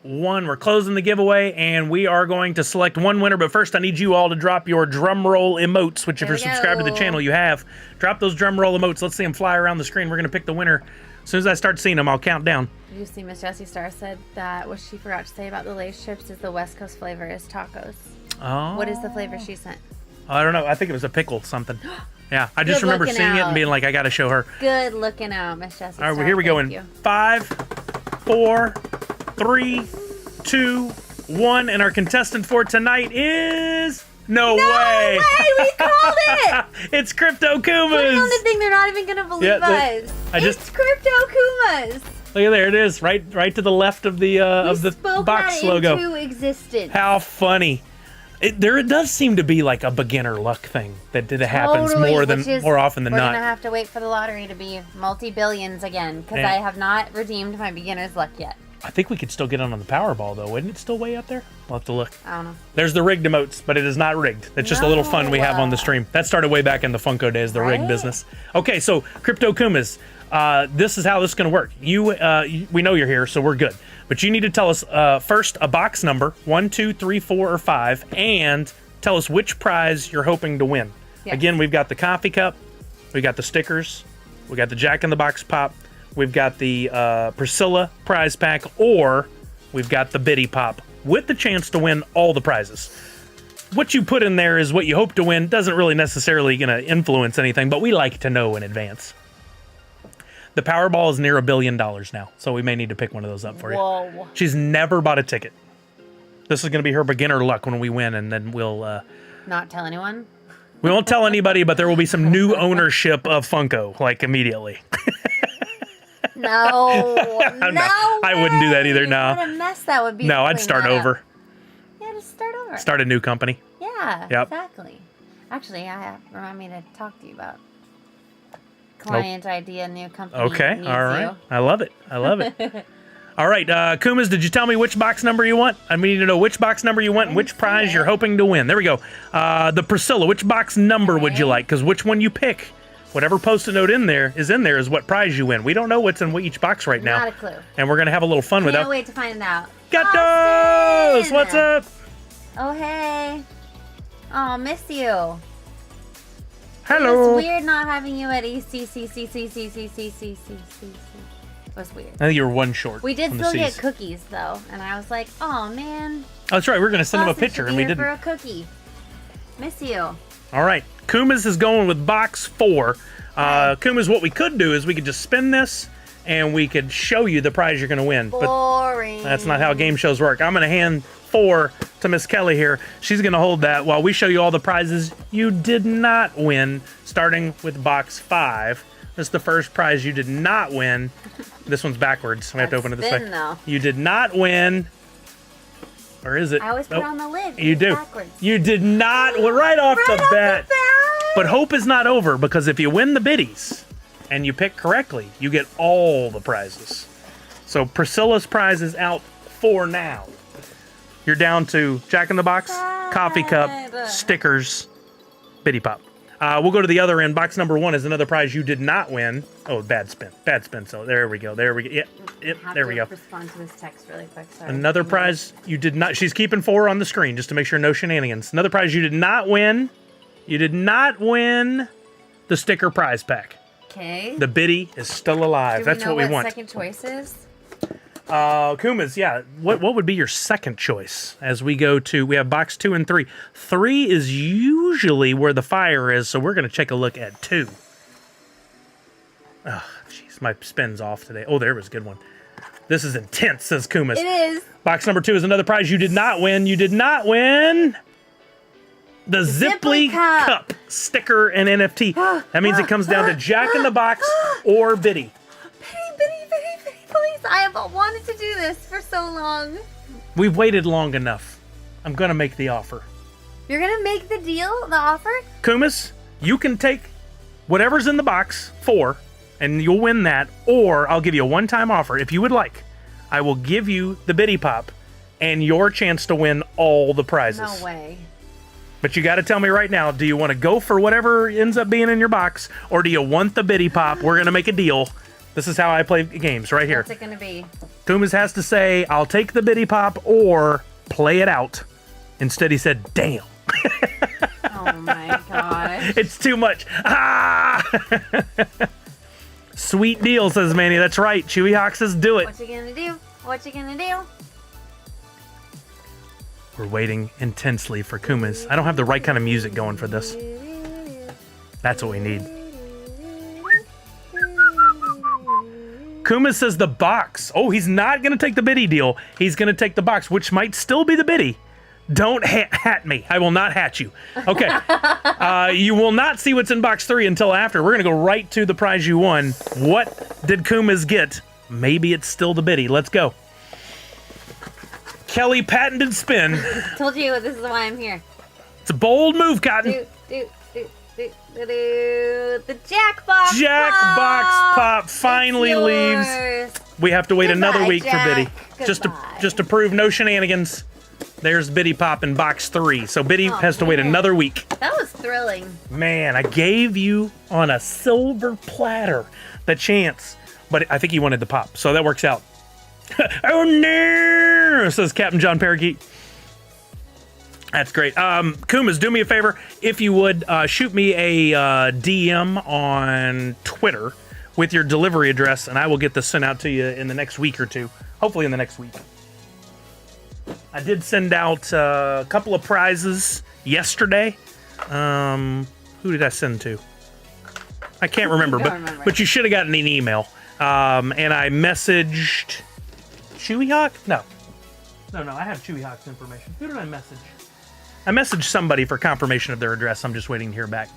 1. We're closing the giveaway, and we are going to select one winner. But first, I need you all to drop your drum roll emotes, which if you're subscribed to the channel, you have. Drop those drum roll emotes. Let's see them fly around the screen. We're going to pick the winner. As soon as I start seeing them, I'll count down. Did you see Miss Jessie Star said that what she forgot to say about the Lay's chips is the West Coast flavor is tacos. Oh. What is the flavor she sent? I don't know. I think it was a pickle something. Yeah, I just remember seeing it and being like, I got to show her. Good looking out, Miss Jessie. All right, well, here we go in 5, 4, 3, 2, 1. And our contestant for tonight is... No way! We called it! It's Crypto Kumas! Put it on the thing, they're not even going to believe us. It's Crypto Kumas! Look at there, it is, right to the left of the box logo. Into existence. How funny. There does seem to be like a beginner luck thing that happens more often than not. We're going to have to wait for the lottery to be multi-billions again, because I have not redeemed my beginner's luck yet. I think we could still get on the Powerball, though. Wouldn't it still way up there? We'll have to look. I don't know. There's the rigged emotes, but it is not rigged. It's just a little fun we have on the stream. That started way back in the Funko days, the rigged business. Okay, so Crypto Kumas, this is how this is going to work. We know you're here, so we're good. But you need to tell us first a box number, 1, 2, 3, 4, or 5, and tell us which prize you're hoping to win. Yes. Again, we've got the coffee cup, we got the stickers, we got the Jack in the Box pop, we've got the Priscilla prize pack, or we've got the Biddy pop with the chance to win all the prizes. What you put in there is what you hope to win. Doesn't really necessarily going to influence anything, but we like to know in advance. The Powerball is near $1 billion now, so we may need to pick one of those up for you. Whoa. She's never bought a ticket. This is going to be her beginner luck when we win, and then we'll... Not tell anyone? We won't tell anybody, but there will be some new ownership of Funko, like, immediately. No. I wouldn't do that either, no. What a mess that would be. No, I'd start over. Yeah, just start over. Start a new company. Yeah, exactly. Actually, remind me to talk to you about client idea, new company. Okay, all right. I love it. All right, Kumas, did you tell me which box number you want? I need to know which box number you want and which prize you're hoping to win. There we go. The Priscilla, which box number would you like? Because which one you pick, whatever Post-it note is what prize you win. We don't know what's in each box right now. Not a clue. And we're going to have a little fun with that. Can't wait to find out. Gatos! What's up? Oh, hey. Oh, miss you. Hello. It's weird not having you at ECCCCCCCCCCC. It was weird. I think you were one short. We did from the still get Cs. cookies though, and I was like, "Oh man." Oh, that's right. We were going to send him a Sausage picture, should and be we here didn't. for a cookie. Miss you. All right. Kumas is going with box 4. Kumas, what we could do is we could just spin this, and we could show you the prize you're going to win. Boring. But that's not how game shows work. I'm going to hand 4 to Miss Kelly here. She's going to hold that while we show you all the prizes you did not win, starting with box 5. This is the first prize you did not win. This one's backwards. We have to open it this way. Though. You did not win. Or is it? I always put Nope. it on the lid. You do. Backwards. You did not. Well, right off the bat. bat. But hope is not over, because if you win the biddies and you pick correctly, you get all the prizes. So Priscilla's prize is out for now. You're down to Jack in the Box, coffee cup, stickers, biddy pop. We'll go to the other end. Box number 1 is another prize you did not win. Oh, bad spin. Bad spin. So there we go. There we go. Yep. There we go. Respond to this text really quick. Sorry. Another prize you did not. She's keeping 4 on the screen just to make sure no shenanigans. Another prize you did not win. You did not win the sticker prize pack. Okay. The biddy is still alive. That's what we want. Second choice is? Kumas, yeah. What would be your second choice as we go to? We have box 2 and 3. 3 is usually where the fire is, so we're going to take a look at 2. Oh, jeez, my spin's off today. Oh, there was a good one. This is intense, says Kumas. It is. Box number 2 is another prize you did not win. You did not win the Zipley Cup sticker and NFT. That means it comes down to Jack in the Box or Biddy. Biddy, please. I have wanted to do this for so long. We've waited long enough. I'm going to make the offer. You're going to make the deal, the offer? Kumas, you can take whatever's in the box 4, and you'll win that, or I'll give you a one-time offer. If you would like, I will give you the Biddy Pop and your chance to win all the prizes. No way. But you got to tell me right now, do you want to go for whatever ends up being in your box, or do you want the Biddy Pop? We're going to make a deal. This is how I play games right here. What's it going to be? Kumas has to say, I'll take the Biddy Pop or play it out. Instead, he said, damn. Oh my gosh. It's too much. Ah! Sweet deal, says Manny. That's right. Chewy Hawk says, do it. What you going to do? What you going to do? We're waiting intensely for Kumas. I don't have the right kind of music going for this. That's what we need. Kumas says the box. Oh, he's not going to take the biddy deal. He's going to take the box, which might still be the biddy. Don't hat me. I will not hat you. Okay. You will not see what's in box 3 until after. We're going to go right to the prize you won. What did Kumas get? Maybe it's still the biddy. Let's go. Kelly patented spin. Told you this is why I'm here. It's a bold move, Cotton. The Jackbox Jackbox Pop finally leaves. We have to wait another week for Biddy. Just to prove no shenanigans. There's Biddy Pop in box 3. So Biddy has to wait another week. That was thrilling. Man, I gave you on a silver platter the chance. But I think you wanted the pop, so that works out. Oh no, says Captain John Parakeet. That's great. Kumas, do me a favor. If you would, shoot me a DM on Twitter with your delivery address, and I will get this sent out to you in the next week or two. Hopefully in the next week. I did send out a couple of prizes yesterday. Who did I send to? I can't remember, but you should have gotten an email. And I messaged Chewy Hawk? No, I have Chewy Hawk's information. Who did I message? I messaged somebody for confirmation of their address. I'm just waiting to hear back.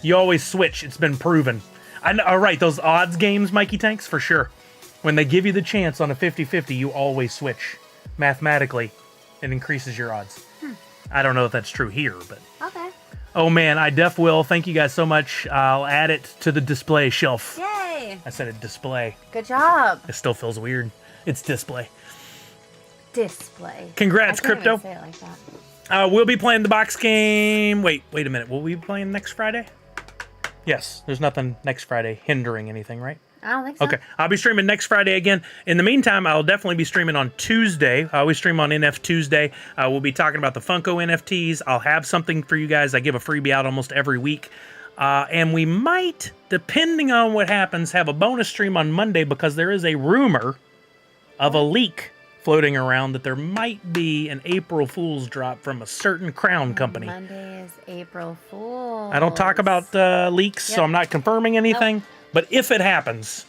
You always switch. It's been proven. I know, all right, those odds games, Mikey Tanks, for sure. When they give you the chance on a 50-50, you always switch. Mathematically, it increases your odds. I don't know if that's true here, but... Okay. Oh, man, I def will. Thank you guys so much. I'll add it to the display shelf. Yay! Yay! I said it display. Good job. It still feels weird. It's display. Display. Congrats, I can't Crypto. even say it like that. We'll be playing the box game. Wait a minute. Will we be playing next Friday? Yes. There's nothing next Friday hindering anything, right? I don't think so. Okay. I'll be streaming next Friday again. In the meantime, I'll definitely be streaming on Tuesday. I always stream on NF Tuesday. We'll be talking about the Funko NFTs. I'll have something for you guys. I give a freebie out almost every week. And we might, depending on what happens, have a bonus stream on Monday because there is a rumor of a leak floating around that there might be an April Fool's drop from a certain crown company. Monday is April Fool's. I don't talk about leaks, so I'm not confirming anything. But if it happens,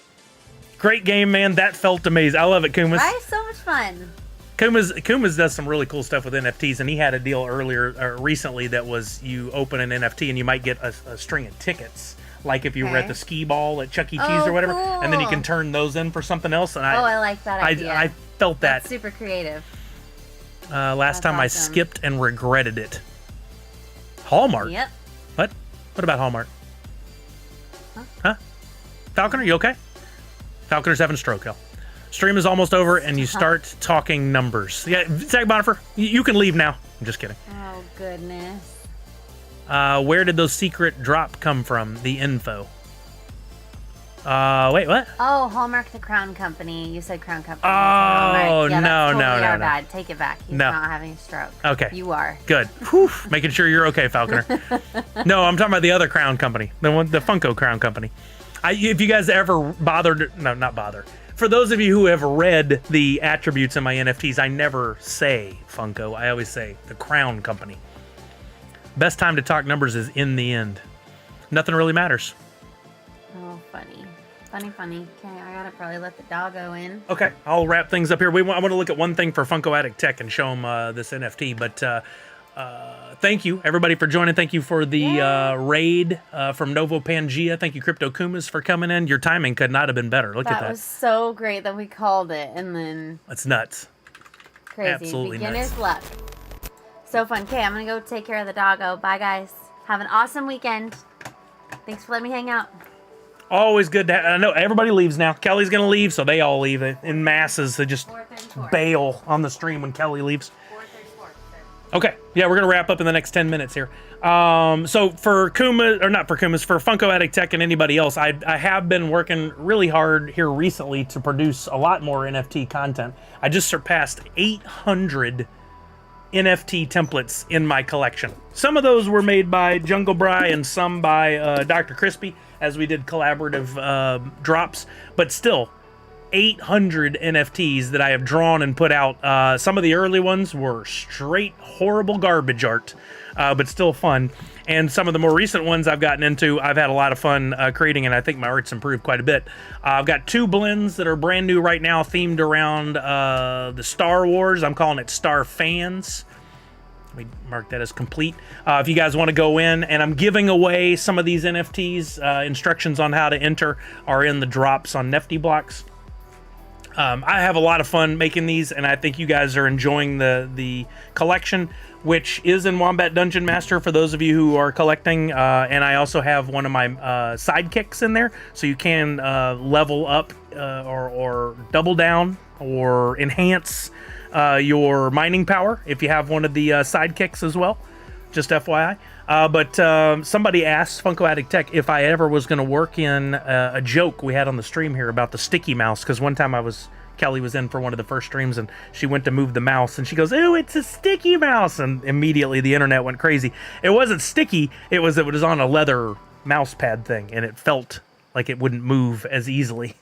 great game, man. That felt amazing. I love it, Kumas. Right? So much fun. Kumas does some really cool stuff with NFTs, and he had a deal recently that was you open an NFT and you might get a string of tickets. Like if you were at the skee ball at Chuck E. Cheese or whatever, cool. and then you can turn those in for something else. And I like that idea. I felt that. That's super creative. Last time awesome. I skipped and regretted it. Hallmark? Yep. What? What about Hallmark? Huh? Falconer, you okay? Falconer's having a stroke, hell. Stream is almost over, and you start talking numbers. Yeah, Zach Bonifer, you can leave now. I'm just kidding. Oh, goodness. Where did those secret drop come from? The info. Wait, what? Oh, Hallmark the Crown Company. You said Crown Company. Oh, yeah, no, that's totally no. our bad. Take it back. He's No. not having a stroke. Okay. You are. Good. Whew. Making sure you're okay, Falconer. No, I'm talking about the other crown company. The Funko Crown Company. If you guys ever not bother. For those of you who have read the attributes in my NFTs, I never say Funko. I always say the Crown Company. Best time to talk numbers is in the end. Nothing really matters. Oh, funny. Funny. Okay, I gotta probably let the doggo in. Okay, I'll wrap things up here. I want to look at one thing for Funko Addict Tech and show them this NFT. But thank you, everybody, for joining. Thank you for the raid from Novo Pangea. Thank you, Crypto Kumas, for coming in. Your timing could not have been better. Look at that. That was so great that we called it, and then... That's nuts. Crazy. Absolutely Beginner's nuts. luck. So fun. Okay, I'm gonna go take care of the doggo. Bye, guys. Have an awesome weekend. Thanks for letting me hang out. Always good to I know everybody leaves now. Kelly's going to leave, so they all leave in masses. They just 4:34. bail on the stream when Kelly leaves. 4:34. Okay, yeah, we're going to wrap up in the next 10 minutes here. So for for Funko Addict Tech and anybody else, I have been working really hard here recently to produce a lot more NFT content. I just surpassed 800 NFT templates in my collection. Some of those were made by Jungle Bry and some by Dr. Crispy, as we did collaborative drops, but still 800 NFTs that I have drawn and put out. Some of the early ones were straight horrible garbage art, but still fun. And some of the more recent ones I've gotten into, I've had a lot of fun creating, and I think my art's improved quite a bit. I've got 2 blends that are brand new right now, themed around the Star Wars. I'm calling it Star Fans. Let me mark that as complete. If you guys want to go in, and I'm giving away some of these NFTs. Instructions on how to enter are in the drops on Nifty Blocks. I have a lot of fun making these, and I think you guys are enjoying the collection, which is in Wombat Dungeon Master for those of you who are collecting. And I also have one of my sidekicks in there, so you can level up or double down or enhance your mining power if you have one of the sidekicks as well. Just FYI. But somebody asked Funko Addict Tech if I ever was going to work in a joke we had on the stream here about the sticky mouse, because one time Kelly was in for one of the first streams and she went to move the mouse and she goes, "Ooh, it's a sticky mouse," and immediately the internet went crazy. It wasn't sticky, it was on a leather mouse pad thing, and it felt like it wouldn't move as easily.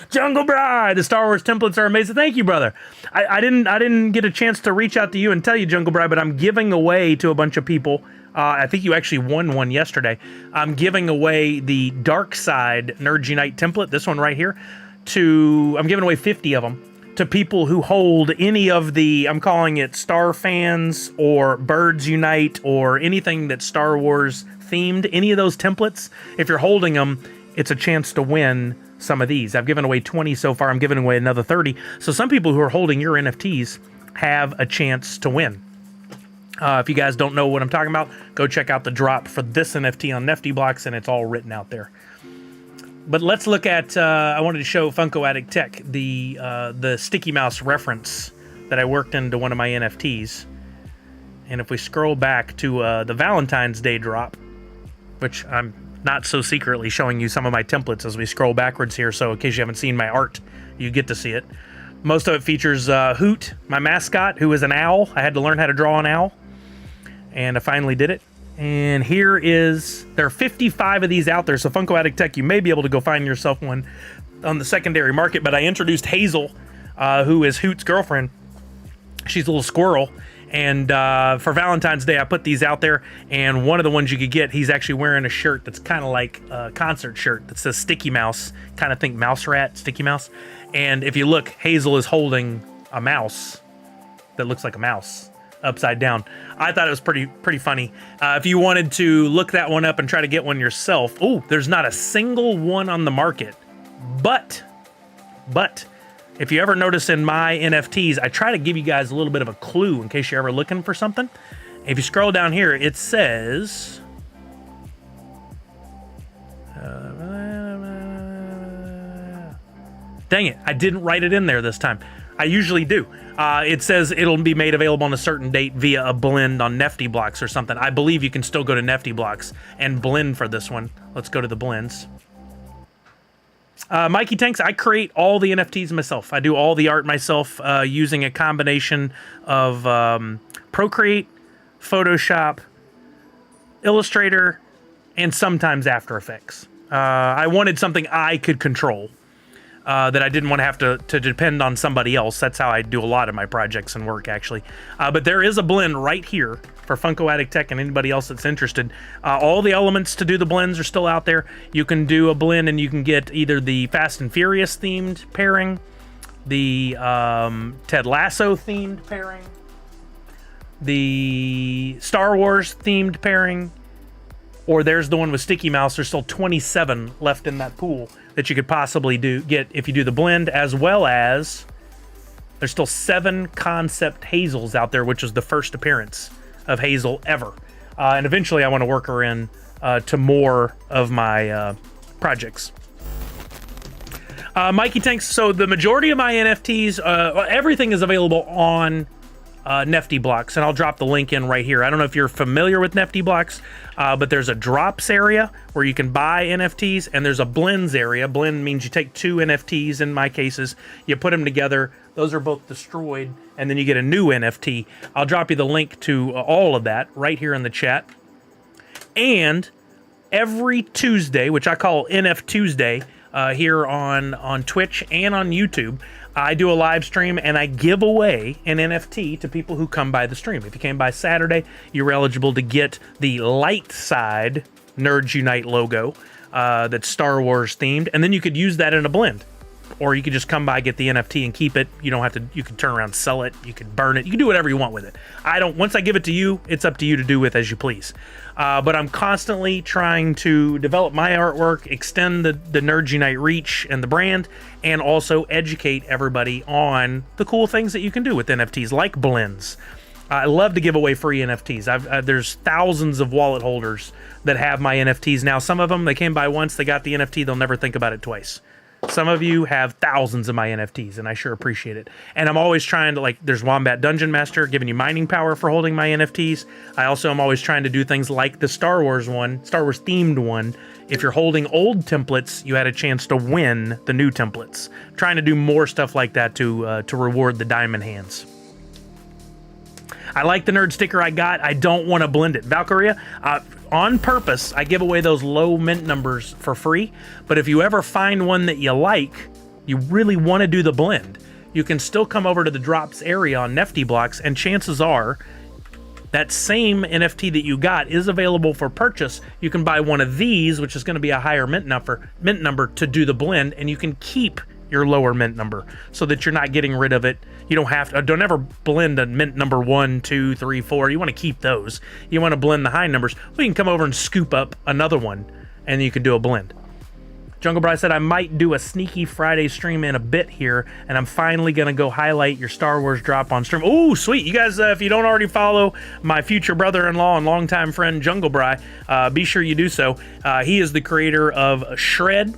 Jungle Bride, the Star Wars templates are amazing. Thank you, brother. I didn't get a chance to reach out to you and tell you, Jungle Bride, but I'm giving away to a bunch of people. I think you actually won one yesterday. I'm giving away the Dark Side NerdsUnite template, this one right here. I'm giving away 50 of them to people who hold any of the, I'm calling it Star Fans or Birds Unite or anything that's Star Wars themed, any of those templates. If you're holding them, it's a chance to win some of these. I've given away 20 so far. I'm giving away another 30. So some people who are holding your NFTs have a chance to win. If you guys don't know what I'm talking about, go check out the drop for this NFT on Nifty Blocks, and it's all written out there. But let's look at, I wanted to show Funko Addict Tech, the Sticky Mouse reference that I worked into one of my NFTs. And if we scroll back to the Valentine's Day drop, which I'm not so secretly showing you some of my templates as we scroll backwards here, so in case you haven't seen my art, you get to see it. Most of it features Hoot, my mascot, who is an owl. I had to learn how to draw an owl, and I finally did it. And there are 55 of these out there, so Funko Addict Tech, you may be able to go find yourself one on the secondary market, but I introduced Hazel, who is Hoot's girlfriend. She's a little squirrel, and for Valentine's Day, I put these out there, and one of the ones you could get, he's actually wearing a shirt that's kind of like a concert shirt that says Sticky Mouse, kind of think Mouse Rat, Sticky Mouse. And if you look, Hazel is holding a mouse that looks like a mouse upside down. I thought it was pretty funny. If you wanted to look that one up and try to get one yourself, there's not a single one on the market. But if you ever notice in my NFTs, I try to give you guys a little bit of a clue in case you're ever looking for something. If you scroll down here, it says... dang it, I didn't write it in there this time. I usually do. It says it'll be made available on a certain date via a blend on Nifty Blocks or something. I believe you can still go to Nifty Blocks and blend for this one. Let's go to the blends. Mikey Tanks, I create all the NFTs myself. I do all the art myself using a combination of Procreate, Photoshop, Illustrator, and sometimes After Effects. I wanted something I could control. That I didn't want to have to depend on somebody else. That's how I do a lot of my projects and work, actually. But there is a blend right here for Funko Addict Tech and anybody else that's interested. All the elements to do the blends are still out there. You can do a blend and you can get either the Fast and Furious themed pairing, the Ted Lasso themed pairing, the Star Wars themed pairing, or there's the one with Sticky Mouse. There's still 27 left in that pool that you could possibly get if you do the blend, as well as there's still 7 concept Hazels out there, which is the first appearance of Hazel ever. And eventually I want to work her in to more of my projects. Mikey Tanks, so the majority of my NFTs, everything is available on Nifty Blocks, and I'll drop the link in right here. I don't know if you're familiar with Nifty Blocks, but there's a drops area where you can buy NFTs, and there's a blends area. Blend means you take 2 NFTs, in my cases, you put them together, those are both destroyed, and then you get a new NFT. I'll drop you the link to all of that right here in the chat. And every Tuesday, which I call NF Tuesday, here on Twitch and on YouTube, I do a live stream and I give away an NFT to people who come by the stream. If you came by Saturday, you're eligible to get the light side NerdsUnite logo that's Star Wars themed, and then you could use that in a blend. Or you could just come by, get the NFT and keep it. You don't have to, you can turn around, sell it, you could burn it, you can do whatever you want with it. Once I give it to you, it's up to you to do with as you please. But I'm constantly trying to develop my artwork, extend the NerdsUnite reach and the brand, and also educate everybody on the cool things that you can do with NFTs, like blends. I love to give away free NFTs. There's thousands of wallet holders that have my NFTs now. Some of them, they came by once, they got the NFT, they'll never think about it twice. Some of you have thousands of my NFTs, and I sure appreciate it. And I'm always trying to, like, there's Wombat Dungeon Master giving you mining power for holding my NFTs. I also am always trying to do things like the Star Wars themed one. If you're holding old templates, you had a chance to win the new templates. Trying to do more stuff like that to reward the diamond hands. I like the nerd sticker I got. I don't want to blend it. Valkyria, on purpose, I give away those low mint numbers for free. But if you ever find one that you like, you really want to do the blend, you can still come over to the drops area on Nifty Blocks, and chances are that same NFT that you got is available for purchase. You can buy one of these, which is going to be a higher mint number to do the blend, and you can keep your lower mint number so that you're not getting rid of it. You don't have to, don't ever blend a mint number 1, 2, 3, 4. You want to keep those. You want to blend the high numbers. We can come over and scoop up another one, and you can do a blend. Jungle Bride said, I might do a sneaky Friday stream in a bit here, and I'm finally going to go highlight your Star Wars drop on stream. Oh, sweet. You guys, if you don't already follow my future brother-in-law and longtime friend, Jungle Bride, be sure you do so. He is the creator of Shred,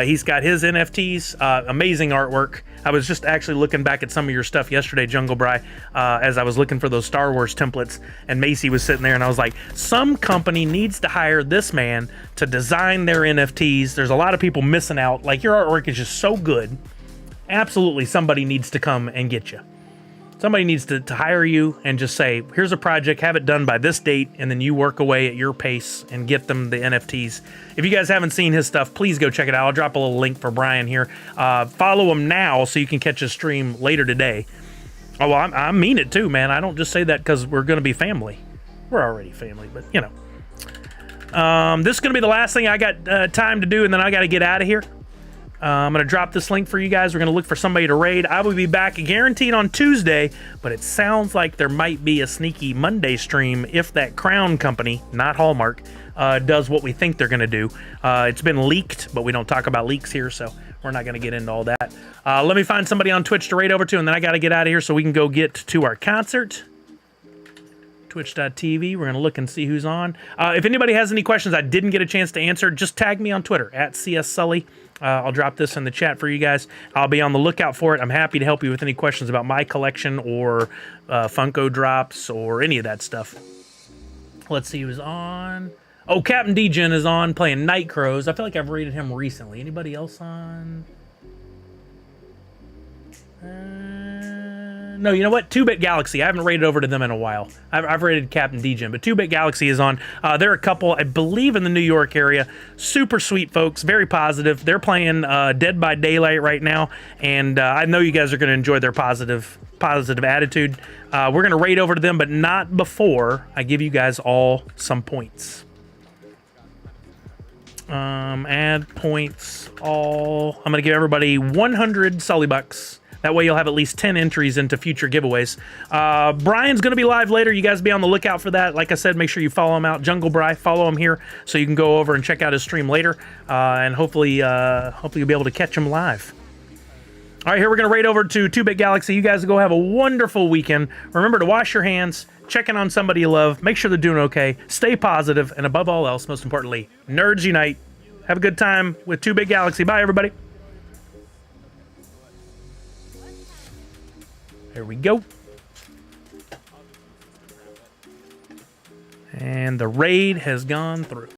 He's got his NFTs, amazing artwork. I was just actually looking back at some of your stuff yesterday, Jungle Bry, as I was looking for those Star Wars templates, and Macy was sitting there, and I was like, some company needs to hire this man to design their NFTs. There's a lot of people missing out. Like, your artwork is just so good. Absolutely, somebody needs to come and get you. Somebody needs to hire you and just say, here's a project, have it done by this date, and then you work away at your pace and get them the NFTs. If you guys haven't seen his stuff, please go check it out. I'll drop a little link for Brian here. Follow him now so you can catch his stream later today. Oh, well, I mean it too, man. I don't just say that because we're going to be family. We're already family, but you know. This is going to be the last thing I got time to do, and then I got to get out of here. I'm going to drop this link for you guys. We're going to look for somebody to raid. I will be back guaranteed on Tuesday, but it sounds like there might be a sneaky Monday stream if that Crown company, not Hallmark, does what we think they're going to do. It's been leaked, but we don't talk about leaks here, so we're not going to get into all that. Let me find somebody on Twitch to raid over to, and then I got to get out of here so we can go get to our concert. Twitch.tv. We're going to look and see who's on. If anybody has any questions I didn't get a chance to answer, just tag me on Twitter, @CSSully. I'll drop this in the chat for you guys. I'll be on the lookout for it. I'm happy to help you with any questions about my collection or Funko drops or any of that stuff. Let's see who's on. Oh, Captain Degen is on playing Night Crows. I feel like I've rated him recently. Anybody else on? No, you know what? 2-Bit Galaxy. I haven't rated over to them in a while. I've rated Captain Degen, but 2-Bit Galaxy is on. They're a couple, I believe, in the New York area. Super sweet folks, very positive. They're playing Dead by Daylight right now, and I know you guys are going to enjoy their positive attitude. We're going to raid over to them, but not before I give you guys all some points. Add points all. I'm going to give everybody 100 Sully bucks. That way you'll have at least 10 entries into future giveaways. Brian's going to be live later. You guys be on the lookout for that. Like I said, make sure you follow him out. Jungle Bry, follow him here so you can go over and check out his stream later. And hopefully you'll be able to catch him live. All right, here we're going to raid over to 2-Bit Galaxy. You guys go have a wonderful weekend. Remember to wash your hands, check in on somebody you love, make sure they're doing okay, stay positive, and above all else, most importantly, Nerds Unite. Have a good time with 2-Bit Galaxy. Bye, everybody. There we go. And the raid has gone through.